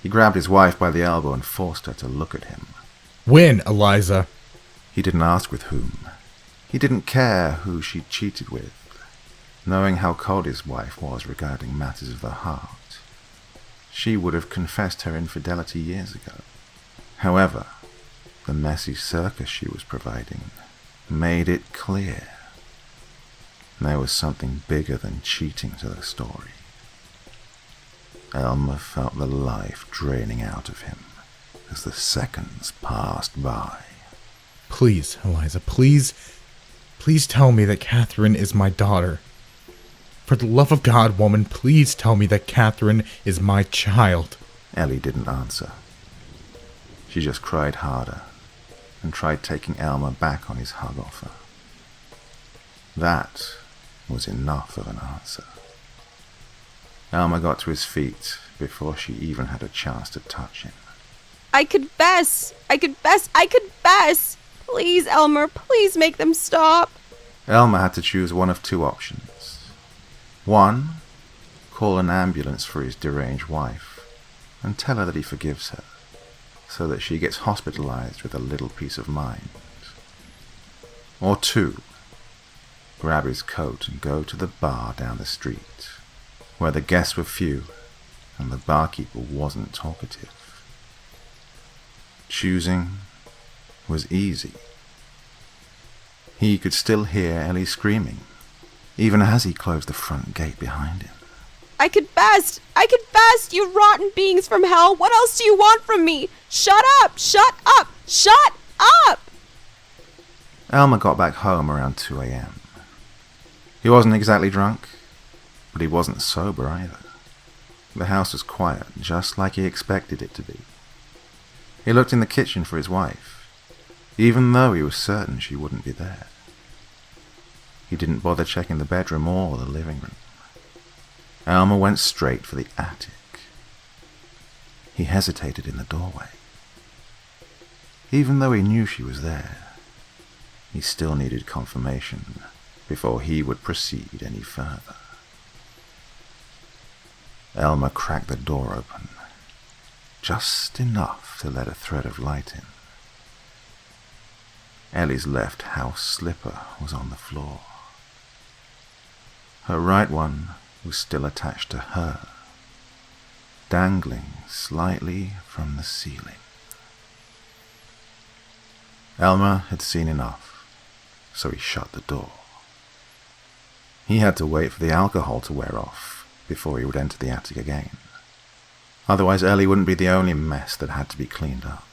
He grabbed his wife by the elbow and forced her to look at him. When, Eliza? He didn't ask with whom. He didn't care who she cheated with, knowing how cold his wife was regarding matters of the heart. She would have confessed her infidelity years ago. However, the messy circus she was providing made it clear there was something bigger than cheating to the story. Elmer felt the life draining out of him as the seconds passed by. Please, Eliza, please tell me that Catherine is my daughter. For the love of God, woman, please tell me that Catherine is my child. Ellie didn't answer. She just cried harder and tried taking Elmer back on his hug offer. That was enough of an answer. Elmer got to his feet before she even had a chance to touch him. I confess! Please, Elmer, please make them stop. Elmer had to choose one of two options. One, call an ambulance for his deranged wife and tell her that he forgives her, so that she gets hospitalized with a little peace of mind. Or two, grab his coat and go to the bar down the street, where the guests were few and the barkeeper wasn't talkative. Choosing was easy. He could still hear Ellie screaming, even as he closed the front gate behind him. I confessed, you rotten beings from hell. What else do you want from me? Shut up! Elmer got back home around 2 a.m. He wasn't exactly drunk, but he wasn't sober either. The house was quiet, just like he expected it to be. He looked in the kitchen for his wife, even though he was certain she wouldn't be there. He didn't bother checking the bedroom or the living room. Elmer went straight for the attic. He hesitated in the doorway. Even though he knew she was there, he still needed confirmation before he would proceed any further. Elmer cracked the door open, just enough to let a thread of light in. Ellie's left house slipper was on the floor. Her right one was still attached to her, dangling slightly from the ceiling. Elmer had seen enough, so he shut the door. He had to wait for the alcohol to wear off before he would enter the attic again. Otherwise, Ellie wouldn't be the only mess that had to be cleaned up.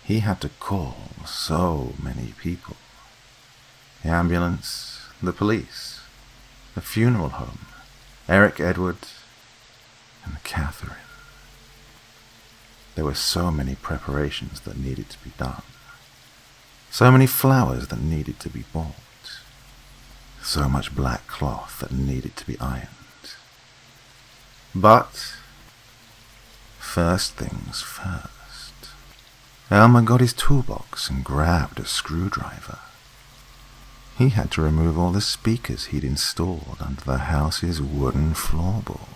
He had to call so many people. The ambulance, the police, the funeral home, Eric, Edward, and Catherine. There were so many preparations that needed to be done. So many flowers that needed to be bought. So much black cloth that needed to be ironed. But first things first. Elmer got his toolbox and grabbed a screwdriver. He had to remove all the speakers he'd installed under the house's wooden floorboards.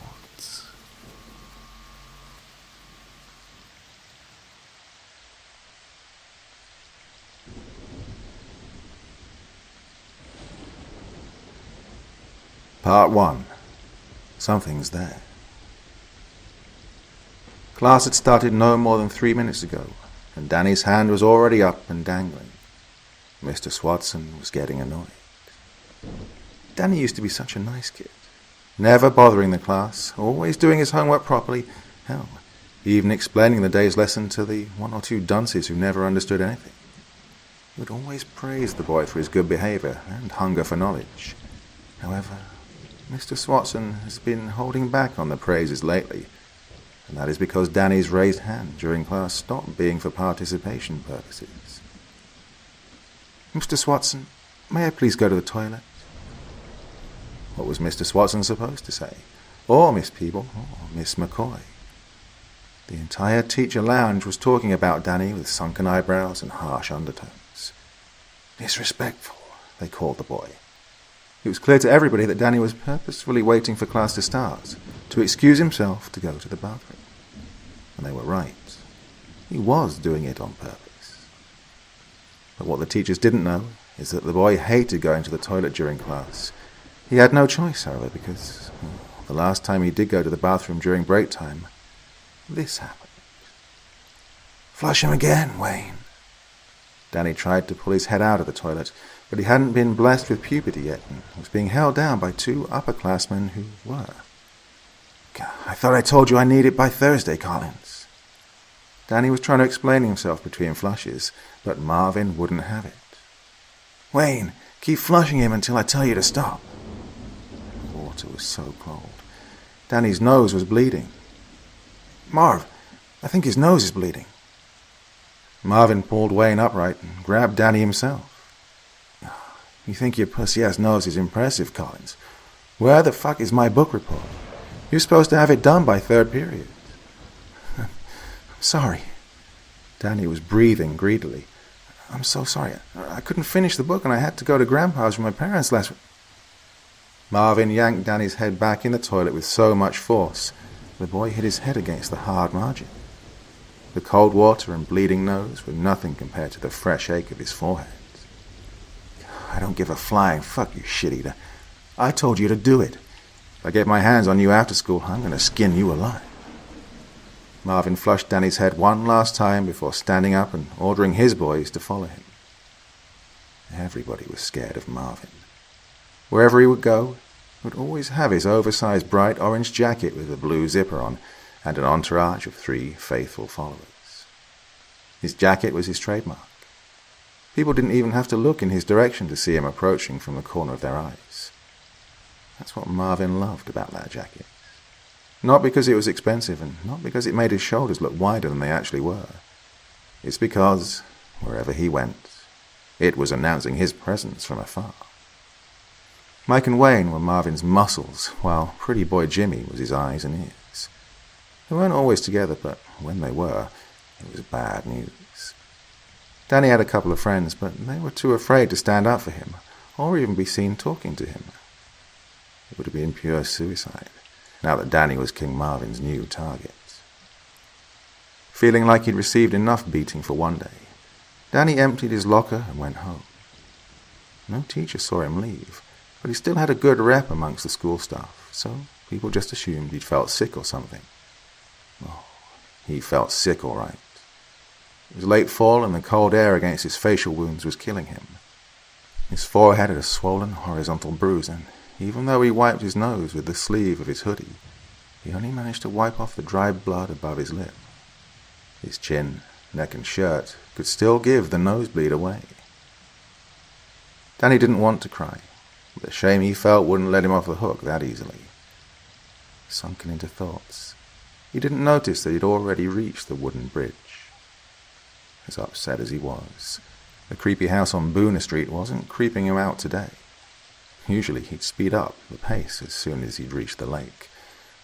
Part 1. Something's there. Class had started no more than 3 minutes ago, and Danny's hand was already up and dangling. Mr. Swatson was getting annoyed. Danny used to be such a nice kid, never bothering the class, always doing his homework properly, hell, even explaining the day's lesson to the 1 or 2 dunces who never understood anything. He would always praise the boy for his good behavior and hunger for knowledge. However, Mr. Swatson has been holding back on the praises lately, and that is because Danny's raised hand during class stopped being for participation purposes. Mr. Swatson, may I please go to the toilet? What was Mr. Swatson supposed to say? Or Miss Peeble, or Miss McCoy? The entire teacher lounge was talking about Danny with sunken eyebrows and harsh undertones. Disrespectful, they called the boy. It was clear to everybody that Danny was purposefully waiting for class to start, to excuse himself to go to the bathroom. and they were right. He was doing it on purpose. But what the teachers didn't know is that the boy hated going to the toilet during class. He had no choice, however, because the last time he did go to the bathroom during break time, this happened. "Flush him again, Wayne." Danny tried to pull his head out of the toilet, but he hadn't been blessed with puberty yet and was being held down by two upperclassmen who were. "I thought I told you I need it by Thursday, Collins." Danny was trying to explain himself between flushes, but Marvin wouldn't have it. "Wayne, keep flushing him until I tell you to stop." The water was so cold. Danny's nose was bleeding. "Marv, I think his nose is bleeding." Marvin pulled Wayne upright and grabbed Danny himself. "You think your pussy-ass nose is impressive, Collins? Where the fuck is my book report? You're supposed to have it done by third period." "I'm sorry." Danny was breathing greedily. "I'm so sorry. I couldn't finish the book and I had to go to Grandpa's with my parents last week." Marvin yanked Danny's head back in the toilet with so much force, the boy hit his head against the hard margin. The cold water and bleeding nose were nothing compared to the fresh ache of his forehead. "I don't give a flying fuck, you shit-eater. I told you to do it. If I get my hands on you after school, I'm going to skin you alive." Marvin flushed Danny's head one last time before standing up and ordering his boys to follow him. Everybody was scared of Marvin. Wherever he would go, he would always have his oversized bright orange jacket with a blue zipper on and an entourage of 3 faithful followers. His jacket was his trademark. People didn't even have to look in his direction to see him approaching from the corner of their eyes. That's what Marvin loved about that jacket. Not because it was expensive, and not because it made his shoulders look wider than they actually were. It's because, wherever he went, it was announcing his presence from afar. Mike and Wayne were Marvin's muscles, while pretty boy Jimmy was his eyes and ears. They weren't always together, but when they were, it was bad news. Danny had a couple of friends, but they were too afraid to stand up for him, or even be seen talking to him. It would have been pure suicide, now that Danny was King Marvin's new target. Feeling like he'd received enough beating for one day, Danny emptied his locker and went home. No teacher saw him leave, but he still had a good rep amongst the school staff, so people just assumed he'd felt sick or something. Oh, he felt sick all right. It was late fall and the cold air against his facial wounds was killing him. His forehead had a swollen horizontal bruise, and even though he wiped his nose with the sleeve of his hoodie, he only managed to wipe off the dry blood above his lip. His chin, neck and shirt could still give the nosebleed away. Danny didn't want to cry, but the shame he felt wouldn't let him off the hook that easily. Sunken into thoughts, he didn't notice that he'd already reached the wooden bridge. As upset as he was, the creepy house on Boona Street wasn't creeping him out today. Usually he'd speed up the pace as soon as he'd reached the lake.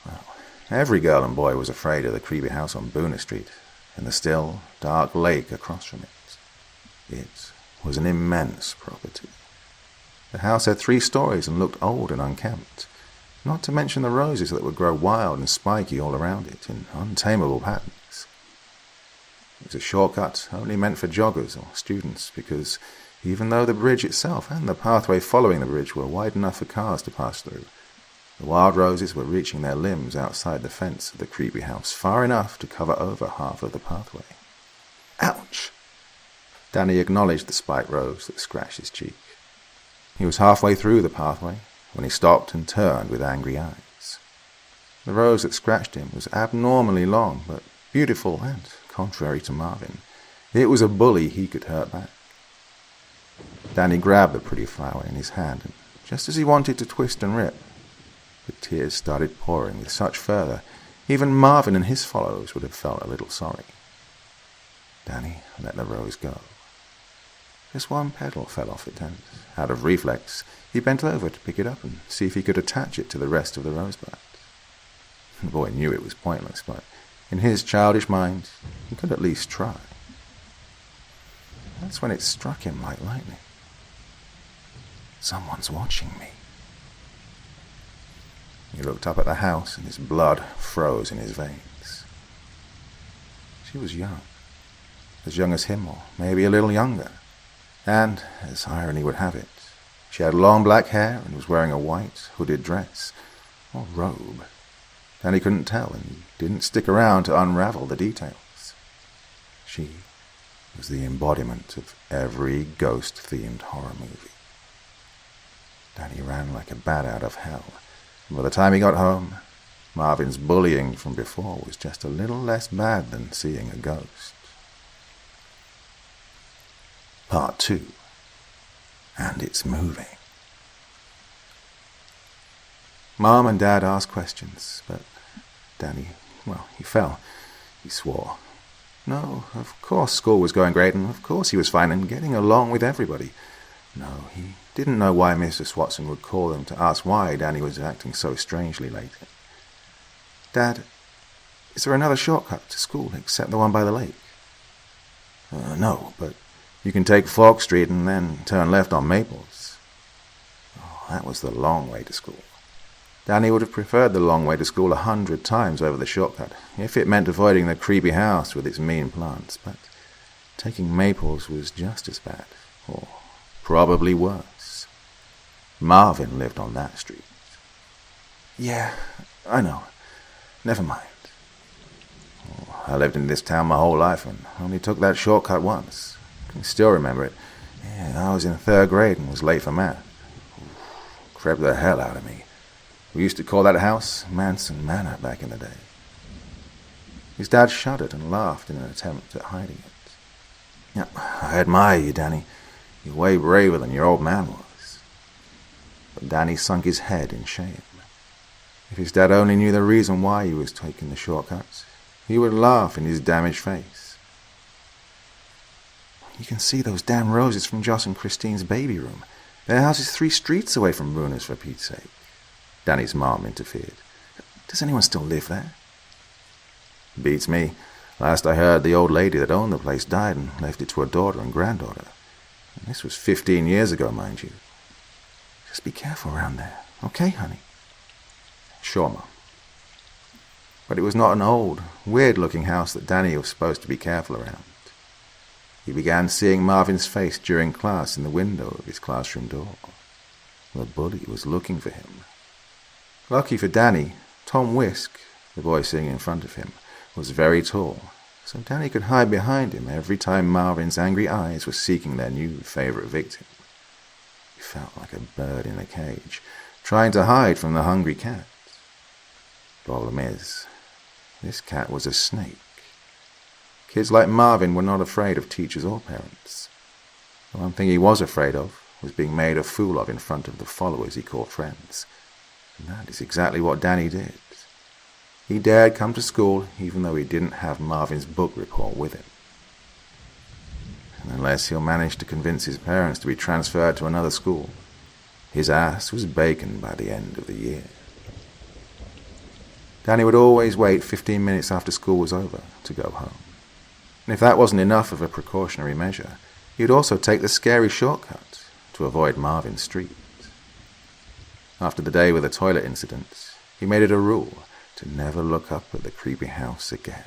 Well, every girl and boy was afraid of the creepy house on Boona Street and the still, dark lake across from it. It was an immense property. The house had 3 stories and looked old and unkempt, not to mention the roses that would grow wild and spiky all around it in untamable patterns. It was a shortcut only meant for joggers or students, because even though the bridge itself and the pathway following the bridge were wide enough for cars to pass through, the wild roses were reaching their limbs outside the fence of the creepy house far enough to cover over half of the pathway. Ouch! Danny acknowledged the spiked rose that scratched his cheek. He was halfway through the pathway when he stopped and turned with angry eyes. The rose that scratched him was abnormally long, but beautiful, and, contrary to Marvin, it was a bully he could hurt back. Danny grabbed the pretty flower in his hand, and just as he wanted to twist and rip, the tears started pouring with such fervor, even Marvin and his followers would have felt a little sorry. Danny let the rose go. Just one petal fell off it, and, out of reflex, he bent over to pick it up and see if he could attach it to the rest of the rosebud. The boy knew it was pointless, but in his childish mind, he could at least try. That's when it struck him like lightning. Someone's watching me. He looked up at the house, and his blood froze in his veins. She was young as him, or maybe a little younger. And, as irony would have it, she had long black hair and was wearing a white, hooded dress, or robe. Danny couldn't tell, and he didn't stick around to unravel the details. She was the embodiment of every ghost-themed horror movie. Danny ran like a bat out of hell, and by the time he got home, Marvin's bullying from before was just a little less bad than seeing a ghost. Part 2. And it's moving. Mom and Dad asked questions, but Danny, he fell. He swore. No, of course school was going great, and of course he was fine and getting along with everybody. No, he didn't know why Mr. Watson would call them to ask why Danny was acting so strangely lately. Dad, is there another shortcut to school except the one by the lake? No, but you can take Fork Street and then turn left on Maples. Oh, that was the long way to school. Danny would have preferred the long way to school 100 times over the shortcut, if it meant avoiding the creepy house with its mean plants, but taking Maples was just as bad, or probably worse. Marvin lived on that street. Yeah, I know. Never mind. Oh, I lived in this town my whole life and only took that shortcut once. I can still remember it. Yeah, I was in 3rd grade and was late for math. Crept the hell out of me. We used to call that house Manson Manor back in the day. His dad shuddered and laughed in an attempt at hiding it. Yeah, I admire you, Danny. You're way braver than your old man was. But Danny sunk his head in shame. If his dad only knew the reason why he was taking the shortcuts, he would laugh in his damaged face. You can see those damn roses from Joss and Christine's baby room. Their house is 3 streets away from Bruner's, for Pete's sake. Danny's mom interfered. Does anyone still live there? Beats me. Last I heard, the old lady that owned the place died and left it to her daughter and granddaughter. And this was 15 years ago, mind you. Just be careful around there, okay, honey? Sure, Mom. But it was not an old, weird-looking house that Danny was supposed to be careful around. He began seeing Marvin's face during class in the window of his classroom door. The bully was looking for him. Lucky for Danny, Tom Whisk, the boy sitting in front of him, was very tall, so Danny could hide behind him every time Marvin's angry eyes were seeking their new favorite victim. He felt like a bird in a cage, trying to hide from the hungry cat. Problem is, this cat was a snake. Kids like Marvin were not afraid of teachers or parents. The one thing he was afraid of was being made a fool of in front of the followers he called friends. And that is exactly what Danny did. He dared come to school even though he didn't have Marvin's book report with him. And unless he'll manage to convince his parents to be transferred to another school, his ass was bacon by the end of the year. Danny would always wait 15 minutes after school was over to go home. And if that wasn't enough of a precautionary measure, he would also take the scary shortcut to avoid Marvin Street. After the day with the toilet incident, he made it a rule to never look up at the creepy house again.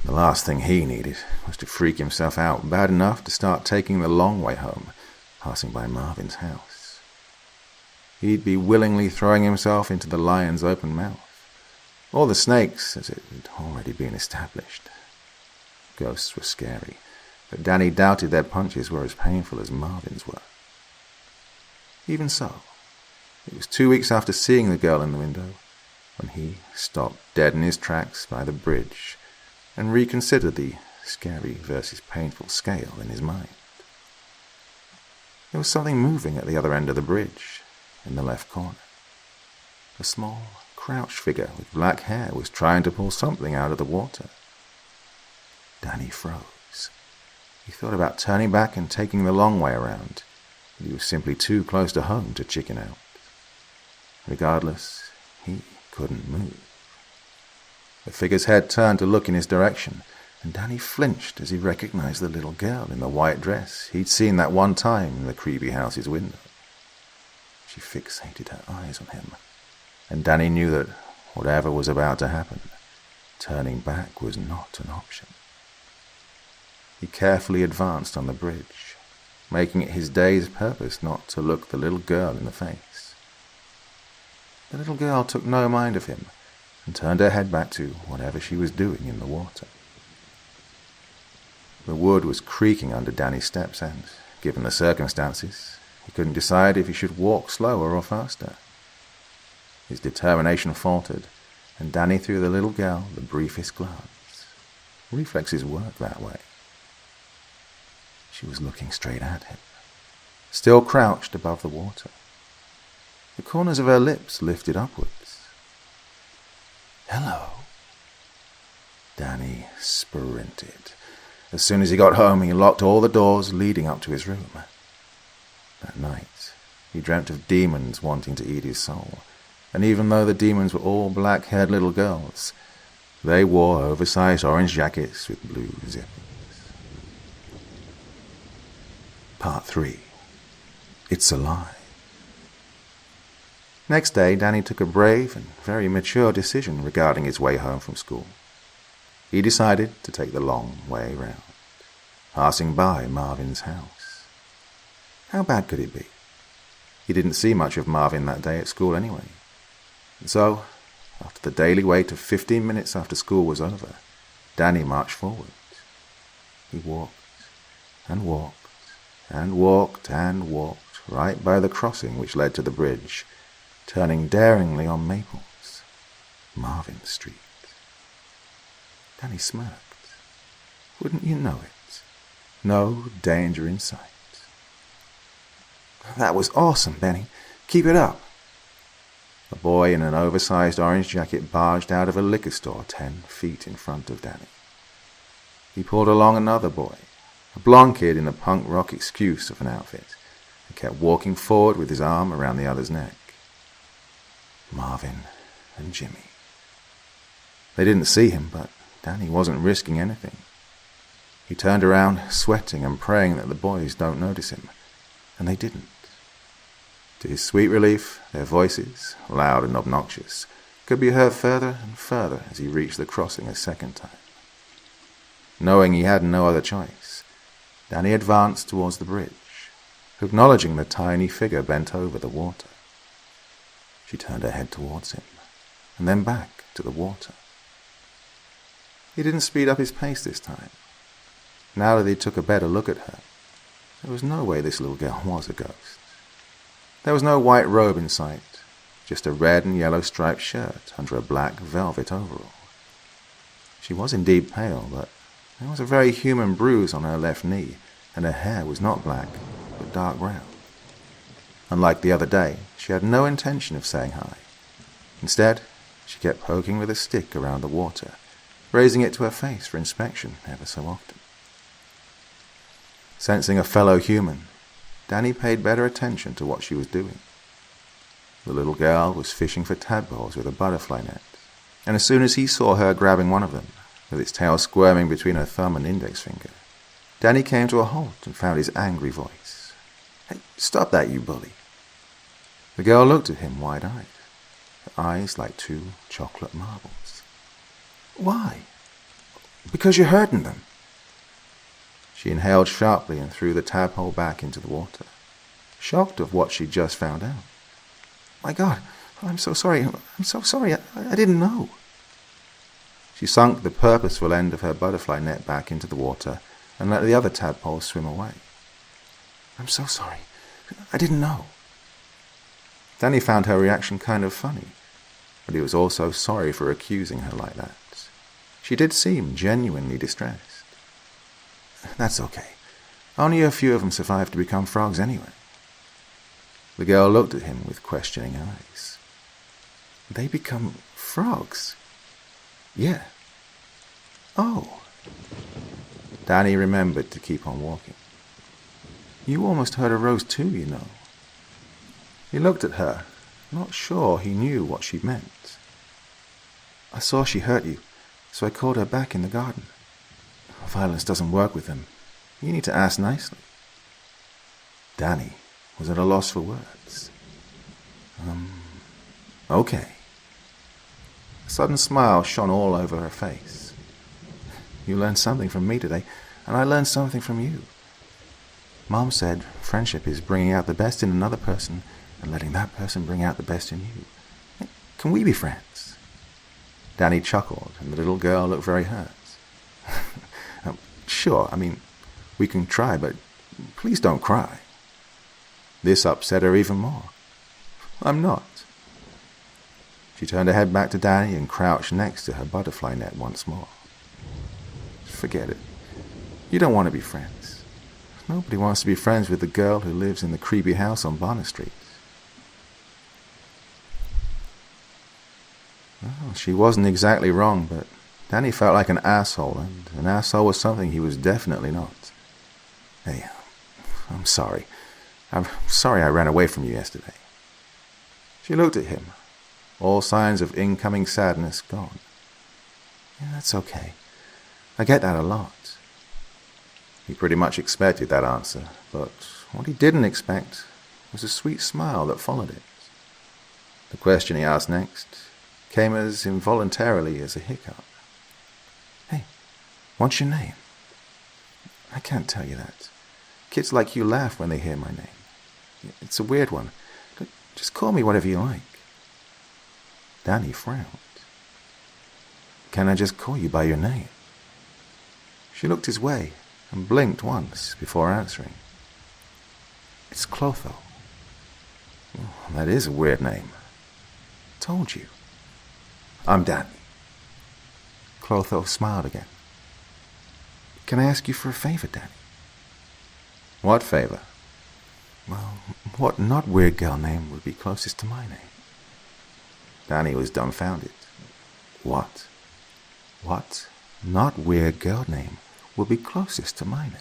The last thing he needed was to freak himself out bad enough to start taking the long way home, passing by Marvin's house. He'd be willingly throwing himself into the lion's open mouth, or the snake's, as it had already been established. Ghosts were scary, but Danny doubted their punches were as painful as Marvin's were. Even so, it was 2 weeks after seeing the girl in the window when he stopped dead in his tracks by the bridge and reconsidered the scary versus painful scale in his mind. There was something moving at the other end of the bridge, in the left corner. A small, crouched figure with black hair was trying to pull something out of the water. Danny froze. He thought about turning back and taking the long way around, but he was simply too close to home to chicken out. Regardless, he couldn't move. The figure's head turned to look in his direction, and Danny flinched as he recognized the little girl in the white dress he'd seen that one time in the creepy house's window. She fixated her eyes on him, and Danny knew that whatever was about to happen, Turning back was not an option. He carefully advanced on the bridge, making it his day's purpose not to look the little girl in the face. The little girl took no mind of him and turned her head back to whatever she was doing in the water. The wood was creaking under Danny's steps, and, given the circumstances, he couldn't decide if he should walk slower or faster. His determination faltered, and Danny threw the little girl the briefest glance. Reflexes work that way. She was looking straight at him, still crouched above the water. The corners of her lips lifted upwards. "Hello." Danny sprinted. As soon as he got home, he locked all the doors leading up to his room. That night, he dreamt of demons wanting to eat his soul, and even though the demons were all black-haired little girls, they wore oversized orange jackets with blue zippers. Part 3. It's a Lie. Next day, Danny took a brave and very mature decision regarding his way home from school. He decided to take the long way round, passing by Marvin's house. How bad could it be? He didn't see much of Marvin that day at school anyway. And so, after the daily wait of 15 minutes after school was over, Danny marched forward. He walked and walked and walked and walked right by the crossing which led to the bridge, turning daringly on Maples, Marvin Street. Danny smirked. Wouldn't you know it? No danger in sight. "That was awesome, Benny. Keep it up." A boy in an oversized orange jacket barged out of a liquor store 10 feet in front of Danny. He pulled along another boy, a blonde kid in a punk rock excuse of an outfit, and kept walking forward with his arm around the other's neck. Marvin and Jimmy. They didn't see him, but Danny wasn't risking anything. He turned around, sweating and praying that the boys don't notice him, and they didn't. To his sweet relief, their voices, loud and obnoxious, could be heard further and further as he reached the crossing a second time. Knowing he had no other choice, Danny advanced towards the bridge, acknowledging the tiny figure bent over the water. She turned her head towards him, and then back to the water. He didn't speed up his pace this time. Now that he took a better look at her, there was no way this little girl was a ghost. There was no white robe in sight, just a red and yellow striped shirt under a black velvet overall. She was indeed pale, but there was a very human bruise on her left knee, and her hair was not black, but dark brown. Unlike the other day, she had no intention of saying hi. Instead, she kept poking with a stick around the water, raising it to her face for inspection ever so often. Sensing a fellow human, Danny paid better attention to what she was doing. The little girl was fishing for tadpoles with a butterfly net, and as soon as he saw her grabbing one of them, with its tail squirming between her thumb and index finger, Danny came to a halt and found his angry voice. "Hey, stop that, you bully." The girl looked at him wide-eyed, her eyes like 2 chocolate marbles. "Why?" "Because you're hurting them." She inhaled sharply and threw the tadpole back into the water, shocked of what she'd just found out. "My God, I'm so sorry. I'm so sorry. I didn't know." She sunk the purposeful end of her butterfly net back into the water and let the other tadpole swim away. "I'm so sorry. I didn't know." Danny found her reaction kind of funny, but he was also sorry for accusing her like that. She did seem genuinely distressed. "That's okay. Only a few of them survived to become frogs anyway." The girl looked at him with questioning eyes. "They become frogs?" "Yeah." "Oh." Danny remembered to keep on walking. "You almost hurt a rose too, you know." He looked at her, not sure he knew what she meant. "I saw she hurt you, so I called her back in the garden. Violence doesn't work with them. You need to ask nicely." Danny was at a loss for words. Okay. A sudden smile shone all over her face. You learned something from me today, and I learned something from you. Mom said friendship is bringing out the best in another person and letting that person bring out the best in you. Can we be friends? Danny chuckled, and the little girl looked very hurt. Sure, we can try, but please don't cry. This upset her even more. I'm not. She turned her head back to Danny and crouched next to her butterfly net once more. Forget it. You don't want to be friends. Nobody wants to be friends with the girl who lives in the creepy house on Bonner Street. Well, she wasn't exactly wrong, but Danny felt like an asshole, and an asshole was something he was definitely not. Hey, I'm sorry. I'm sorry I ran away from you yesterday. She looked at him, all signs of incoming sadness gone. Yeah, that's okay. I get that a lot. He pretty much expected that answer, but what he didn't expect was a sweet smile that followed it. The question he asked next came as involuntarily as a hiccup. Hey, what's your name? I can't tell you that. Kids like you laugh when they hear my name. It's a weird one. Just call me whatever you like. Danny frowned. Can I just call you by your name? She looked his way and blinked once before answering. It's Clotho. Well, that is a weird name. Told you. I'm Danny. Clotho smiled again. Can I ask you for a favor, Danny? What favor? Well, what not weird girl name would be closest to my name? Danny was dumbfounded. What? What not weird girl name would be closest to my name?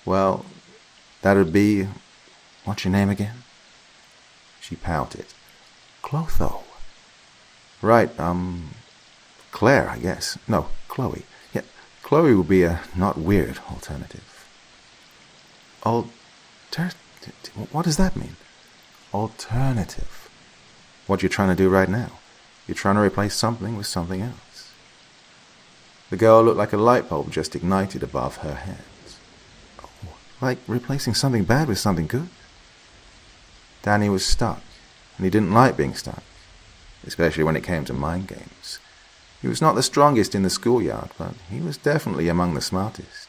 Well, that would be... What's your name again? She pouted. Clotho. Right, Claire, I guess. No, Chloe. Yeah, Chloe would be a not weird alternative. What does that mean? Alternative. What you're trying to do right now. You're trying to replace something with something else. The girl looked like a light bulb just ignited above her head. Oh, like replacing something bad with something good? Danny was stuck, and he didn't like being stuck, especially when it came to mind games. He was not the strongest in the schoolyard, but he was definitely among the smartest.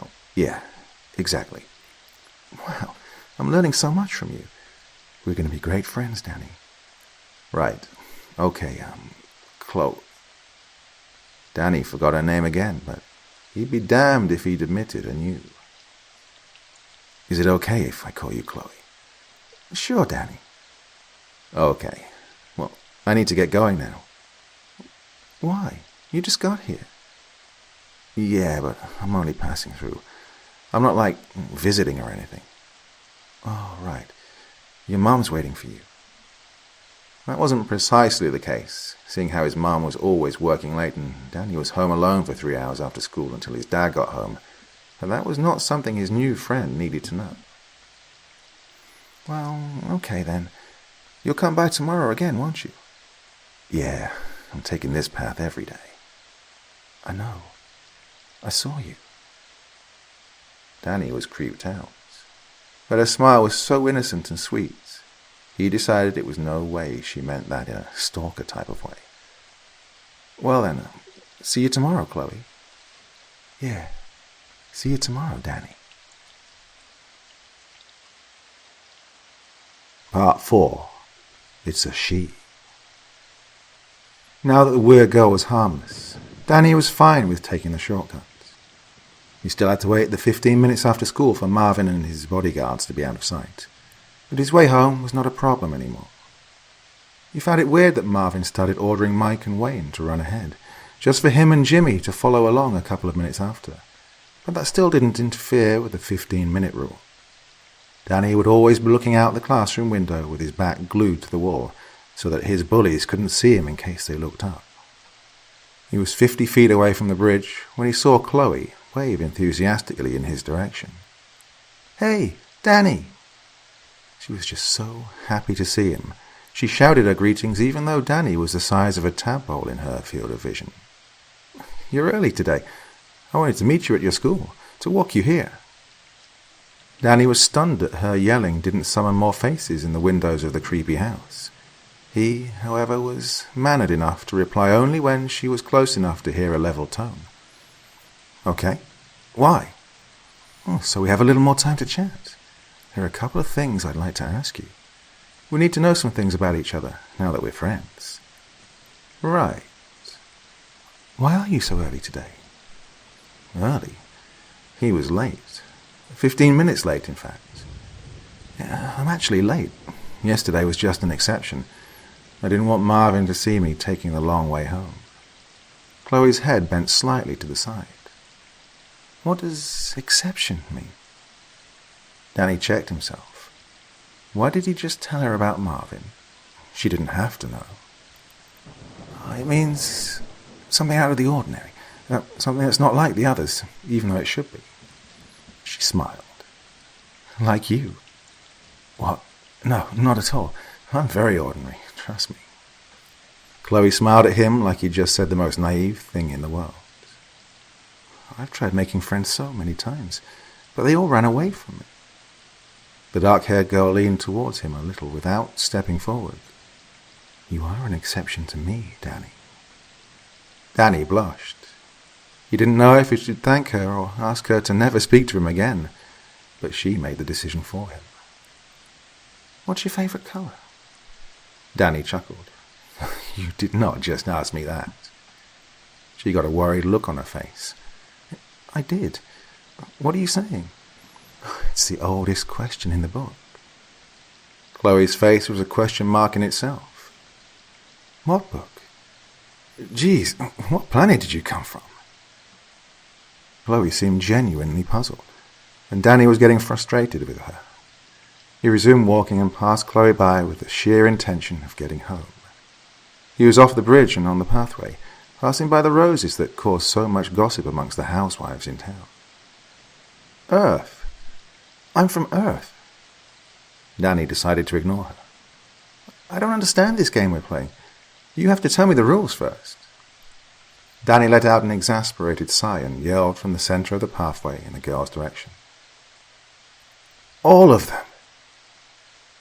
Oh, yeah, exactly. Wow, I'm learning so much from you. We're going to be great friends, Danny. Right. Okay, Chloe. Danny forgot her name again, but he'd be damned if he'd admitted and knew. Is it okay if I call you Chloe? Sure, Danny. Okay. Well, I need to get going now. Why? You just got here. Yeah, but I'm only passing through. I'm not, visiting or anything. Oh, right. Your mom's waiting for you. That wasn't precisely the case, seeing how his mom was always working late and Danny was home alone for 3 hours after school until his dad got home. But that was not something his new friend needed to know. Well, okay then. You'll come by tomorrow again, won't you? Yeah, I'm taking this path every day. I know. I saw you. Danny was creeped out, but her smile was so innocent and sweet, he decided it was no way she meant that in a stalker type of way. Well then, see you tomorrow, Chloe. Yeah, see you tomorrow, Danny. Part 4. It's a she. Now that the weird girl was harmless, Danny was fine with taking the shortcuts. He still had to wait the 15 minutes after school for Marvin and his bodyguards to be out of sight, but his way home was not a problem anymore. He found it weird that Marvin started ordering Mike and Wayne to run ahead, just for him and Jimmy to follow along a couple of minutes after, but that still didn't interfere with the 15-minute rule. Danny would always be looking out the classroom window with his back glued to the wall so that his bullies couldn't see him in case they looked up. He was 50 feet away from the bridge when he saw Chloe wave enthusiastically in his direction. Hey, Danny! She was just so happy to see him, She shouted her greetings even though Danny was the size of a tadpole in her field of vision. "You're early today. I wanted to meet you at your school, to walk you here." Danny was stunned that her yelling didn't summon more faces in the windows of the creepy house. He, however, was mannered enough to reply only when she was close enough to hear a level tone. "Okay. Why?" "Oh, so we have a little more time to chat. There are a couple of things I'd like to ask you. We need to know some things about each other, now that we're friends." "Right. Why are you so early today?" "Early?" He was late. 15 minutes late, in fact. "Yeah, I'm actually late. Yesterday was just an exception. I didn't want Marvin to see me taking the long way home." Chloe's head bent slightly to the side. "What does exception mean?" Danny checked himself. Why did he just tell her about Marvin? She didn't have to know. "It means something out of the ordinary. Something that's not like the others, even though it should be." She smiled. "Like you?" "What? No, not at all. I'm very ordinary, trust me." Chloe smiled at him like he'd just said the most naive thing in the world. "I've tried making friends so many times, but they all ran away from me." The dark-haired girl leaned towards him a little without stepping forward. "You are an exception to me, Danny." Danny blushed. He didn't know if he should thank her or ask her to never speak to him again, but she made the decision for him. "What's your favorite color?" Danny chuckled. "You did not just ask me that." She got a worried look on her face. "I did. What are you saying?" "It's the oldest question in the book." Chloe's face was a question mark in itself. "What book? Geez, what planet did you come from?" Chloe seemed genuinely puzzled, and Danny was getting frustrated with her. He resumed walking and passed Chloe by with the sheer intention of getting home. He was off the bridge and on the pathway, passing by the roses that caused so much gossip amongst the housewives in town. "Earth. I'm from Earth." Danny decided to ignore her. "I don't understand this game we're playing. You have to tell me the rules first." Danny let out an exasperated sigh and yelled from the center of the pathway in the girl's direction. "All of them."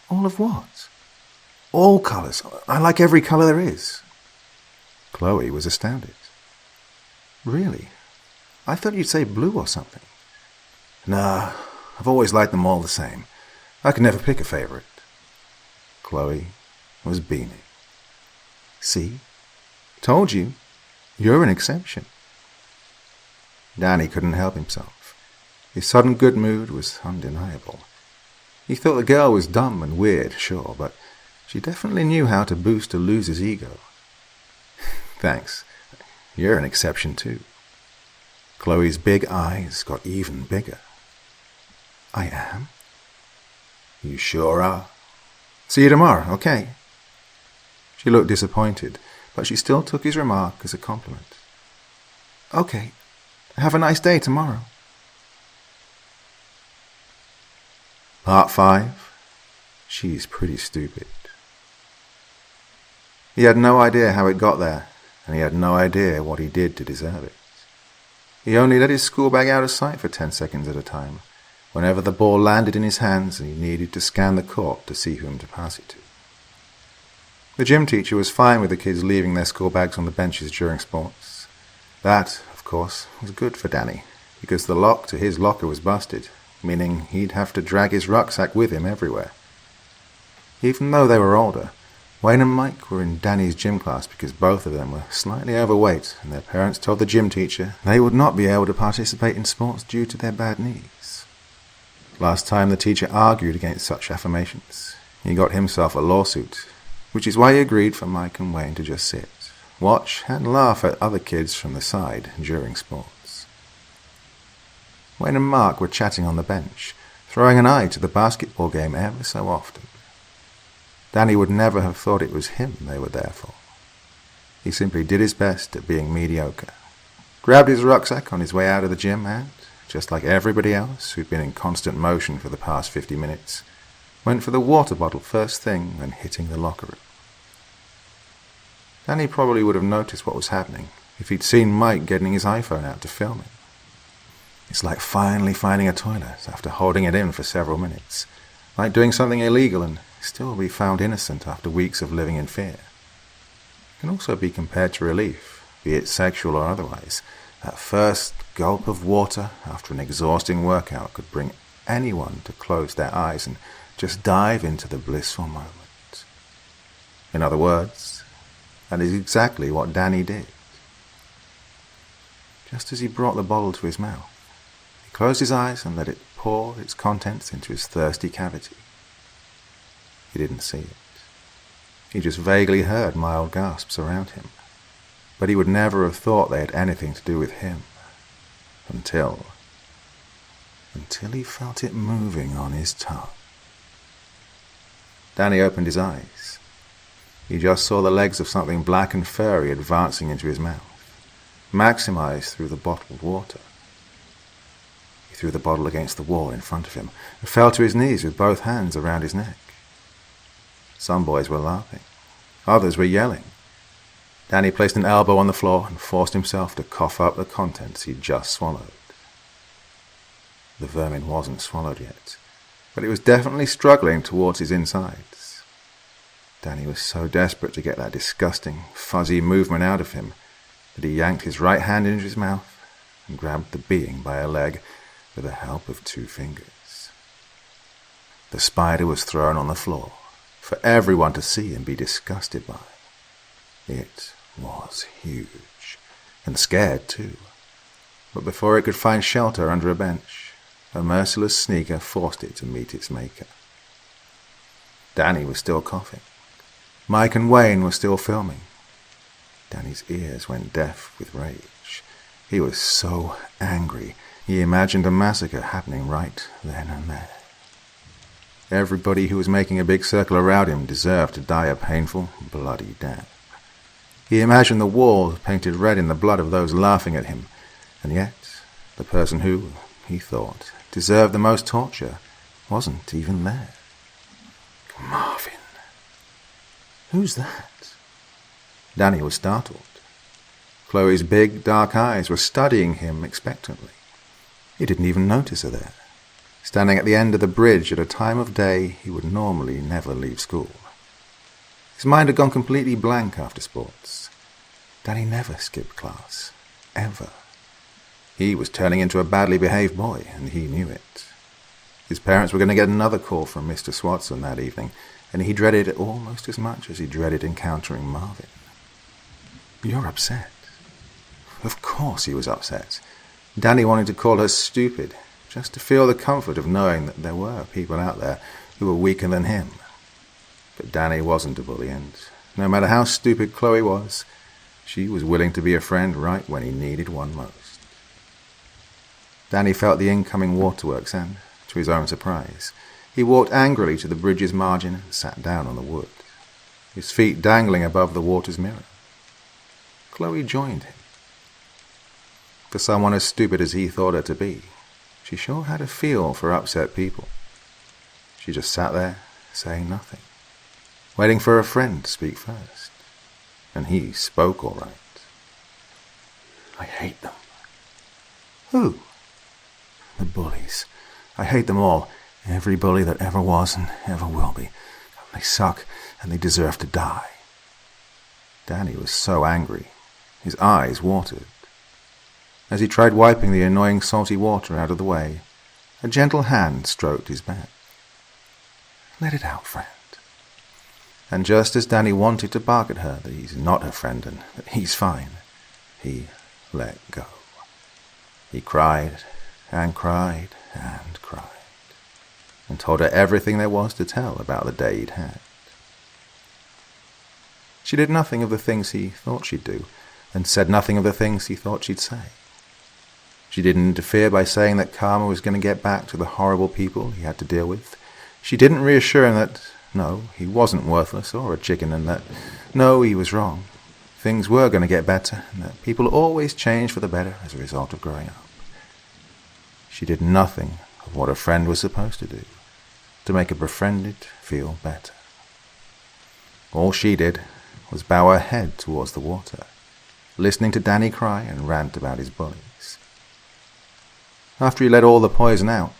"All of what?" "All colors. I like every color there is." Chloe was astounded. "Really? I thought you'd say blue or something." "Nah, I've always liked them all the same. I could never pick a favorite." Chloe was beaming. "See? Told you. You're an exception." Danny couldn't help himself. His sudden good mood was undeniable. He thought the girl was dumb and weird, sure, but she definitely knew how to boost a loser's ego. "Thanks. You're an exception too." Chloe's big eyes got even bigger. "I am?" "You sure are. See you tomorrow, okay?" She looked disappointed, but she still took his remark as a compliment. "Okay. Have a nice day tomorrow." Part 5. She's pretty stupid. He had no idea how it got there, and he had no idea what he did to deserve it. He only let his school bag out of sight for 10 seconds at a time, whenever the ball landed in his hands and he needed to scan the court to see whom to pass it to. The gym teacher was fine with the kids leaving their school bags on the benches during sports. That, of course, was good for Danny, because the lock to his locker was busted, meaning he'd have to drag his rucksack with him everywhere. Even though they were older, Wayne and Mike were in Danny's gym class because both of them were slightly overweight, and their parents told the gym teacher they would not be able to participate in sports due to their bad knees. Last time the teacher argued against such affirmations, he got himself a lawsuit, which is why he agreed for Mike and Wayne to just sit, watch, and laugh at other kids from the side during sports. Wayne and Mark were chatting on the bench, throwing an eye to the basketball game ever so often. Danny would never have thought it was him they were there for. He simply did his best at being mediocre, grabbed his rucksack on his way out of the gym and, just like everybody else who'd been in constant motion for the past 50 minutes, went for the water bottle first thing when hitting the locker room. Danny probably would have noticed what was happening if he'd seen Mike getting his iPhone out to film it. It's like finally finding a toilet after holding it in for several minutes, like doing something illegal and still be found innocent after weeks of living in fear. It can also be compared to relief, be it sexual or otherwise. That first gulp of water after an exhausting workout could bring anyone to close their eyes and just dive into the blissful moment. In other words, that is exactly what Danny did. Just as he brought the bottle to his mouth, he closed his eyes and let it pour its contents into his thirsty cavity. He didn't see it. He just vaguely heard mild gasps around him, but he would never have thought they had anything to do with him until he felt it moving on his tongue. Danny opened his eyes. He just saw the legs of something black and furry advancing into his mouth, maximized through the bottled water. He threw the bottle against the wall in front of him and fell to his knees with both hands around his neck. Some boys were laughing. Others were yelling. Danny placed an elbow on the floor and forced himself to cough up the contents he'd just swallowed. The vermin wasn't swallowed yet, but it was definitely struggling towards his insides. Danny was so desperate to get that disgusting, fuzzy movement out of him that he yanked his right hand into his mouth and grabbed the being by a leg with the help of 2 fingers. The spider was thrown on the floor for everyone to see and be disgusted by. It was huge, and scared too. But before it could find shelter under a bench, a merciless sneaker forced it to meet its maker. Danny was still coughing. Mike and Wayne were still filming. Danny's ears went deaf with rage. He was so angry, he imagined a massacre happening right then and there. Everybody who was making a big circle around him deserved to die a painful, bloody death. He imagined the walls painted red in the blood of those laughing at him, and yet the person who, he thought, deserved the most torture wasn't even there. Marvin. Who's that? Danny was startled. Chloe's big, dark eyes were studying him expectantly. He didn't even notice her there, standing at the end of the bridge at a time of day he would normally never leave school. His mind had gone completely blank after sports. Danny never skipped class, ever. He was turning into a badly behaved boy, and he knew it. His parents were going to get another call from Mr. Swatson that evening, and he dreaded it almost as much as he dreaded encountering Marvin. You're upset. Of course he was upset. Danny wanted to call her stupid, just to feel the comfort of knowing that there were people out there who were weaker than him. But Danny wasn't a bully, and no matter how stupid Chloe was, she was willing to be a friend right when he needed one most. Danny felt the incoming waterworks and, to his own surprise, he walked angrily to the bridge's margin and sat down on the wood, his feet dangling above the water's mirror. Chloe joined him. For someone as stupid as he thought her to be, she sure had a feel for upset people. She just sat there, saying nothing, waiting for a friend to speak first. And he spoke all right. I hate them. Who? The bullies. I hate them all. Every bully that ever was and ever will be. They suck, and they deserve to die. Danny was so angry. His eyes watered. As he tried wiping the annoying salty water out of the way, a gentle hand stroked his back. Let it out, friend. And just as Danny wanted to bark at her that he's not her friend and that he's fine, he let go. He cried and cried and cried, and told her everything there was to tell about the day he'd had. She did nothing of the things he thought she'd do, and said nothing of the things he thought she'd say. She didn't interfere by saying that karma was going to get back to the horrible people he had to deal with. She didn't reassure him that, no, he wasn't worthless or a chicken, and that, no, he was wrong. Things were going to get better, and that people always change for the better as a result of growing up. She did nothing of what a friend was supposed to do, to make a befriended feel better. All she did was bow her head towards the water, listening to Danny cry and rant about his bullies. After he let all the poison out,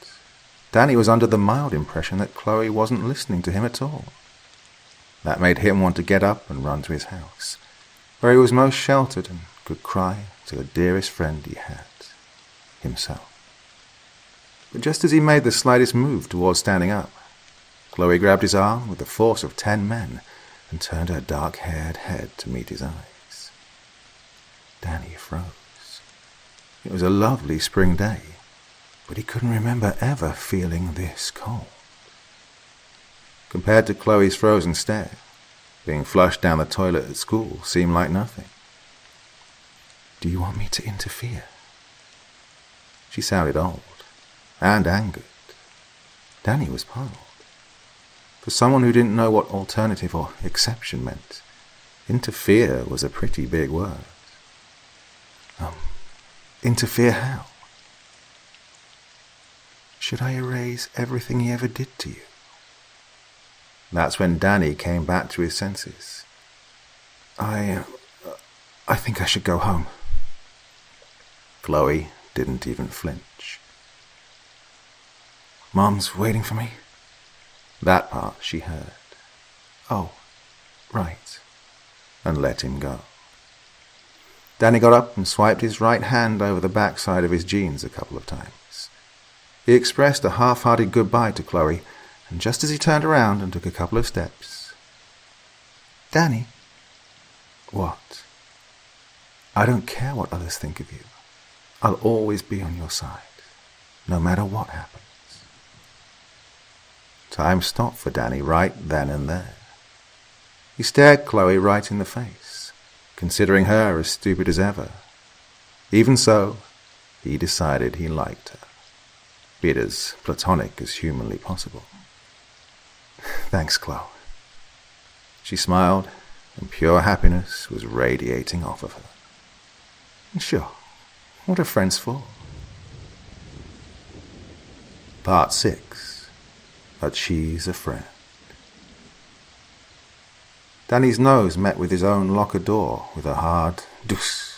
Danny was under the mild impression that Chloe wasn't listening to him at all. That made him want to get up and run to his house, where he was most sheltered and could cry to the dearest friend he had, himself. But just as he made the slightest move towards standing up, Chloe grabbed his arm with the force of 10 men and turned her dark-haired head to meet his eyes. Danny froze. It was a lovely spring day, but he couldn't remember ever feeling this cold. Compared to Chloe's frozen stare, being flushed down the toilet at school seemed like nothing. "Do you want me to interfere?" She sounded old and angered. Danny was puzzled. For someone who didn't know what alternative or exception meant, interfere was a pretty big word. Interfere how? Should I erase everything he ever did to you? That's when Danny came back to his senses. I think I should go home. Chloe didn't even flinch. "Mom's waiting for me?" That part she heard. "Oh, right," and let him go. Danny got up and swiped his right hand over the backside of his jeans a couple of times. He expressed a half-hearted goodbye to Chloe, and just as he turned around and took a couple of steps... "Danny?" "What?" "I don't care what others think of you. I'll always be on your side, no matter what happens." Time stopped for Danny right then and there. He stared Chloe right in the face, considering her as stupid as ever. Even so, he decided he liked her, be it as platonic as humanly possible. "Thanks, Chloe." She smiled, and pure happiness was radiating off of her. Sure, what are friends for? Part 6. But she's a friend. Danny's nose met with his own locker door with a hard deuce.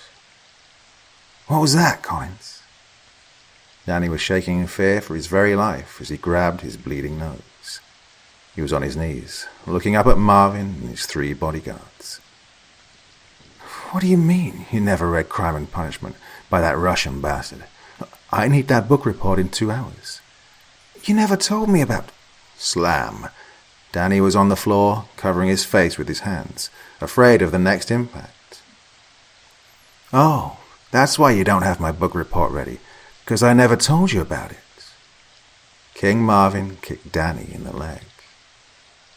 "What was that, Collins?" Danny was shaking in fear for his very life as he grabbed his bleeding nose. He was on his knees, looking up at Marvin and his 3 bodyguards. "What do you mean you never read Crime and Punishment by that Russian bastard? I need that book report in 2 hours. You never told me about..." Slam. Danny was on the floor, covering his face with his hands, afraid of the next impact. "Oh, that's why you don't have my book report ready, because I never told you about it." King Marvin kicked Danny in the leg.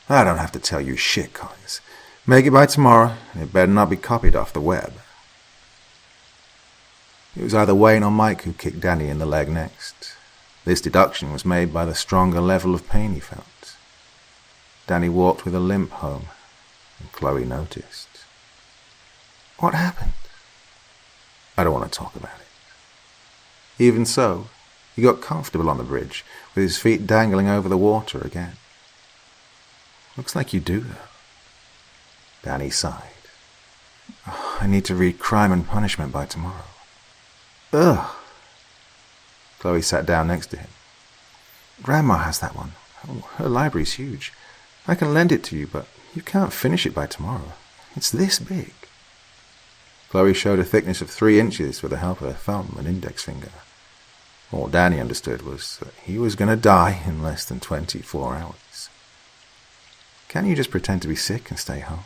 "I don't have to tell you shit, Collins. Make it by tomorrow, and it better not be copied off the web." It was either Wayne or Mike who kicked Danny in the leg next. This deduction was made by the stronger level of pain he felt. Danny walked with a limp home, and Chloe noticed. "What happened?" "I don't want to talk about it." Even so, he got comfortable on the bridge, with his feet dangling over the water again. "Looks like you do, though." Danny sighed. "I need to read Crime and Punishment by tomorrow." "Ugh." Chloe sat down next to him. "Grandma has that one. Her library's huge. I can lend it to you, but you can't finish it by tomorrow. It's this big." Chloe showed a thickness of 3 inches with the help of her thumb and index finger. All Danny understood was that he was going to die in less than 24 hours. "Can't you just pretend to be sick and stay home?"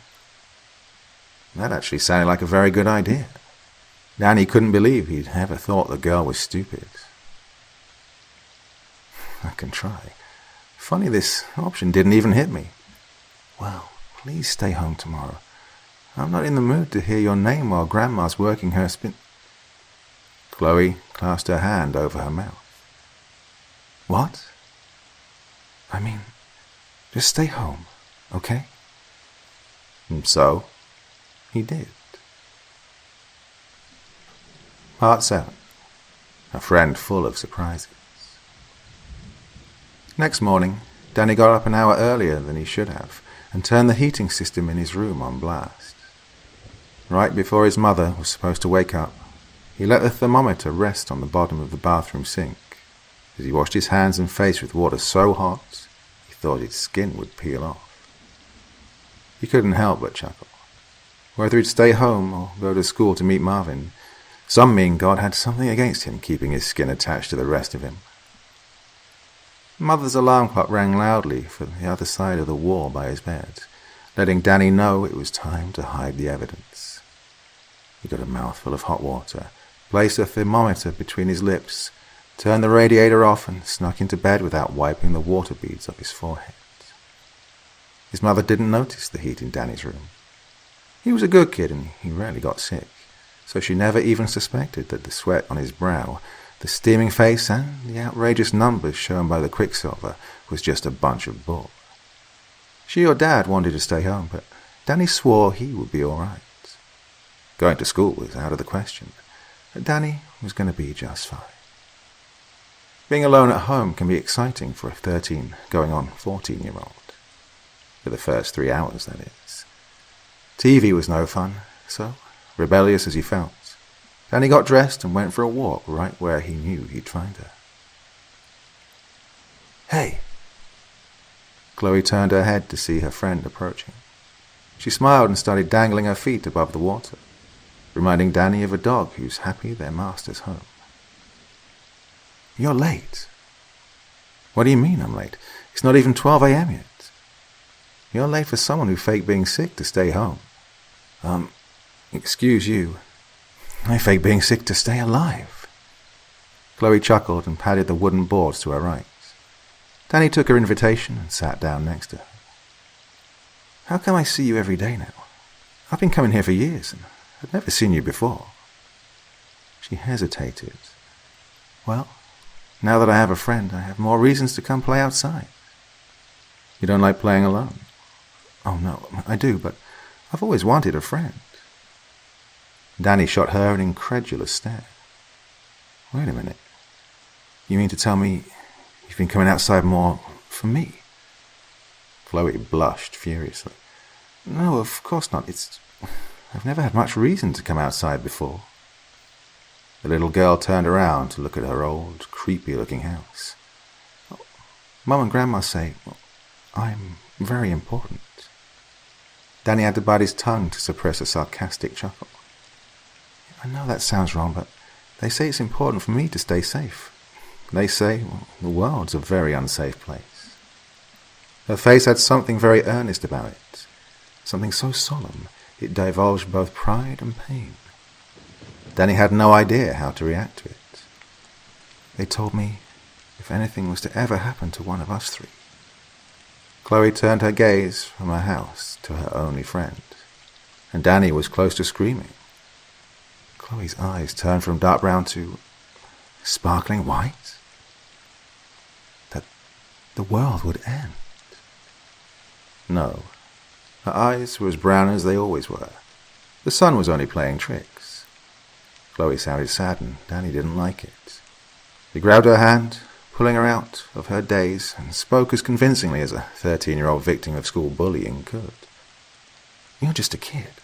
That actually sounded like a very good idea. Danny couldn't believe he'd ever thought the girl was stupid. "I can try. Funny this option didn't even hit me." "Well, please stay home tomorrow. I'm not in the mood to hear your name while Grandma's working her spin..." Chloe clasped her hand over her mouth. "What?" "I mean, just stay home, okay?" And so, he did. Part 7. A friend full of surprises. Next morning, Danny got up an hour earlier than he should have and turned the heating system in his room on blast. Right before his mother was supposed to wake up, he let the thermometer rest on the bottom of the bathroom sink as he washed his hands and face with water so hot he thought his skin would peel off. He couldn't help but chuckle. Whether he'd stay home or go to school to meet Marvin, some mean God had something against him keeping his skin attached to the rest of him. Mother's alarm clock rang loudly from the other side of the wall by his bed, letting Danny know it was time to hide the evidence. He got a mouthful of hot water, placed a thermometer between his lips, turned the radiator off, and snuck into bed without wiping the water beads off his forehead. His mother didn't notice the heat in Danny's room. He was a good kid and he rarely got sick, so she never even suspected that the sweat on his brow, the steaming face, and the outrageous numbers shown by the quicksilver was just a bunch of bull. She or Dad wanted to stay home, but Danny swore he would be all right. Going to school was out of the question, but Danny was going to be just fine. Being alone at home can be exciting for a 13, going on 14-year-old. For the first 3 hours, that is. TV was no fun, so, rebellious as he felt, Danny got dressed and went for a walk right where he knew he'd find her. "Hey!" Chloe turned her head to see her friend approaching. She smiled and started dangling her feet above the water, reminding Danny of a dog who's happy their master's home. "You're late." "What do you mean I'm late? It's not even 12 a.m. yet." "You're late for someone who faked being sick to stay home." Excuse you. I faked being sick to stay alive." Chloe chuckled and patted the wooden boards to her right. Danny took her invitation and sat down next to her. "How come I see you every day now? I've been coming here for years and I've never seen you before." She hesitated. "Well, now that I have a friend, I have more reasons to come play outside." "You don't like playing alone?" "Oh no, I do, but I've always wanted a friend." Danny shot her an incredulous stare. "Wait a minute. You mean to tell me you've been coming outside more for me?" Chloe blushed furiously. "No, of course not. I've never had much reason to come outside before." The little girl turned around to look at her old, creepy-looking house. "Mum and Grandma say, I'm very important." Danny had to bite his tongue to suppress a sarcastic chuckle. "I know that sounds wrong, but they say it's important for me to stay safe. They say the world's a very unsafe place." Her face had something very earnest about it, something so solemn it divulged both pride and pain. Danny had no idea how to react to it. "They told me if anything was to ever happen to one of us three." Chloe turned her gaze from her house to her only friend, and Danny was close to screaming. Chloe's eyes turned from dark brown to sparkling white. That the world would end. No, her eyes were as brown as they always were. The sun was only playing tricks. Chloe sounded sad and Danny didn't like it. He grabbed her hand, pulling her out of her daze, and spoke as convincingly as a 13-year-old victim of school bullying could. "You're just a kid."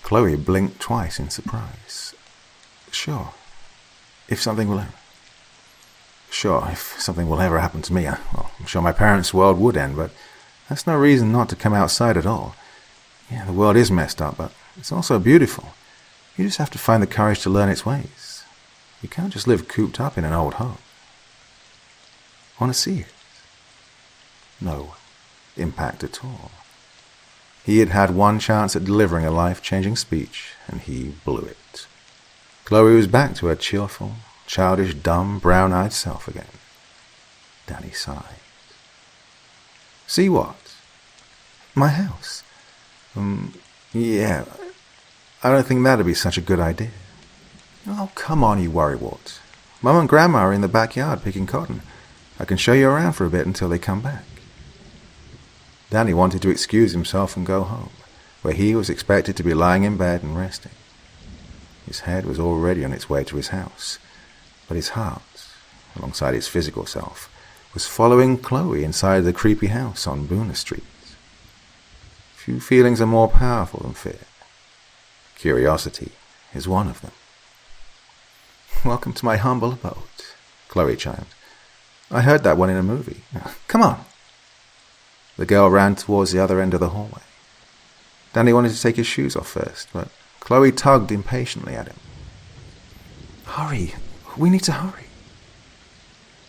Chloe blinked twice in surprise. Sure, if something will ever happen to me, I'm sure my parents' world would end, but that's no reason not to come outside at all. Yeah, the world is messed up, but it's also beautiful. You just have to find the courage to learn its ways. You can't just live cooped up in an old home. Want to see it? No impact at all. He had had one chance at delivering a life-changing speech, and he blew it. Chloe was back to her cheerful, childish, dumb, brown-eyed self again. Danny sighed. "See what?" "My house." Yeah, I don't think that'd be such a good idea." "Oh, come on, you worrywart. Mum and Grandma are in the backyard picking cotton. I can show you around for a bit until they come back." Danny wanted to excuse himself and go home, where he was expected to be lying in bed and resting. His head was already on its way to his house, but his heart, alongside his physical self, was following Chloe inside the creepy house on Boona Street. Few feelings are more powerful than fear. Curiosity is one of them. "Welcome to my humble abode," Chloe chimed. "I heard that one in a movie. Come on." The girl ran towards the other end of the hallway. Danny wanted to take his shoes off first, but Chloe tugged impatiently at him. "Hurry, we need to hurry."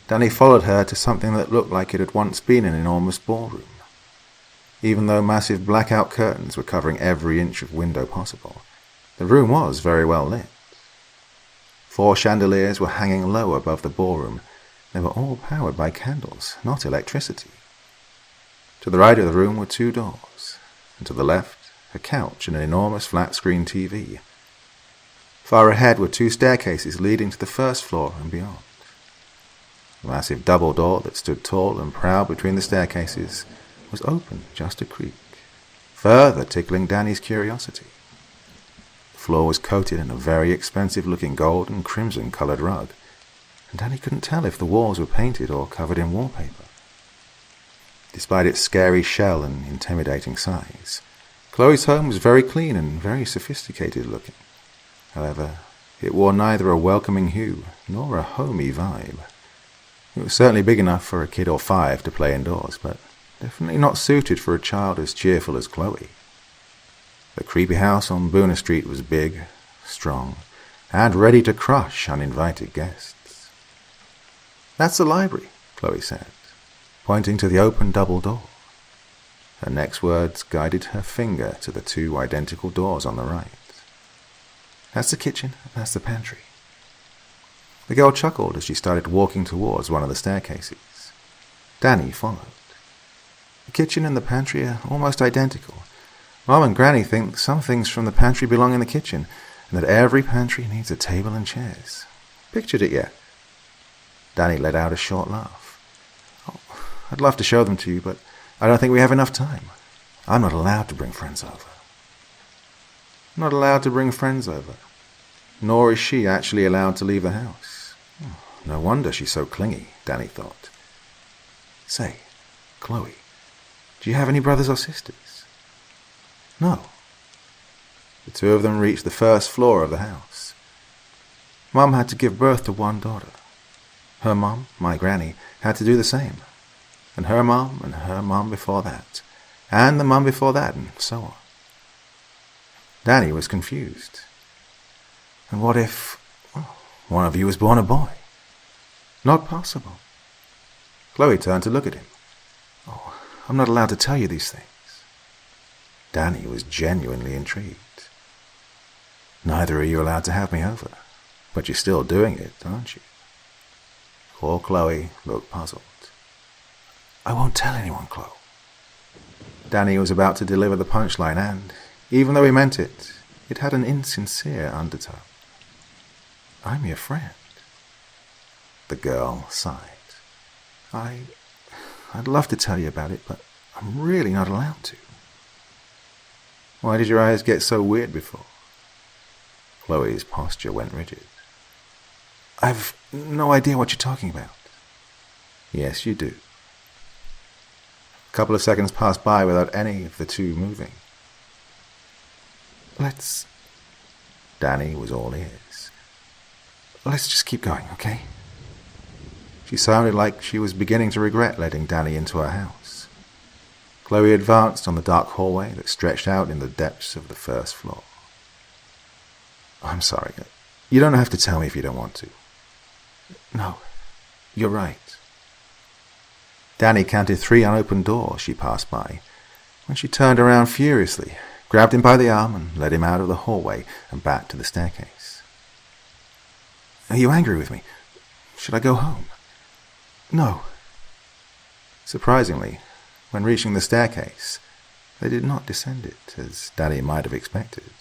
Danny followed her to something that looked like it had once been an enormous ballroom. Even though massive blackout curtains were covering every inch of window possible, the room was very well lit. 4 chandeliers were hanging low above the ballroom. They were all powered by candles, not electricity. To the right of the room were 2 doors, and to the left, a couch and an enormous flat-screen TV. Far ahead were 2 staircases leading to the first floor and beyond. The massive double door that stood tall and proud between the staircases was open just a creak, further tickling Danny's curiosity. The floor was coated in a very expensive-looking gold and crimson-coloured rug, and Danny couldn't tell if the walls were painted or covered in wallpaper. Despite its scary shell and intimidating size, Chloe's home was very clean and very sophisticated-looking. However, it wore neither a welcoming hue nor a homey vibe. It was certainly big enough for a kid or 5 to play indoors, but definitely not suited for a child as cheerful as Chloe. The creepy house on Boona Street was big, strong, and ready to crush uninvited guests. "That's the library," Chloe said, pointing to the open double door. Her next words guided her finger to the 2 identical doors on the right. "That's the kitchen, and that's the pantry." The girl chuckled as she started walking towards one of the staircases. Danny followed. The kitchen and the pantry are almost identical. Mom and Granny think some things from the pantry belong in the kitchen, and that every pantry needs a table and chairs. Pictured it yet? Danny let out a short laugh. "Oh, I'd love to show them to you, but I don't think we have enough time. I'm not allowed to bring friends over." Not allowed to bring friends over. Nor is she actually allowed to leave the house. No wonder she's so clingy, Danny thought. "Say, Chloe, do you have any brothers or sisters?" "No." The 2 of them reached the first floor of the house. Mum had to give birth to 1 daughter. Her mum, my granny, had to do the same. And her mum before that, and the mum before that, and so on. Danny was confused. And what if one of you was born a boy? Not possible. Chloe turned to look at him. "Oh, I'm not allowed to tell you these things." Danny was genuinely intrigued. "Neither are you allowed to have me over, but you're still doing it, aren't you?" Poor Chloe looked puzzled. "I won't tell anyone, Chloe." Danny was about to deliver the punchline, and, even though he meant it, it had an insincere undertone. "I'm your friend." The girl sighed. I'd love to tell you about it, but I'm really not allowed to." "Why did your eyes get so weird before?" Chloe's posture went rigid. "I've no idea what you're talking about." "Yes, you do." A couple of seconds passed by without any of the 2 moving. Danny was all ears. "Let's just keep going, okay?" She sounded like she was beginning to regret letting Danny into her house. Chloe advanced on the dark hallway that stretched out in the depths of the first floor. "I'm sorry. You don't have to tell me if you don't want to." "No, you're right." Danny counted 3 unopened doors she passed by, when she turned around furiously, grabbed him by the arm, and led him out of the hallway and back to the staircase. "Are you angry with me? Should I go home?" "No." Surprisingly, when reaching the staircase, they did not descend it, as Danny might have expected.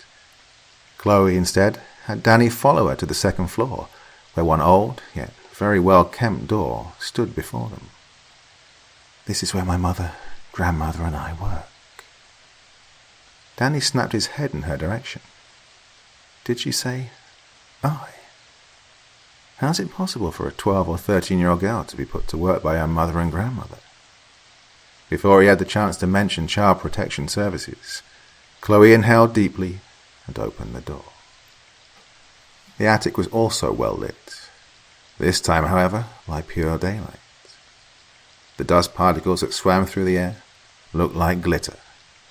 Chloe, instead, had Danny follow her to the 2nd floor, where one old, yet very well-kept door stood before them. "This is where my mother, grandmother, and I work." Danny snapped his head in her direction. Did she say, "I"? How's it possible for a 12 or 13-year-old girl to be put to work by her mother and grandmother? Before he had the chance to mention Child Protection Services, Chloe inhaled deeply, and opened the door. The attic was also well lit, this time, however, by pure daylight. The dust particles that swam through the air looked like glitter,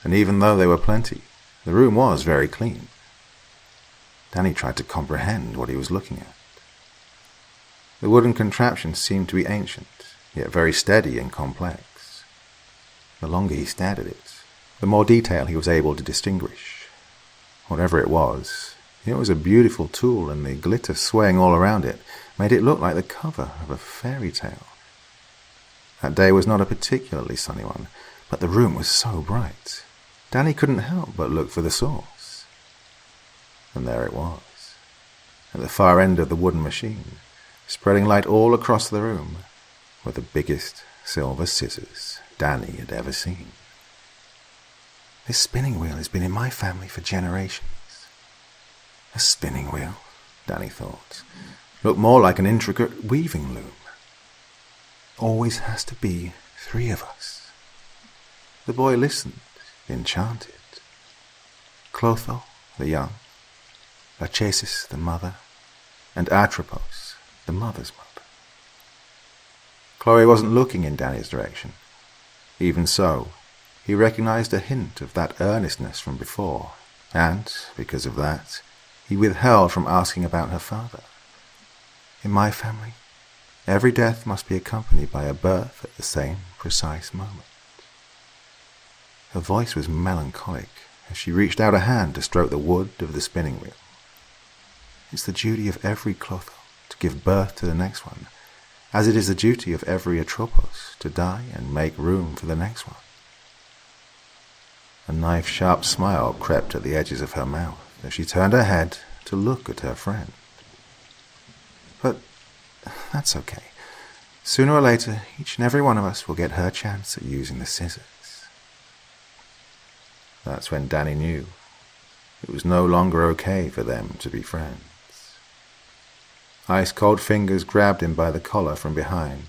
and even though there were plenty, the room was very clean. Danny tried to comprehend what he was looking at. The wooden contraption seemed to be ancient, yet very steady and complex. The longer he stared at it, the more detail he was able to distinguish. Whatever it was a beautiful tool, and the glitter swaying all around it made it look like the cover of a fairy tale. That day was not a particularly sunny one, but the room was so bright, Danny couldn't help but look for the source. And there it was, at the far end of the wooden machine, spreading light all across the room, were the biggest silver scissors Danny had ever seen. This spinning wheel has been in my family for generations. A spinning wheel, Danny thought, looked more like an intricate weaving loom. Always has to be 3 of us. The boy listened, enchanted. Clotho, the young, Lachesis, the mother, and Atropos, the mother's mother. Chloe wasn't looking in Danny's direction. Even so, he recognized a hint of that earnestness from before, and, because of that, he withheld from asking about her father. In my family, every death must be accompanied by a birth at the same precise moment. Her voice was melancholic as she reached out a hand to stroke the wood of the spinning wheel. It's the duty of every Clotho to give birth to the next one, as it is the duty of every Atropos to die and make room for the next one. A knife-sharp smile crept at the edges of her mouth as she turned her head to look at her friend. But that's okay. Sooner or later, each and every one of us will get her chance at using the scissors. That's when Danny knew it was no longer okay for them to be friends. Ice-cold fingers grabbed him by the collar from behind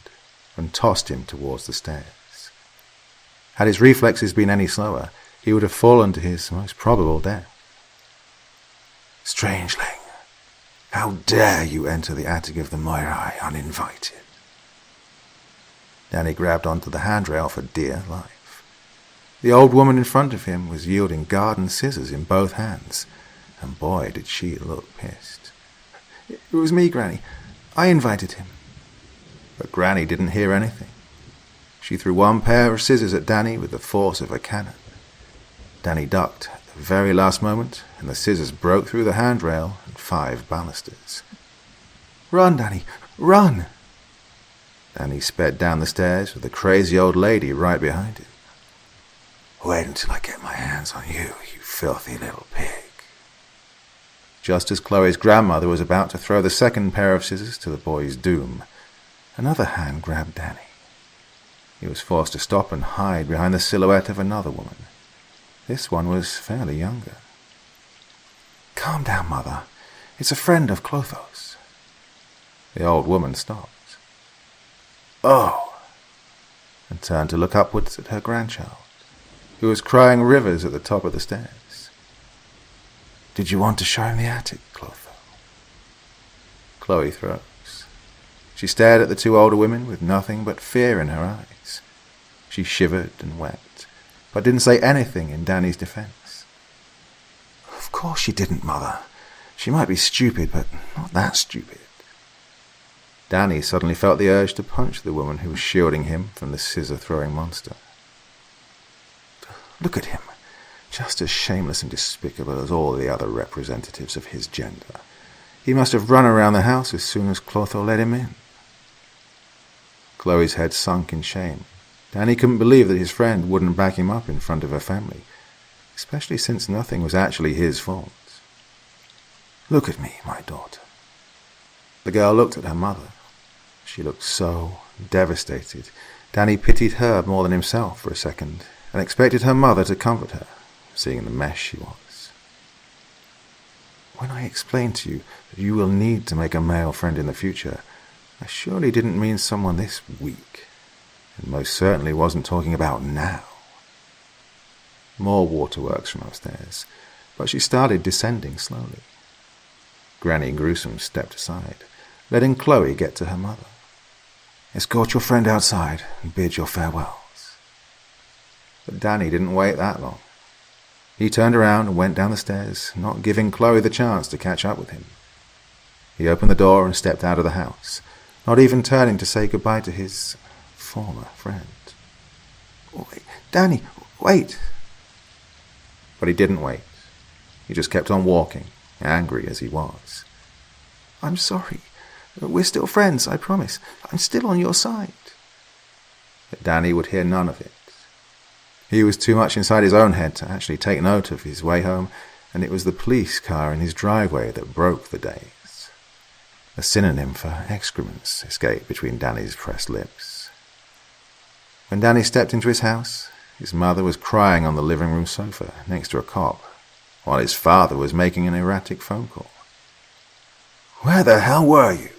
and tossed him towards the stairs. Had his reflexes been any slower, he would have fallen to his most probable death. Strangeling, how dare you enter the attic of the Moirai uninvited? Danny grabbed onto the handrail for dear life. The old woman in front of him was wielding garden scissors in both hands, and boy did she look pissed. It was me, Granny. I invited him. But Granny didn't hear anything. She threw one pair of scissors at Danny with the force of a cannon. Danny ducked at the very last moment, and the scissors broke through the handrail and 5 balusters. Run, Danny, run! Danny sped down the stairs with the crazy old lady right behind him. Wait until I get my hands on you, you filthy little pig. Just as Chloe's grandmother was about to throw the second pair of scissors to the boy's doom, another hand grabbed Danny. He was forced to stop and hide behind the silhouette of another woman. This one was fairly younger. Calm down, Mother. It's a friend of Clotho's. The old woman stopped. Oh! And turned to look upwards at her grandchild, who was crying rivers at the top of the stairs. Did you want to show him the attic, Clotho? Chloe froze. She stared at the 2 older women with nothing but fear in her eyes. She shivered and wept, but didn't say anything in Danny's defense. Of course she didn't, Mother. She might be stupid, but not that stupid. Danny suddenly felt the urge to punch the woman who was shielding him from the scissor-throwing monster. Look at him, just as shameless and despicable as all the other representatives of his gender. He must have run around the house as soon as Clotho let him in. Chloe's head sunk in shame. Danny couldn't believe that his friend wouldn't back him up in front of her family, especially since nothing was actually his fault. Look at me, my daughter. The girl looked at her mother. She looked so devastated. Danny pitied her more than himself for a second, and expected her mother to comfort her, seeing the mess she was. When I explained to you that you will need to make a male friend in the future, I surely didn't mean someone this weak, and most certainly wasn't talking about now. More waterworks from upstairs. but she started descending slowly. Granny Gruesome stepped aside, letting Chloe get to her mother. "Escort your friend outside and bid your farewells." But Danny didn't wait that long. He turned around and went down the stairs, not giving Chloe the chance to catch up with him. He opened the door and stepped out of the house, not even turning to say goodbye to his former friend. "Wait, Danny, wait!" But he didn't wait. He just kept on walking, angry as he was. "I'm sorry. We're still friends, I promise. I'm still on your side." But Danny would hear none of it. He was too much inside his own head to actually take note of his way home, and it was the police car in his driveway that broke the daze. A synonym for excrements escaped between Danny's pressed lips. When Danny stepped into his house, his mother was crying on the living room sofa next to a cop, while his father was making an erratic phone call. "Where the hell were you?"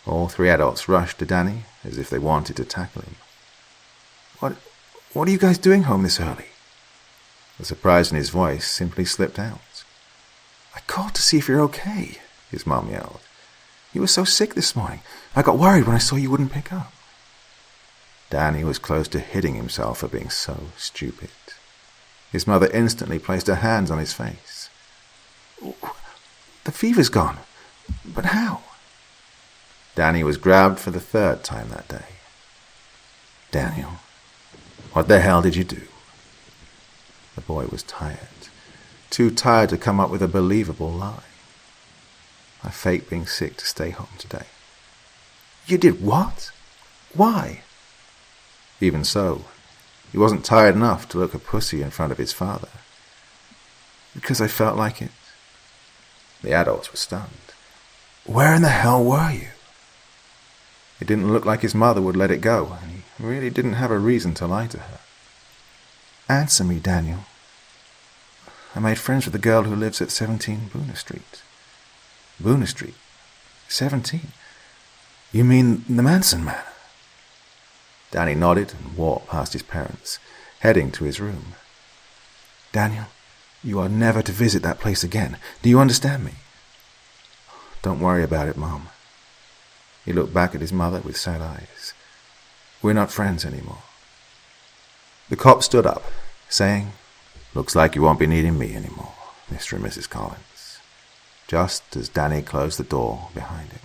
All three adults rushed to Danny as if they wanted to tackle him. What are you guys doing home this early?" The surprise in his voice simply slipped out. "I called to see if you're okay," his mom yelled. "You were so sick this morning. I got worried when I saw you wouldn't pick up." Danny was close to hitting himself for being so stupid. His mother instantly placed her hands on his face. "The fever's gone. But how?" Danny was grabbed for the third time that day. "Daniel, what the hell did you do?" The boy was tired, too tired to come up with a believable lie. "I faked being sick to stay home today." "You did what? Why?" Even so, he wasn't tired enough to look a pussy in front of his father. "Because I felt like it." The adults were stunned. "Where in the hell were you?" It didn't look like his mother would let it go, and he really didn't have a reason to lie to her. "Answer me, Daniel." "I made friends with the girl who lives at 17 Boona Street." "Boona Street? 17? You mean the Manson man?" Danny nodded and walked past his parents, heading to his room. "Daniel, you are never to visit that place again. Do you understand me?" "Don't worry about it, Mom." He looked back at his mother with sad eyes. "We're not friends anymore." The cop stood up, saying, "Looks like you won't be needing me anymore, Mr. and Mrs. Collins," just as Danny closed the door behind him.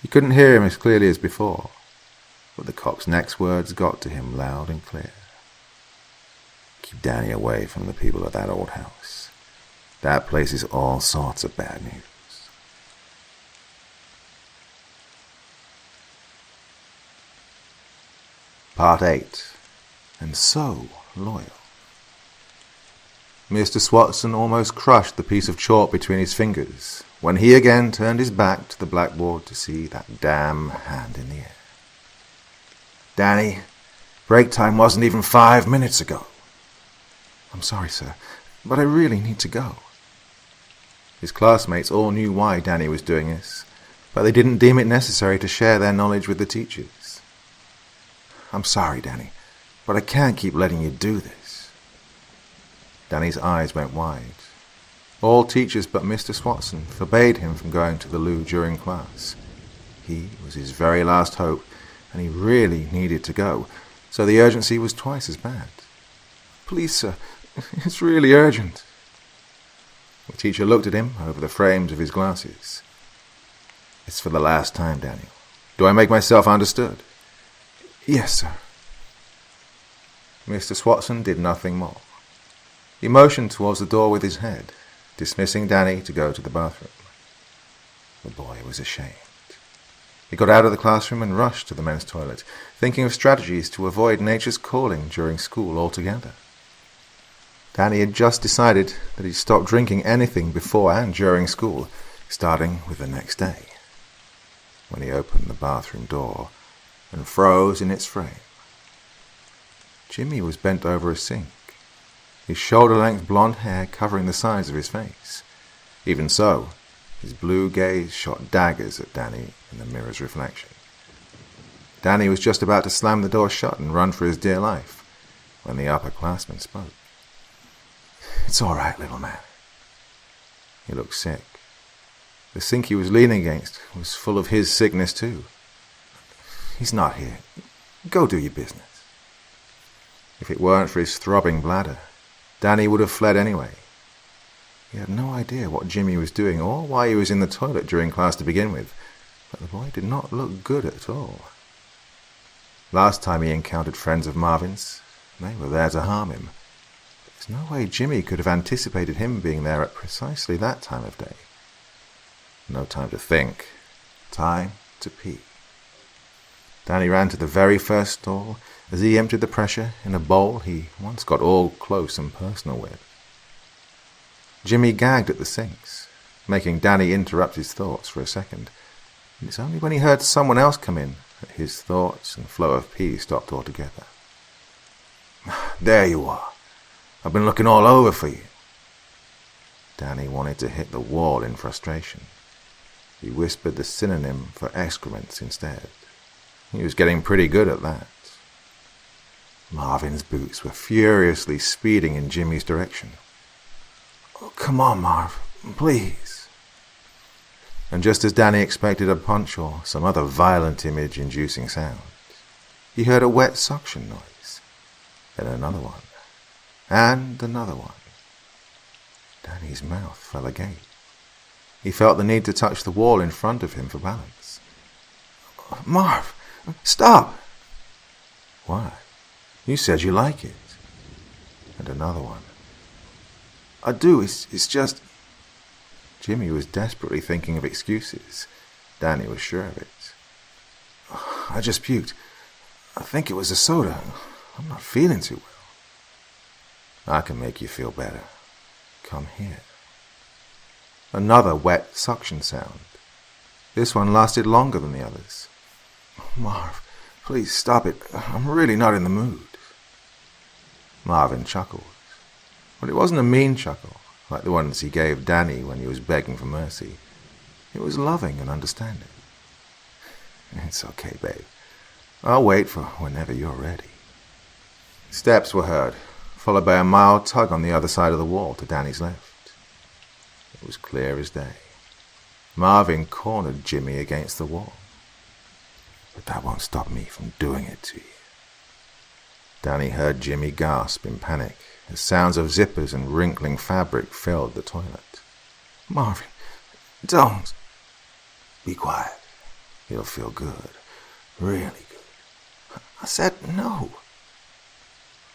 He couldn't hear him as clearly as before, but the cop's next words got to him loud and clear. "Keep Danny away from the people of that old house. That place is all sorts of bad news." Part 8. And so loyal. Mr. Swatson almost crushed the piece of chalk between his fingers when he again turned his back to the blackboard to see that damn hand in the air. "Danny, break time wasn't even 5 minutes ago." "I'm sorry, sir, but I really need to go." His classmates all knew why Danny was doing this, but they didn't deem it necessary to share their knowledge with the teachers. "I'm sorry, Danny, but I can't keep letting you do this." Danny's eyes went wide. All teachers but Mr. Swatson forbade him from going to the loo during class. He was his very last hope, and he really needed to go, so the urgency was twice as bad. "Please, sir, it's really urgent." The teacher looked at him over the frames of his glasses. "It's for the last time, Daniel. Do I make myself understood?" "Yes, sir." Mr. Swatson did nothing more. He motioned towards the door with his head, dismissing Danny to go to the bathroom. The boy was ashamed. He got out of the classroom and rushed to the men's toilet, thinking of strategies to avoid nature's calling during school altogether. Danny had just decided that he'd stop drinking anything before and during school, starting with the next day, when he opened the bathroom door and froze in its frame. Jimmy was bent over a sink, his shoulder-length blonde hair covering the sides of his face. Even so, his blue gaze shot daggers at Danny in the mirror's reflection. Danny was just about to slam the door shut and run for his dear life when the upperclassman spoke. It's all right, little man. He looked sick. The sink he was leaning against was full of his sickness too. He's not here. Go do your business. If it weren't for his throbbing bladder, Danny would have fled anyway. He had no idea what Jimmy was doing or why he was in the toilet during class to begin with, but the boy did not look good at all. Last time he encountered friends of Marvin's, they were there to harm him. There's no way Jimmy could have anticipated him being there at precisely that time of day. No time to think. Time to pee. Danny ran to the very first stall as he emptied the pressure in a bowl he once got all close and personal with. Jimmy gagged at the sinks, making Danny interrupt his thoughts for a second, and it's only when he heard someone else come in that his thoughts and flow of pee stopped altogether. There you are. I've been looking all over for you. Danny wanted to hit the wall in frustration. He whispered the synonym for excrements instead. He was getting pretty good at that. Marvin's boots were furiously speeding in Jimmy's direction. Oh, come on, Marv, please. And just as Danny expected a punch or some other violent image-inducing sound, he heard a wet suction noise, then another one, and another one. Danny's mouth fell agape. He felt the need to touch the wall in front of him for balance. Marv, stop! Why? You said you like it. And another one. I do, it's just... Jimmy was desperately thinking of excuses. Danny was sure of it. I just puked. I think it was a soda. I'm not feeling too well. I can make you feel better. Come here. Another wet suction sound. This one lasted longer than the others. Marv, please stop it. I'm really not in the mood. Marvin chuckled. But it wasn't a mean chuckle, like the ones he gave Danny when he was begging for mercy. It was loving and understanding. It's okay, babe. I'll wait for whenever you're ready. Steps were heard, followed by a mild tug on the other side of the wall to Danny's left. It was clear as day. Marvin cornered Jimmy against the wall. But that won't stop me from doing it to you. Danny heard Jimmy gasp in panic as sounds of zippers and wrinkling fabric filled the toilet. Marvin, don't. Be quiet. It'll feel good. Really good. I said no.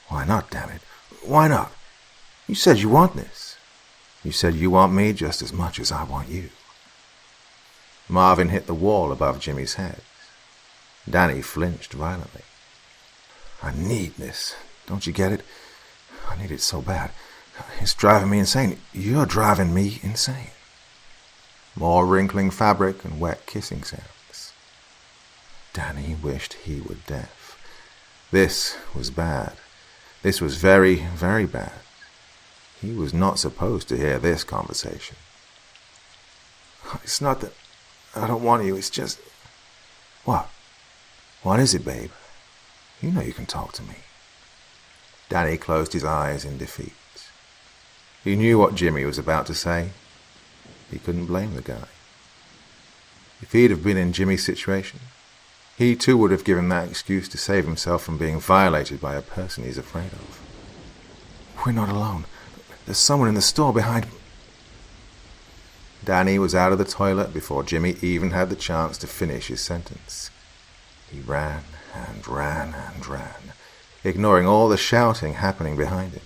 Why not, damn it? Why not? You said you want this. You said you want me just as much as I want you. Marvin hit the wall above Jimmy's head. Danny flinched violently. I need this. Don't you get it? I need it so bad. It's driving me insane. You're driving me insane. More wrinkling fabric and wet kissing sounds. Danny wished he were deaf. This was bad. This was very, very bad. He was not supposed to hear this conversation. It's not that I don't want you, it's just... What? What is it, babe? You know you can talk to me. Danny closed his eyes in defeat. He knew what Jimmy was about to say. He couldn't blame the guy. If he'd have been in Jimmy's situation, he too would have given that excuse to save himself from being violated by a person he's afraid of. We're not alone. There's someone in the store behind... Danny was out of the toilet before Jimmy even had the chance to finish his sentence. He ran and ran and ran, ignoring all the shouting happening behind him.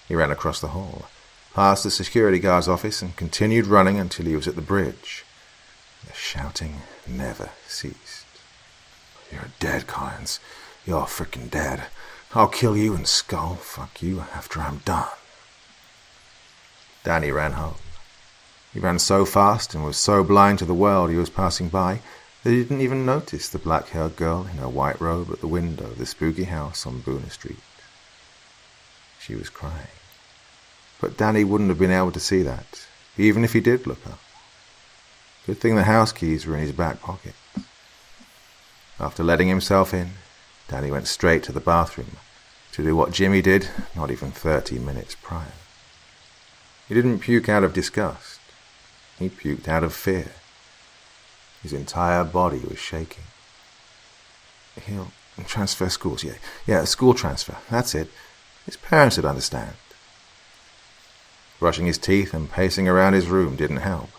He ran across the hall, past the security guard's office, and continued running until he was at the bridge. The shouting never ceased. You're dead, Collins. You're frickin' dead. I'll kill you and skull fuck you after I'm done. Danny ran home. He ran so fast and was so blind to the world he was passing by that he didn't even notice the black-haired girl in her white robe at the window of the spooky house on Boona Street. She was crying. But Danny wouldn't have been able to see that, even if he did look up. Good thing the house keys were in his back pocket. After letting himself in, Danny went straight to the bathroom, to do what Jimmy did not even 30 minutes prior. He didn't puke out of disgust. He puked out of fear. His entire body was shaking. He'll transfer schools, yeah, school transfer, that's it. His parents would understand. Brushing his teeth and pacing around his room didn't help,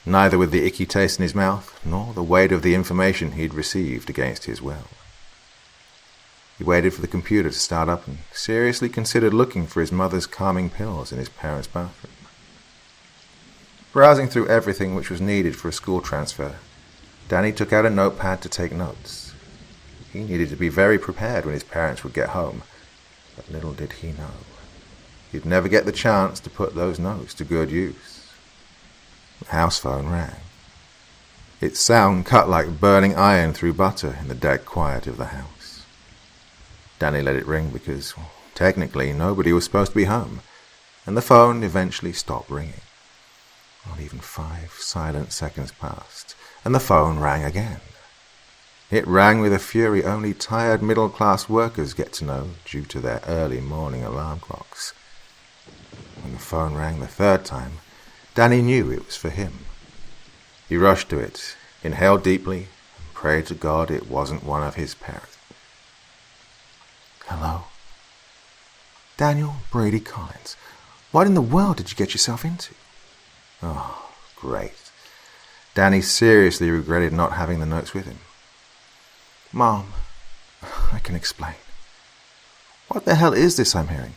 neither with the icky taste in his mouth, nor the weight of the information he'd received against his will. He waited for the computer to start up and seriously considered looking for his mother's calming pills in his parents' bathroom. Browsing through everything which was needed for a school transfer, Danny took out a notepad to take notes. He needed to be very prepared when his parents would get home, but little did he know. He'd never get the chance to put those notes to good use. The house phone rang. Its sound cut like burning iron through butter in the dead quiet of the house. Danny let it ring because, technically, nobody was supposed to be home, and the phone eventually stopped ringing. Not even 5 silent seconds passed, and the phone rang again. It rang with a fury only tired middle-class workers get to know due to their early morning alarm clocks. When the phone rang the third time, Danny knew it was for him. He rushed to it, inhaled deeply, and prayed to God it wasn't one of his parents. Hello? Daniel Brady Collins. What in the world did you get yourself into? Oh, great. Danny seriously regretted not having the notes with him. Mom, I can explain. What the hell is this I'm hearing?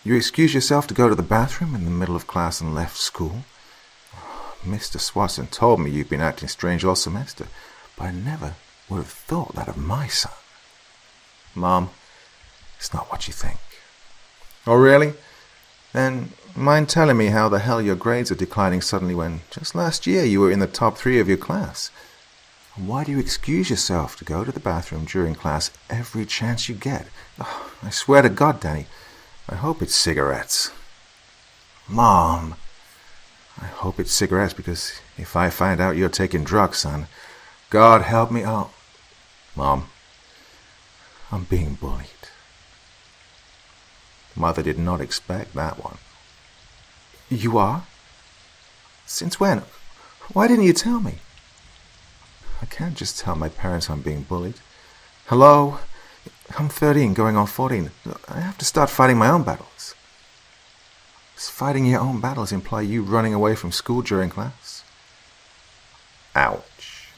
You excused yourself to go to the bathroom in the middle of class and left school? Mr. Swatson told me you've been acting strange all semester, but I never would have thought that of my son. Mom, it's not what you think. Oh, really? Then mind telling me how the hell your grades are declining suddenly when just last year you were in the top 3 of your class? And why do you excuse yourself to go to the bathroom during class every chance you get? Oh, I swear to God, Danny, I hope it's cigarettes. Mom, I hope it's cigarettes because if I find out you're taking drugs, son, God help me out. Mom, I'm being bullied. Mother did not expect that one. You are? Since when? Why didn't you tell me? I can't just tell my parents I'm being bullied. Hello? I'm 13, going on 14. I have to start fighting my own battles. Does fighting your own battles imply you running away from school during class? Ouch.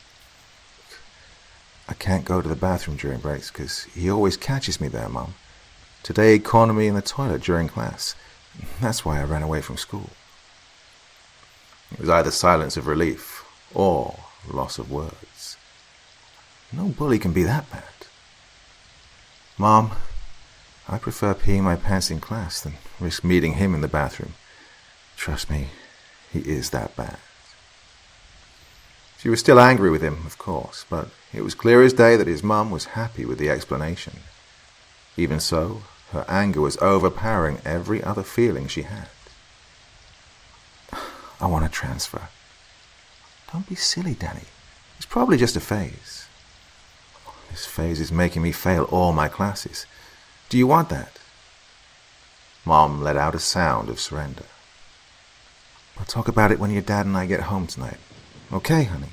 I can't go to the bathroom during breaks because he always catches me there, Mom. Today he cornered me in the toilet during class. That's why I ran away from school. It was either silence of relief or loss of words. No bully can be that bad. Mom, I prefer peeing my pants in class than risk meeting him in the bathroom. Trust me, he is that bad. She was still angry with him, of course, but it was clear as day that his mum was happy with the explanation. Even so, her anger was overpowering every other feeling she had. I want to transfer. Don't be silly, Danny. It's probably just a phase. This phase is making me fail all my classes. Do you want that? Mom let out a sound of surrender. We'll talk about it when your dad and I get home tonight. Okay, honey?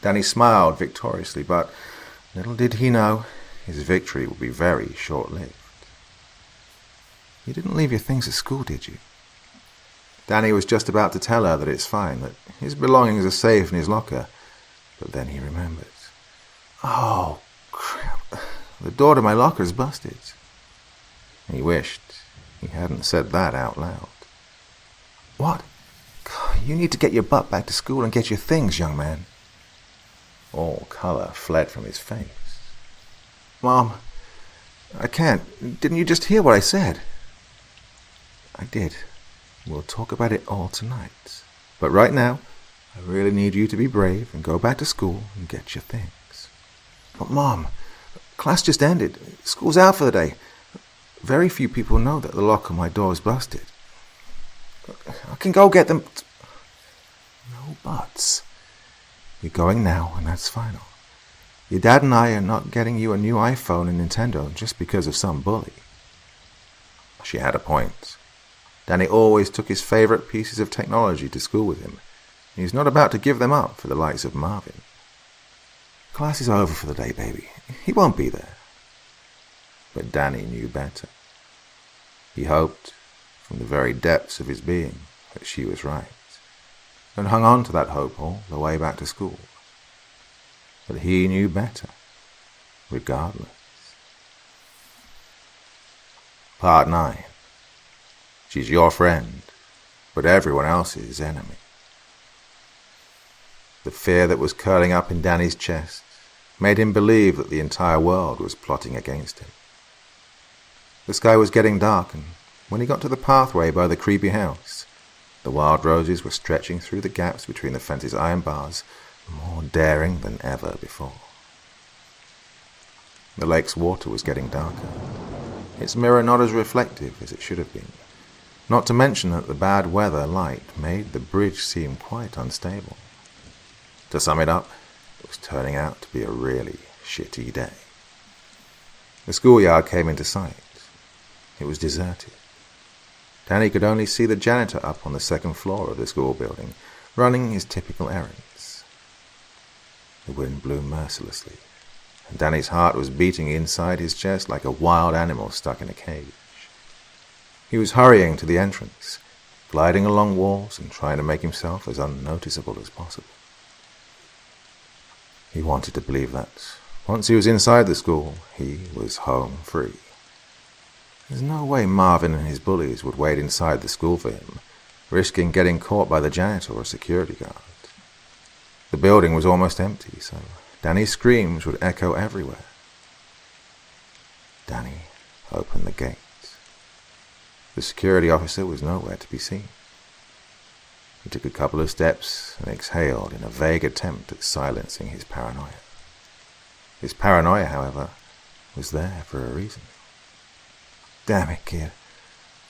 Danny smiled victoriously, but little did he know his victory would be very short-lived. You didn't leave your things at school, did you? Danny was just about to tell her that it's fine, that his belongings are safe in his locker, but then he remembered. Oh, crap. The door to my locker is busted. He wished he hadn't said that out loud. What? You need to get your butt back to school and get your things, young man. All color fled from his face. Mom, I can't. Didn't you just hear what I said? I did. We'll talk about it all tonight. But right now, I really need you to be brave and go back to school and get your things. But Mom, class just ended. School's out for the day. Very few people know that the lock on my door is busted. I can go get them. No buts. You're going now, and that's final. Your dad and I are not getting you a new iPhone and Nintendo just because of some bully. She had a point. Danny always took his favorite pieces of technology to school with him. He's not about to give them up for the likes of Marvin. Class is over for the day, baby. He won't be there. But Danny knew better. He hoped, from the very depths of his being, that she was right, and hung on to that hope all the way back to school. But he knew better, regardless. Part 9. She's your friend, but everyone else's enemy. The fear that was curling up in Danny's chest made him believe that the entire world was plotting against him. The sky was getting dark, and when he got to the pathway by the creepy house, the wild roses were stretching through the gaps between the fence's iron bars, more daring than ever before. The lake's water was getting darker, its mirror not as reflective as it should have been, not to mention that the bad weather light made the bridge seem quite unstable. To sum it up, it was turning out to be a really shitty day. The schoolyard came into sight. It was deserted. Danny could only see the janitor up on the second floor of the school building, running his typical errands. The wind blew mercilessly, and Danny's heart was beating inside his chest like a wild animal stuck in a cage. He was hurrying to the entrance, gliding along walls and trying to make himself as unnoticeable as possible. He wanted to believe that, once he was inside the school, he was home free. There's no way Marvin and his bullies would wait inside the school for him, risking getting caught by the janitor or security guard. The building was almost empty, so Danny's screams would echo everywhere. Danny opened the gate. The security officer was nowhere to be seen. He took a couple of steps and exhaled in a vague attempt at silencing his paranoia. His paranoia, however, was there for a reason. Damn it, kid.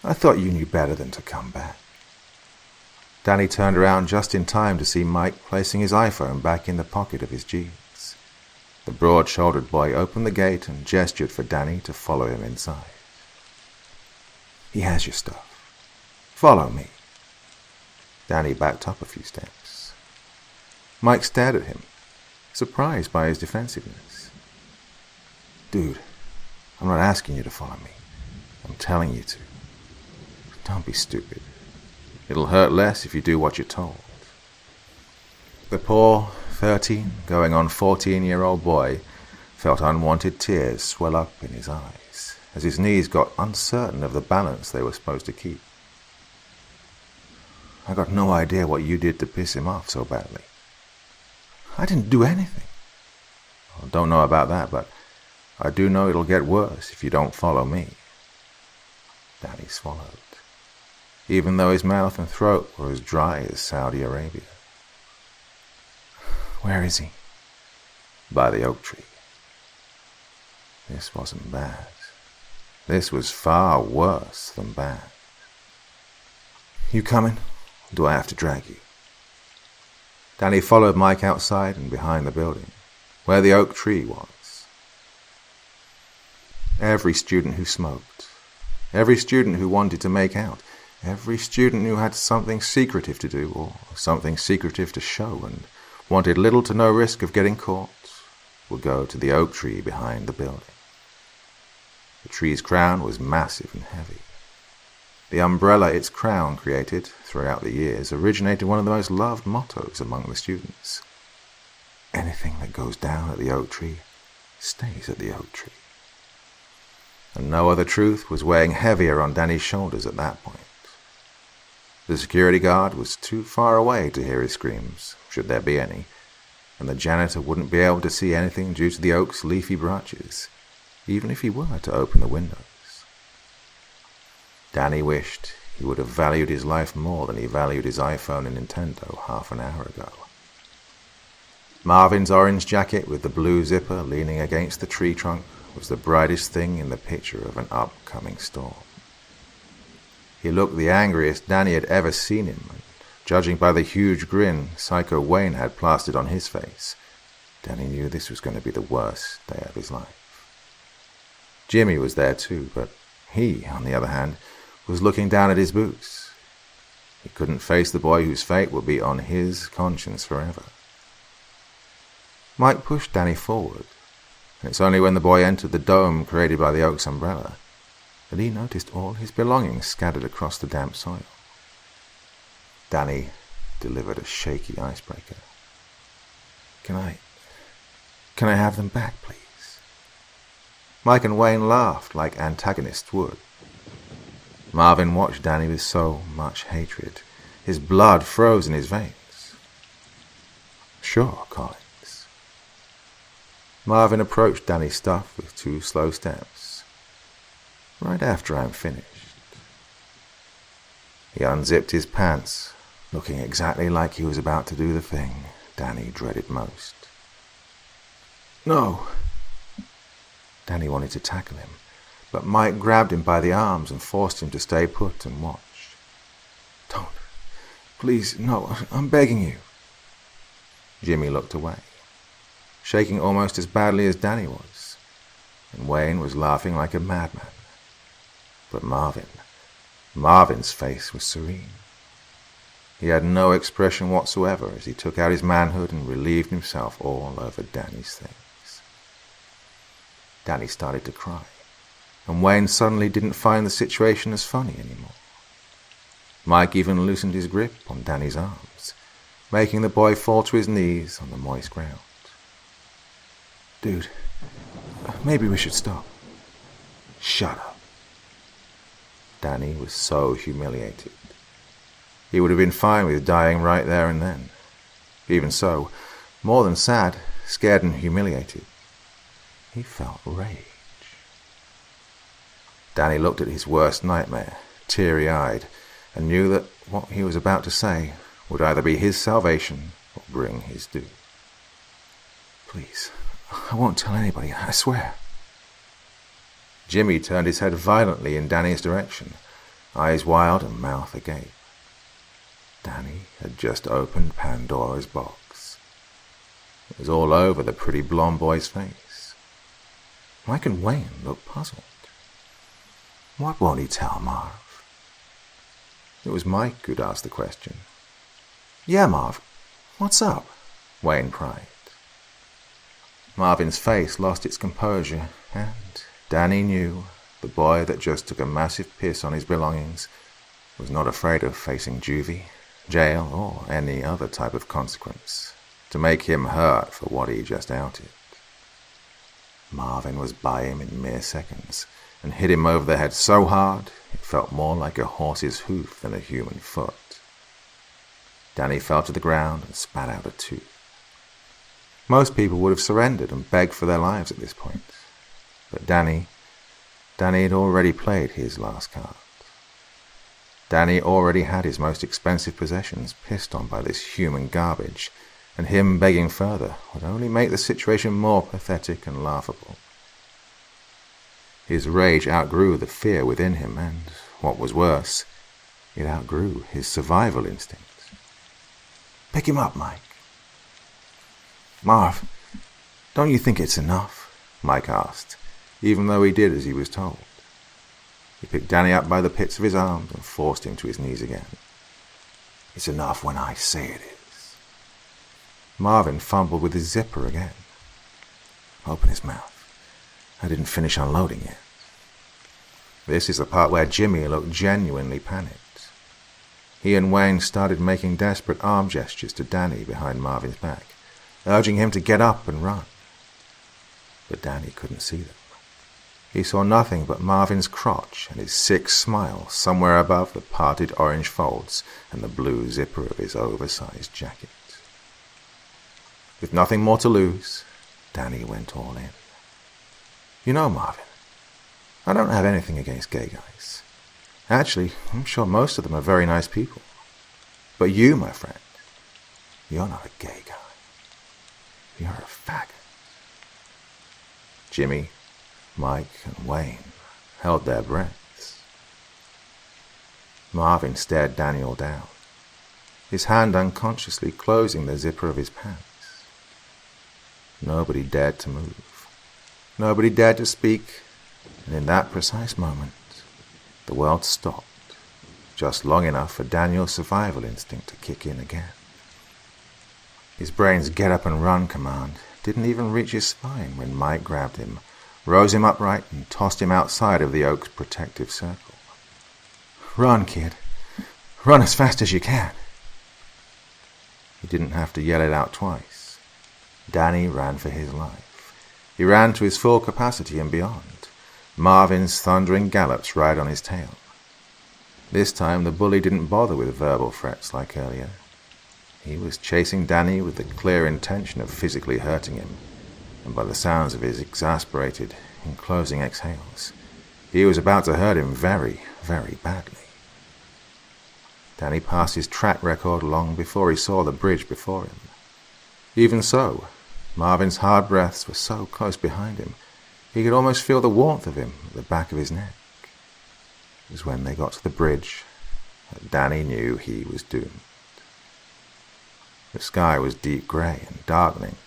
I thought you knew better than to come back. Danny turned around just in time to see Mike placing his iPhone back in the pocket of his jeans. The broad-shouldered boy opened the gate and gestured for Danny to follow him inside. He has your stuff. Follow me. Danny backed up a few steps. Mike stared at him, surprised by his defensiveness. Dude, I'm not asking you to follow me. I'm telling you to. Don't be stupid. It'll hurt less if you do what you're told. The poor 13, going on 14-year-old boy felt unwanted tears swell up in his eyes as his knees got uncertain of the balance they were supposed to keep. I got no idea what you did to piss him off so badly. I didn't do anything. I don't know about that, but I do know it'll get worse if you don't follow me. Danny swallowed, even though his mouth and throat were as dry as Saudi Arabia. Where is he? By the oak tree. This wasn't bad. This was far worse than bad. You coming? Or do I have to drag you? Danny followed Mike outside and behind the building, where the oak tree was. Every student who smoked, every student who wanted to make out, every student who had something secretive to do or something secretive to show and wanted little to no risk of getting caught would go to the oak tree behind the building. The tree's crown was massive and heavy. The umbrella its crown created throughout the years originated one of the most loved mottos among the students. Anything that goes down at the oak tree stays at the oak tree. And no other truth was weighing heavier on Danny's shoulders at that point. The security guard was too far away to hear his screams, should there be any, and the janitor wouldn't be able to see anything due to the oak's leafy branches, even if he were to open the windows. Danny wished he would have valued his life more than he valued his iPhone and Nintendo half an hour ago. Marvin's orange jacket with the blue zipper leaning against the tree trunk was the brightest thing in the picture of an upcoming storm. He looked the angriest Danny had ever seen him, and judging by the huge grin Psycho Wayne had plastered on his face, Danny knew this was going to be the worst day of his life. Jimmy was there too, but he, on the other hand, was looking down at his boots. He couldn't face the boy whose fate would be on his conscience forever. Mike pushed Danny forward, and it's only when the boy entered the dome created by the oak's umbrella that he noticed all his belongings scattered across the damp soil. Danny delivered a shaky icebreaker. Can I have them back, please? Mike and Wayne laughed like antagonists would. Marvin watched Danny with so much hatred. His blood froze in his veins. Sure, Collins. Marvin approached Danny's stuff with 2 slow steps. Right after I'm finished. He unzipped his pants, looking exactly like he was about to do the thing Danny dreaded most. No. Danny wanted to tackle him, but Mike grabbed him by the arms and forced him to stay put and watch. Don't. Please, no, I'm begging you. Jimmy looked away, shaking almost as badly as Danny was, and Wayne was laughing like a madman. But Marvin's face was serene. He had no expression whatsoever as he took out his manhood and relieved himself all over Danny's things. Danny started to cry, and Wayne suddenly didn't find the situation as funny anymore. Mike even loosened his grip on Danny's arms, making the boy fall to his knees on the moist ground. Dude, maybe we should stop. Shut up. Danny was so humiliated. He would have been fine with dying right there and then. Even so, more than sad, scared and humiliated, he felt rage. Danny looked at his worst nightmare, teary-eyed, and knew that what he was about to say would either be his salvation or bring his doom. Please, I won't tell anybody, I swear. Jimmy turned his head violently in Danny's direction, eyes wild and mouth agape. Danny had just opened Pandora's box. It was all over the pretty blonde boy's face. Mike and Wayne looked puzzled. What won't he tell Marv? It was Mike who'd asked the question. Yeah, Marv, what's up? Wayne cried. Marvin's face lost its composure, and Danny knew the boy that just took a massive piss on his belongings was not afraid of facing juvie, jail, or any other type of consequence to make him hurt for what he just outed. Marvin was by him in mere seconds and hit him over the head so hard it felt more like a horse's hoof than a human foot. Danny fell to the ground and spat out a tooth. Most people would have surrendered and begged for their lives at this point, but Danny had already played his last card. Danny already had his most expensive possessions pissed on by this human garbage, and him begging further would only make the situation more pathetic and laughable. His rage outgrew the fear within him, and, what was worse, it outgrew his survival instincts. Pick him up, Mike. Marv, don't you think it's enough? Mike asked, even though he did as he was told. He picked Danny up by the pits of his arms and forced him to his knees again. It's enough when I say it is. Marvin fumbled with his zipper again. Open his mouth. I didn't finish unloading yet. This is the part where Jimmy looked genuinely panicked. He and Wayne started making desperate arm gestures to Danny behind Marvin's back, urging him to get up and run. But Danny couldn't see them. He saw nothing but Marvin's crotch and his sick smile somewhere above the parted orange folds and the blue zipper of his oversized jacket. With nothing more to lose, Danny went all in. You know, Marvin, I don't have anything against gay guys. Actually, I'm sure most of them are very nice people. But you, my friend, you're not a gay guy. You're a faggot. Jimmy, Mike, and Wayne held their breaths. Marvin stared Danny all down, his hand unconsciously closing the zipper of his pants. Nobody dared to move. Nobody dared to speak, and in that precise moment, the world stopped, just long enough for Daniel's survival instinct to kick in again. His brain's get-up-and-run command didn't even reach his spine when Mike grabbed him, rose him upright, and tossed him outside of the oak's protective circle. "Run, kid. Run as fast as you can." He didn't have to yell it out twice. Danny ran for his life. He ran to his full capacity and beyond, Marvin's thundering gallops right on his tail. This time the bully didn't bother with verbal threats like earlier. He was chasing Danny with the clear intention of physically hurting him, and by the sounds of his exasperated, enclosing exhales, he was about to hurt him very, very badly. Danny passed his track record long before he saw the bridge before him. Even so, Marvin's hard breaths were so close behind him, he could almost feel the warmth of him at the back of his neck. It was when they got to the bridge that Danny knew he was doomed. The sky was deep grey and darkening,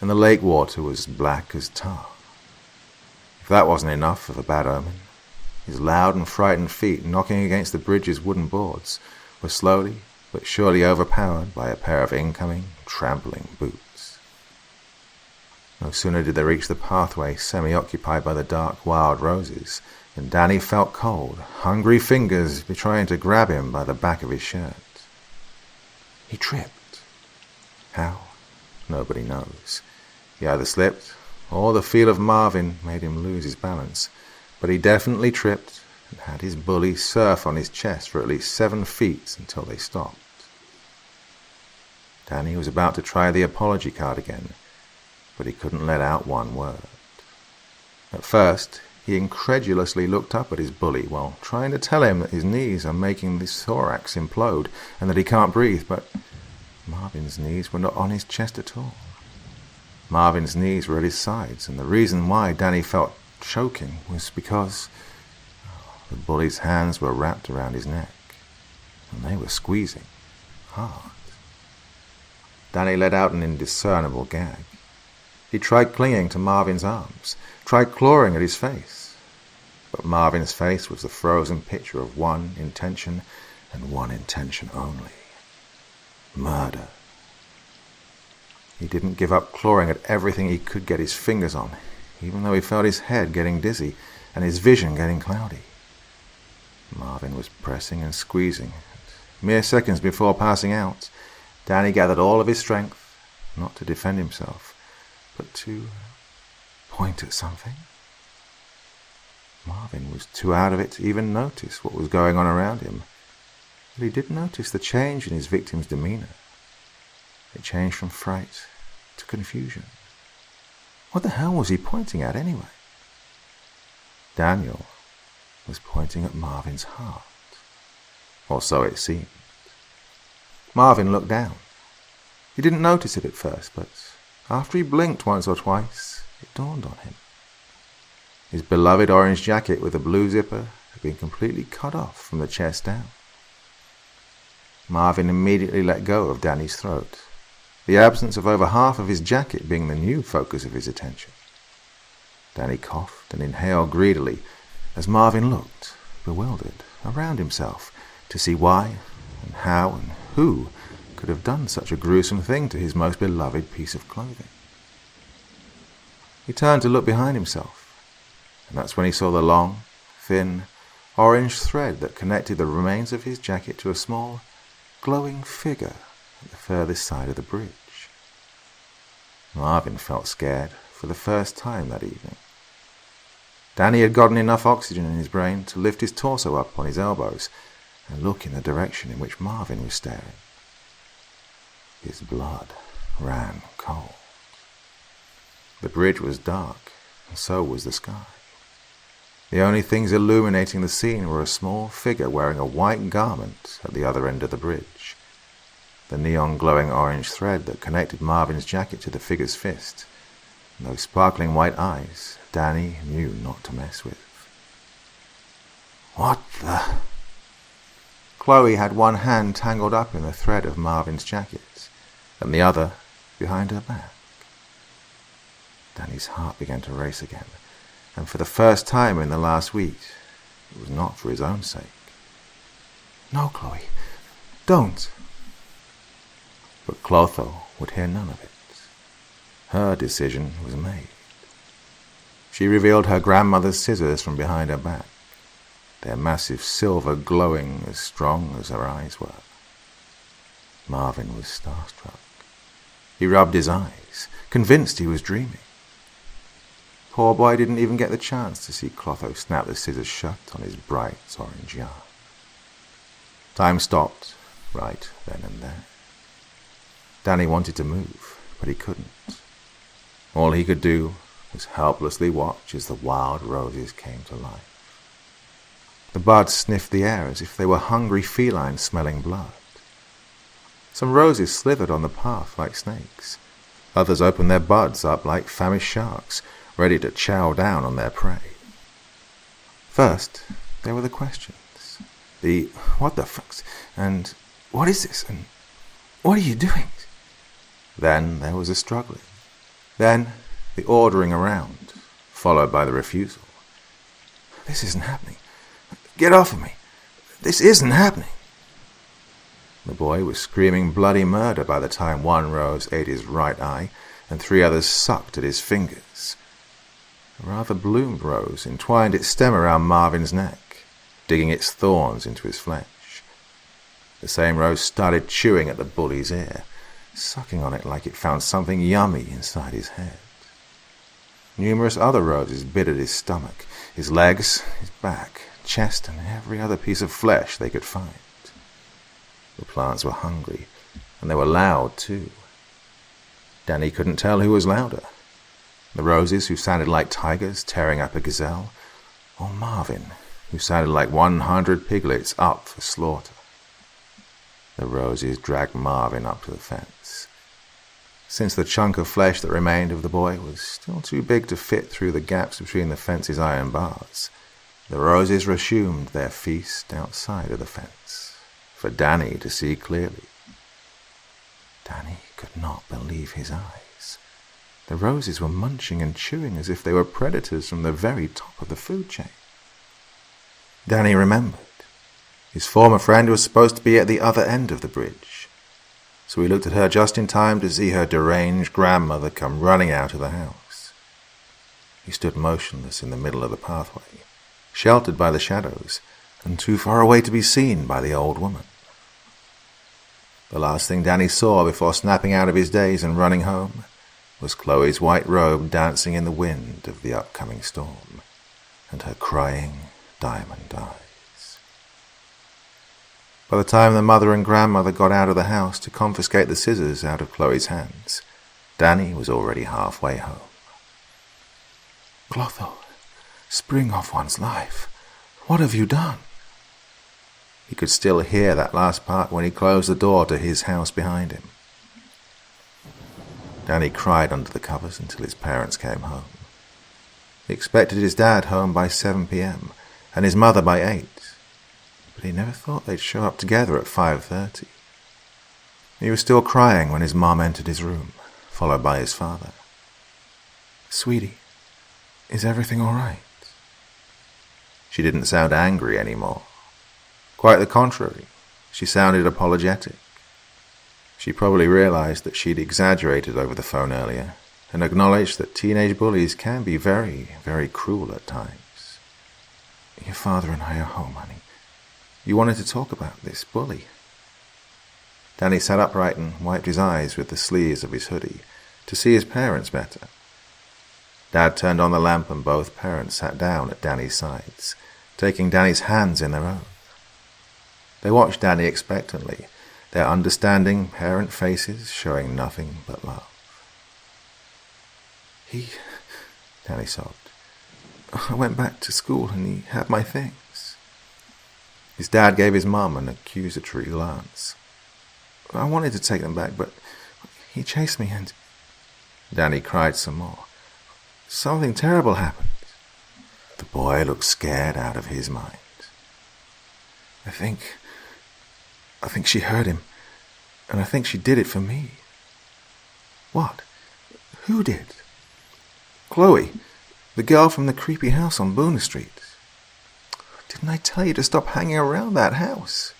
and the lake water was black as tar. If that wasn't enough of a bad omen, his loud and frightened feet knocking against the bridge's wooden boards were slowly but surely overpowered by a pair of incoming, trampling boots. No sooner did they reach the pathway semi-occupied by the dark wild roses than Danny felt cold, hungry fingers trying to grab him by the back of his shirt. He tripped. How? Nobody knows. He either slipped, or the feel of Marvin made him lose his balance, but he definitely tripped and had his bully surf on his chest for at least 7 feet until they stopped. Danny was about to try the apology card again, but he couldn't let out one word. At first, he incredulously looked up at his bully while trying to tell him that his knees are making his thorax implode and that he can't breathe, but Marvin's knees were not on his chest at all. Marvin's knees were at his sides, and the reason why Danny felt choking was because the bully's hands were wrapped around his neck, and they were squeezing hard. Danny let out an indiscernible gag. He tried clinging to Marvin's arms, tried clawing at his face, but Marvin's face was the frozen picture of one intention and one intention only: murder. He didn't give up clawing at everything he could get his fingers on, even though he felt his head getting dizzy and his vision getting cloudy. Marvin was pressing and squeezing. Mere seconds before passing out, Danny gathered all of his strength, not to defend himself, but to point at something. Marvin was too out of it to even notice what was going on around him, but he did notice the change in his victim's demeanor. It changed from fright to confusion. What the hell was he pointing at anyway? Daniel was pointing at Marvin's heart, or so it seemed. Marvin looked down. He didn't notice it at first, but after he blinked once or twice, it dawned on him. His beloved orange jacket with a blue zipper had been completely cut off from the chest down. Marvin immediately let go of Danny's throat, the absence of over half of his jacket being the new focus of his attention. Danny coughed and inhaled greedily as Marvin looked, bewildered, around himself to see why and how and who could have done such a gruesome thing to his most beloved piece of clothing. He turned to look behind himself, and that's when he saw the long, thin, orange thread that connected the remains of his jacket to a small, glowing figure at the furthest side of the bridge. Marvin felt scared for the first time that evening. Danny had gotten enough oxygen in his brain to lift his torso up on his elbows and look in the direction in which Marvin was staring. His blood ran cold. The bridge was dark, and so was the sky. The only things illuminating the scene were a small figure wearing a white garment at the other end of the bridge, the neon glowing orange thread that connected Marvin's jacket to the figure's fist, and those sparkling white eyes Danny knew not to mess with. What the... Chloe had one hand tangled up in the thread of Marvin's jacket, and the other behind her back. Danny's heart began to race again, and for the first time in the last week, it was not for his own sake. "No, Chloe, don't." But Clotho would hear none of it. Her decision was made. She revealed her grandmother's scissors from behind her back, their massive silver glowing as strong as her eyes were. Marvin was starstruck. He rubbed his eyes, convinced he was dreaming. Poor boy didn't even get the chance to see Clotho snap the scissors shut on his bright orange yarn. Time stopped right then and there. Danny wanted to move, but he couldn't. All he could do was helplessly watch as the wild roses came to life. The buds sniffed the air as if they were hungry felines smelling blood. Some roses slithered on the path like snakes. Others opened their buds up like famished sharks, ready to chow down on their prey. First, there were the questions. The what the fucks, and what is this, and what are you doing? Then there was the struggling. Then the ordering around, followed by the refusal. "This isn't happening. Get off of me. This isn't happening." The boy was screaming bloody murder by the time one rose ate his right eye and 3 others sucked at his fingers. A rather bloomed rose entwined its stem around Marvin's neck, digging its thorns into his flesh. The same rose started chewing at the bully's ear, sucking on it like it found something yummy inside his head. Numerous other roses bit at his stomach, his legs, his back, chest, and every other piece of flesh they could find. The plants were hungry, and they were loud too. Danny couldn't tell who was louder, the roses who sounded like tigers tearing up a gazelle, or Marvin, who sounded like 100 piglets up for slaughter. The roses dragged Marvin up to the fence. Since the chunk of flesh that remained of the boy was still too big to fit through the gaps between the fence's iron bars, the roses resumed their feast outside of the fence, for Danny to see clearly. Danny could not believe his eyes. The roses were munching and chewing as if they were predators from the very top of the food chain. Danny remembered. His former friend was supposed to be at the other end of the bridge, so he looked at her just in time to see her deranged grandmother come running out of the house. He stood motionless in the middle of the pathway, sheltered by the shadows, and too far away to be seen by the old woman. The last thing Danny saw before snapping out of his daze and running home was Chloe's white robe dancing in the wind of the upcoming storm, and her crying diamond eyes. By the time the mother and grandmother got out of the house to confiscate the scissors out of Chloe's hands, Danny was already halfway home. "Clotho, spring off one's life. What have you done?" He could still hear that last part when he closed the door to his house behind him. Danny cried under the covers until his parents came home. He expected his dad home by 7 p.m. and his mother by 8, but he never thought they'd show up together at 5:30. He was still crying when his mom entered his room, followed by his father. "Sweetie, is everything all right?" She didn't sound angry anymore. Quite the contrary, she sounded apologetic. She probably realized that she'd exaggerated over the phone earlier, and acknowledged that teenage bullies can be very, very cruel at times. "Your father and I are home, honey. You wanted to talk about this bully." Danny sat upright and wiped his eyes with the sleeves of his hoodie to see his parents better. Dad turned on the lamp and both parents sat down at Danny's sides, taking Danny's hands in their own. They watched Danny expectantly, their understanding parent faces showing nothing but love. Danny sobbed. "I went back to school and he had my things." His dad gave his mum an accusatory glance. "I wanted to take them back, but he chased me and..." Danny cried some more. "Something terrible happened." The boy looked scared out of his mind. I think she hurt him, and I think she did it for me." "What? Who did?" Chloe, the girl from the creepy house on Boona Street. Didn't I tell you to stop hanging around that house?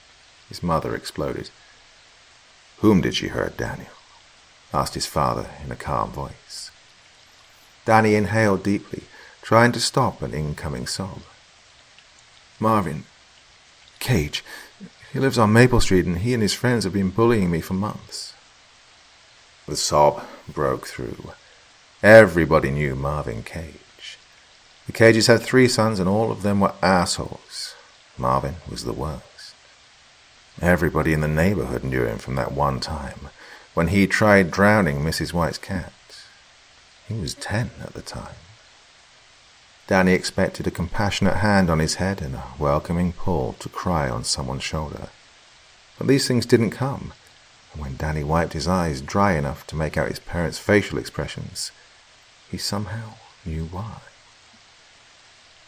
His mother exploded. Whom did she hurt, Daniel? Asked his father in a calm voice. Danny inhaled deeply, trying to stop an incoming sob. Marvin. Cage. He lives on Maple Street, and he and his friends have been bullying me for months. The sob broke through. Everybody knew Marvin Cage. The Cages had 3 sons, and all of them were assholes. Marvin was the worst. Everybody in the neighborhood knew him from that one time when he tried drowning Mrs. White's cat. He was 10 at the time. Danny expected a compassionate hand on his head and a welcoming pull to cry on someone's shoulder. But these things didn't come, and when Danny wiped his eyes dry enough to make out his parents' facial expressions, he somehow knew why.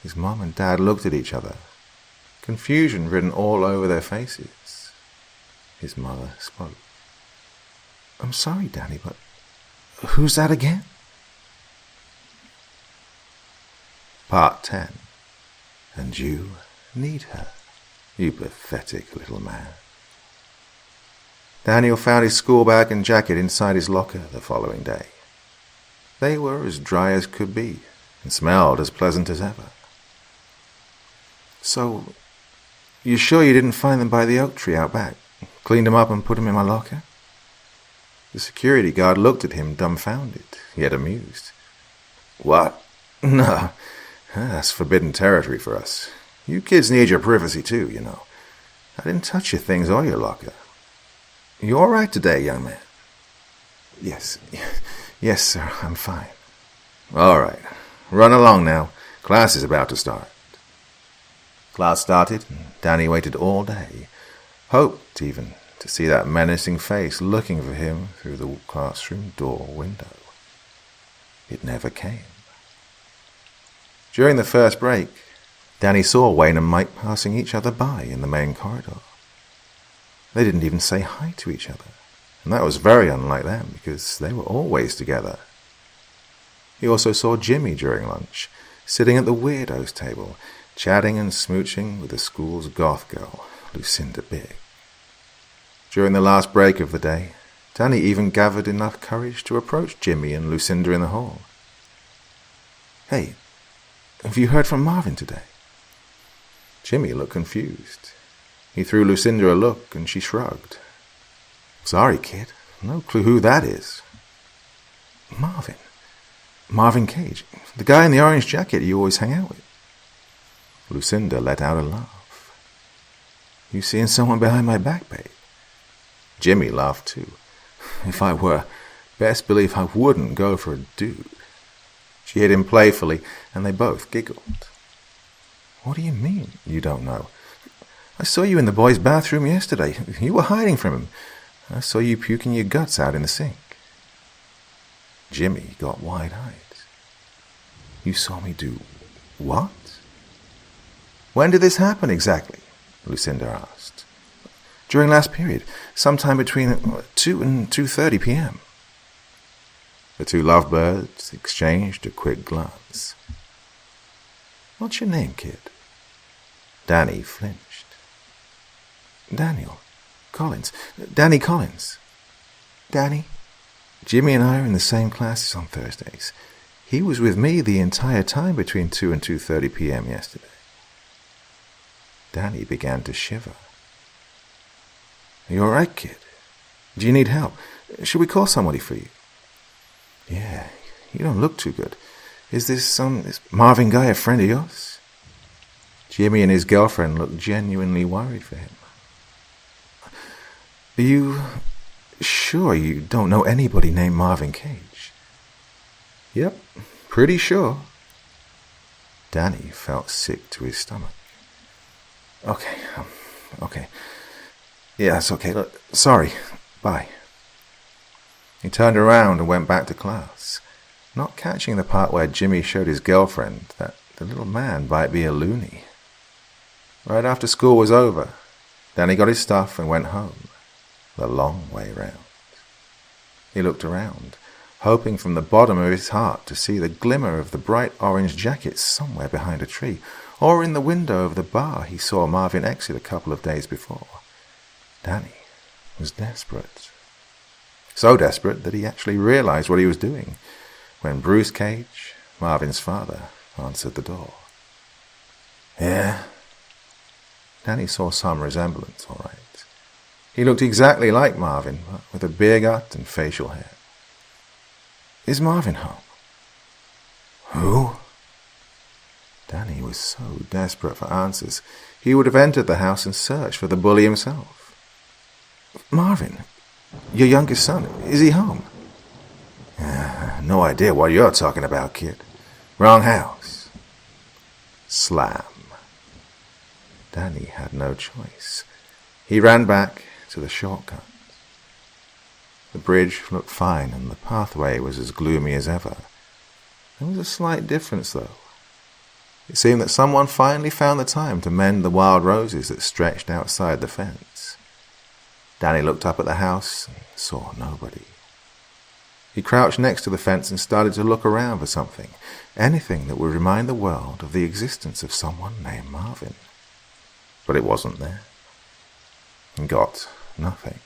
His mom and dad looked at each other, confusion written all over their faces. His mother spoke. I'm sorry, Danny, but who's that again? Part 10. And you need her, you pathetic little man. Daniel found his school bag and jacket inside his locker the following day. They were as dry as could be and smelled as pleasant as ever. So, you sure you didn't find them by the oak tree out back? Cleaned them up and put them in my locker? The security guard looked at him dumbfounded, yet amused. What? No, that's forbidden territory for us. You kids need your privacy too, you know. I didn't touch your things or your locker. You all right today, young man? Yes, sir, I'm fine. All right, run along now. Class is about to start. Class started, and Danny waited all day, hoped even to see that menacing face looking for him through the classroom door window. It never came. During the first break, Danny saw Wayne and Mike passing each other by in the main corridor. They didn't even say hi to each other, and that was very unlike them because they were always together. He also saw Jimmy during lunch, sitting at the weirdos table, chatting and smooching with the school's goth girl, Lucinda Big. During the last break of the day, Danny even gathered enough courage to approach Jimmy and Lucinda in the hall. Hey, have you heard from Marvin today? Jimmy looked confused. He threw Lucinda a look and she shrugged. Sorry, kid. No clue who that is. Marvin Cage, the guy in the orange jacket you always hang out with. Lucinda let out a laugh. You seeing someone behind my back, babe? Jimmy laughed too. If I were, best believe I wouldn't go for a dude. She hit him playfully, and they both giggled. What do you mean, you don't know? I saw you in the boys' bathroom yesterday. You were hiding from him. I saw you puking your guts out in the sink. Jimmy got wide-eyed. You saw me do what? When did this happen exactly? Lucinda asked. During last period, sometime between 2 and 2:30 p.m. The two lovebirds exchanged a quick glance. What's your name, kid? Danny flinched. Daniel. Collins. Danny Collins. Danny? Jimmy and I are in the same classes on Thursdays. He was with me the entire time between 2 and 2:30 p.m. yesterday. Danny began to shiver. Are you all right, kid? Do you need help? Should we call somebody for you? Yeah, you don't look too good. Is this Marvin guy a friend of yours? Jimmy and his girlfriend looked genuinely worried for him. Are you sure you don't know anybody named Marvin Cage? Yep, pretty sure. Danny felt sick to his stomach. Okay. Yeah, that's okay. Look, sorry. Bye. He turned around and went back to class, not catching the part where Jimmy showed his girlfriend that the little man might be a loony. Right after school was over, Danny got his stuff and went home, the long way round. He looked around, hoping from the bottom of his heart to see the glimmer of the bright orange jacket somewhere behind a tree, or in the window of the bar he saw Marvin exit a couple of days before. Danny was desperate. So desperate that he actually realized what he was doing when Bruce Cage, Marvin's father, answered the door. Yeah? Danny saw some resemblance, all right. He looked exactly like Marvin, but with a beer gut and facial hair. Is Marvin home? Who? Danny was so desperate for answers, he would have entered the house and searched for the bully himself. Marvin, your youngest son, is he home? No idea what you're talking about, kid. Wrong house. Slam. Danny had no choice. He ran back to the shortcut. The bridge looked fine and the pathway was as gloomy as ever. There was a slight difference, though. It seemed that someone finally found the time to mend the wild roses that stretched outside the fence. Danny looked up at the house and saw nobody. He crouched next to the fence and started to look around for something, anything that would remind the world of the existence of someone named Marvin. But it wasn't there. He got nothing.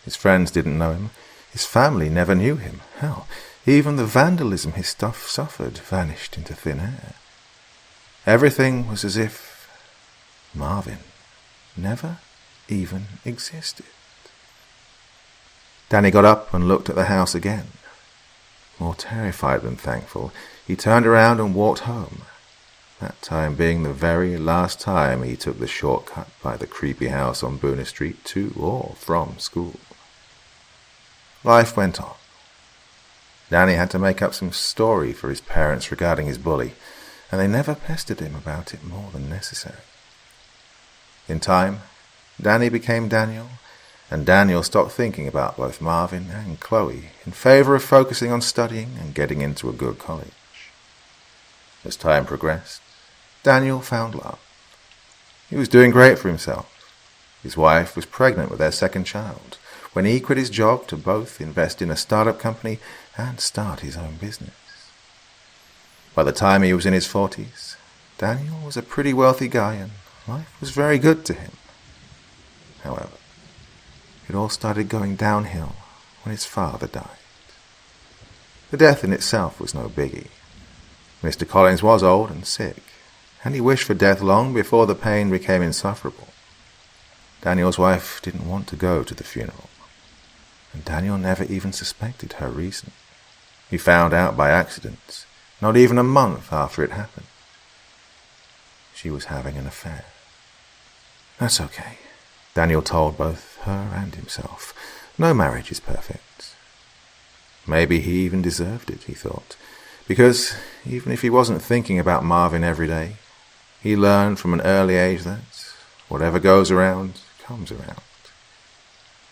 His friends didn't know him. His family never knew him. Hell, even the vandalism his stuff suffered vanished into thin air. Everything was as if Marvin never even existed. Danny got up and looked at the house again. More terrified than thankful, he turned around and walked home, that time being the very last time he took the shortcut by the creepy house on Boona Street to or from school. Life went on. Danny had to make up some story for his parents regarding his bully, and they never pestered him about it more than necessary. In time, Danny became Daniel, and Daniel stopped thinking about both Marvin and Chloe in favor of focusing on studying and getting into a good college. As time progressed, Daniel found love. He was doing great for himself. His wife was pregnant with their second child when he quit his job to both invest in a startup company and start his own business. By the time he was in his 40s, Daniel was a pretty wealthy guy and life was very good to him. However, it all started going downhill when his father died. The death in itself was no biggie. Mr. Collins was old and sick, and he wished for death long before the pain became insufferable. Daniel's wife didn't want to go to the funeral, and Daniel never even suspected her reason. He found out by accident, not even a month after it happened. She was having an affair. That's okay, Daniel told both her and himself. No marriage is perfect. Maybe he even deserved it, he thought, because even if he wasn't thinking about Marvin every day, he learned from an early age that whatever goes around comes around.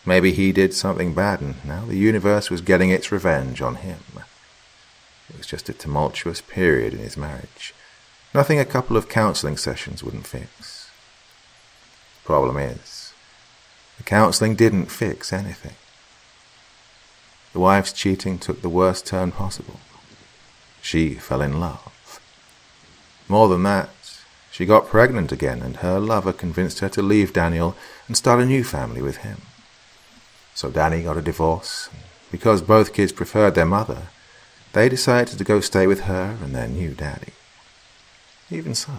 Maybe he did something bad and now the universe was getting its revenge on him. It was just a tumultuous period in his marriage. Nothing a couple of counseling sessions wouldn't fix. The problem is, the counseling didn't fix anything. The wife's cheating took the worst turn possible. She fell in love. More than that, she got pregnant again and her lover convinced her to leave Daniel and start a new family with him. So Danny got a divorce, and because both kids preferred their mother, they decided to go stay with her and their new daddy. Even so,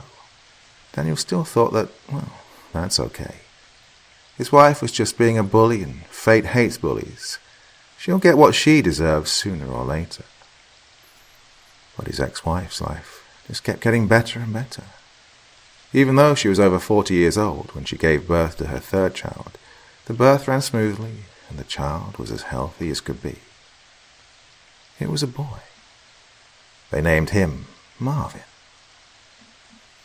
Daniel still thought that, well, that's okay. His wife was just being a bully and fate hates bullies. She'll get what she deserves sooner or later. But his ex-wife's life just kept getting better and better. Even though she was over 40 years old when she gave birth to her third child, the birth ran smoothly and the child was as healthy as could be. It was a boy. They named him Marvin.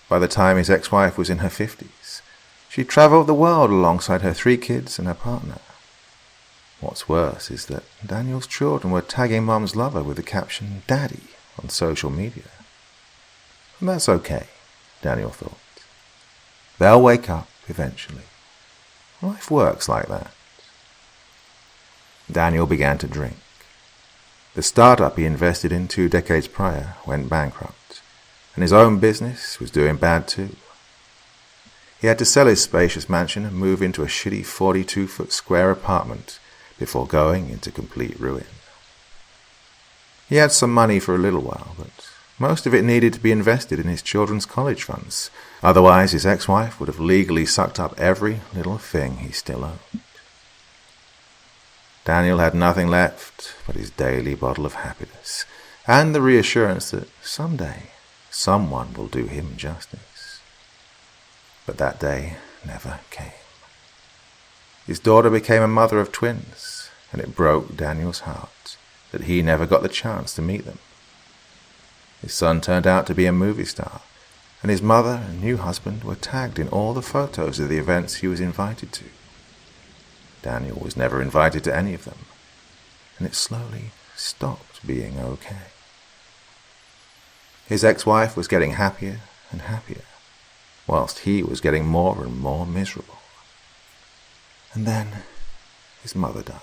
By the time his ex-wife was in her 50s, she travelled the world alongside her 3 kids and her partner. What's worse is that Daniel's children were tagging Mum's lover with the caption Daddy on social media. And that's okay, Daniel thought. They'll wake up eventually. Life works like that. Daniel began to drink. The startup he invested in 2 decades prior went bankrupt, and his own business was doing bad too. He had to sell his spacious mansion and move into a shitty 42-foot square apartment before going into complete ruin. He had some money for a little while, but most of it needed to be invested in his children's college funds. Otherwise, his ex-wife would have legally sucked up every little thing he still owned. Daniel had nothing left but his daily bottle of happiness, and the reassurance that someday someone will do him justice. But that day never came. His daughter became a mother of twins, and it broke Daniel's heart that he never got the chance to meet them. His son turned out to be a movie star, and his mother and new husband were tagged in all the photos of the events he was invited to. Daniel was never invited to any of them, and it slowly stopped being okay. His ex-wife was getting happier and happier, whilst he was getting more and more miserable. And then his mother died.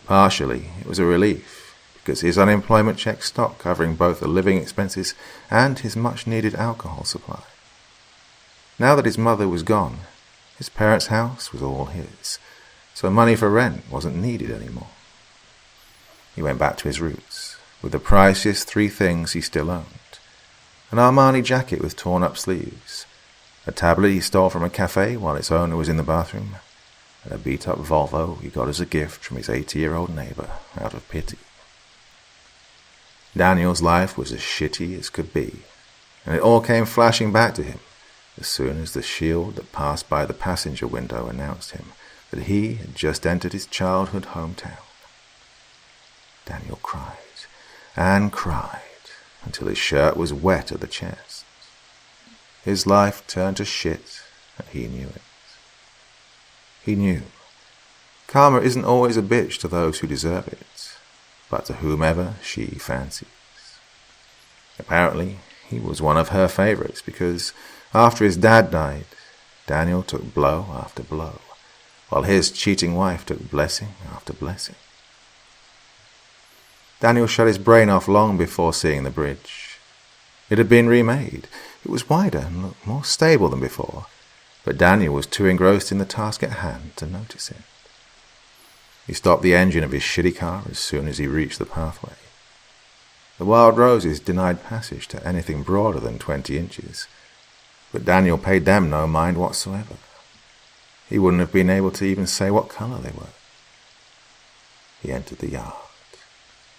Partially, it was a relief, because his unemployment check stopped covering both the living expenses and his much-needed alcohol supply. Now that his mother was gone, his parents' house was all his, so money for rent wasn't needed anymore. He went back to his roots, with the priciest 3 things he still owned: an Armani jacket with torn-up sleeves, a tablet he stole from a cafe while its owner was in the bathroom, and a beat-up Volvo he got as a gift from his 80-year-old neighbor out of pity. Daniel's life was as shitty as could be, and it all came flashing back to him as soon as the shield that passed by the passenger window announced him that he had just entered his childhood hometown. Daniel cried and cried until his shirt was wet at the chest. His life turned to shit, and he knew it. He knew. Karma isn't always a bitch to those who deserve it, but to whomever she fancies. Apparently, he was one of her favorites because after his dad died, Daniel took blow after blow, while his cheating wife took blessing after blessing. Daniel shut his brain off long before seeing the bridge. It had been remade. It was wider and looked more stable than before, but Daniel was too engrossed in the task at hand to notice it. He stopped the engine of his shitty car as soon as he reached the pathway. The wild roses denied passage to anything broader than 20 inches, but Daniel paid them no mind whatsoever. He wouldn't have been able to even say what color they were. He entered the yard,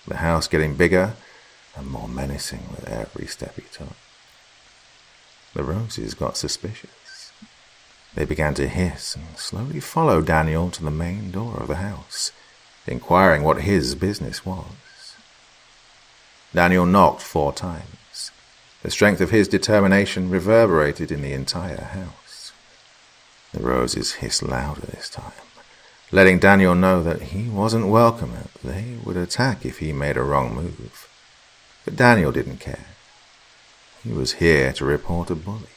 the house getting bigger and more menacing with every step he took. The roses got suspicious. They began to hiss and slowly follow Daniel to the main door of the house, inquiring what his business was. Daniel knocked 4 times. The strength of his determination reverberated in the entire house. The roses hissed louder this time, letting Daniel know that he wasn't welcome and they would attack if he made a wrong move. But Daniel didn't care. He was here to report a bully.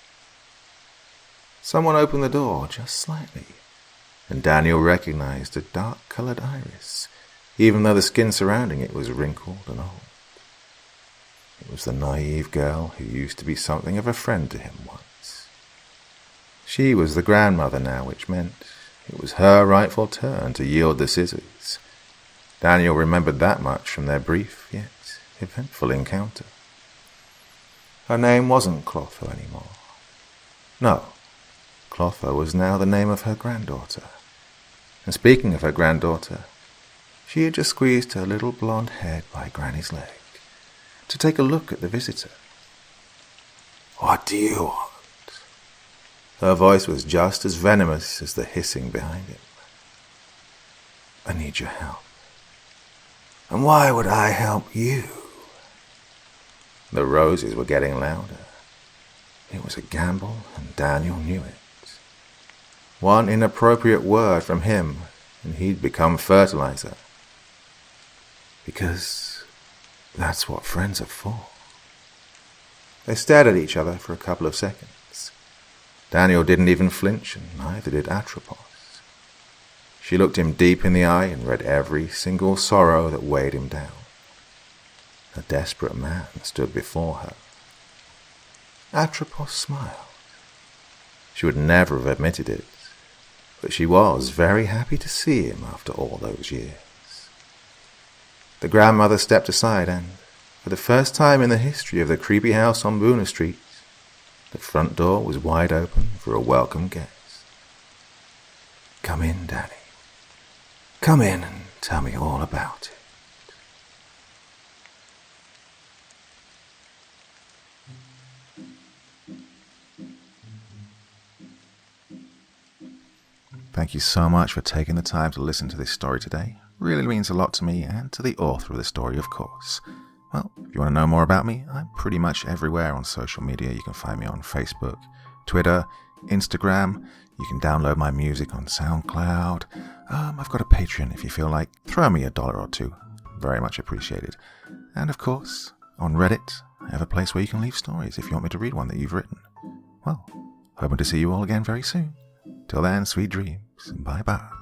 Someone opened the door just slightly, and Daniel recognized a dark-colored iris, even though the skin surrounding it was wrinkled and old. It was the naive girl who used to be something of a friend to him once. She was the grandmother now, which meant it was her rightful turn to yield the scissors. Daniel remembered that much from their brief yet eventful encounter. Her name wasn't Clotho anymore. No, Clotho was now the name of her granddaughter. And speaking of her granddaughter, she had just squeezed her little blonde head by Granny's leg to take a look at the visitor. "What do you want?" Her voice was just as venomous as the hissing behind him. "I need your help." "And why would I help you?" The roses were getting louder. It was a gamble, and Daniel knew it. One inappropriate word from him, and he'd become fertilizer. Because that's what friends are for. They stared at each other for a couple of seconds. Daniel didn't even flinch, and neither did Atropos. She looked him deep in the eye and read every single sorrow that weighed him down. A desperate man stood before her. Atropos smiled. She would never have admitted it, but she was very happy to see him after all those years. The grandmother stepped aside and, for the first time in the history of the creepy house on Boona Street, the front door was wide open for a welcome guest. "Come in, Danny. Come in and tell me all about it." Thank you so much for taking the time to listen to this story today. Really means a lot to me and to the author of the story, of course. Well, if you want to know more about me, I'm pretty much everywhere on social media. You can find me on Facebook, Twitter, Instagram. You can download my music on SoundCloud. I've got a Patreon if you feel like throwing me $1 or $2. Very much appreciated. And of course, on Reddit, I have a place where you can leave stories if you want me to read one that you've written. Well, hoping to see you all again very soon. Till then, sweet dreams. Bye-bye.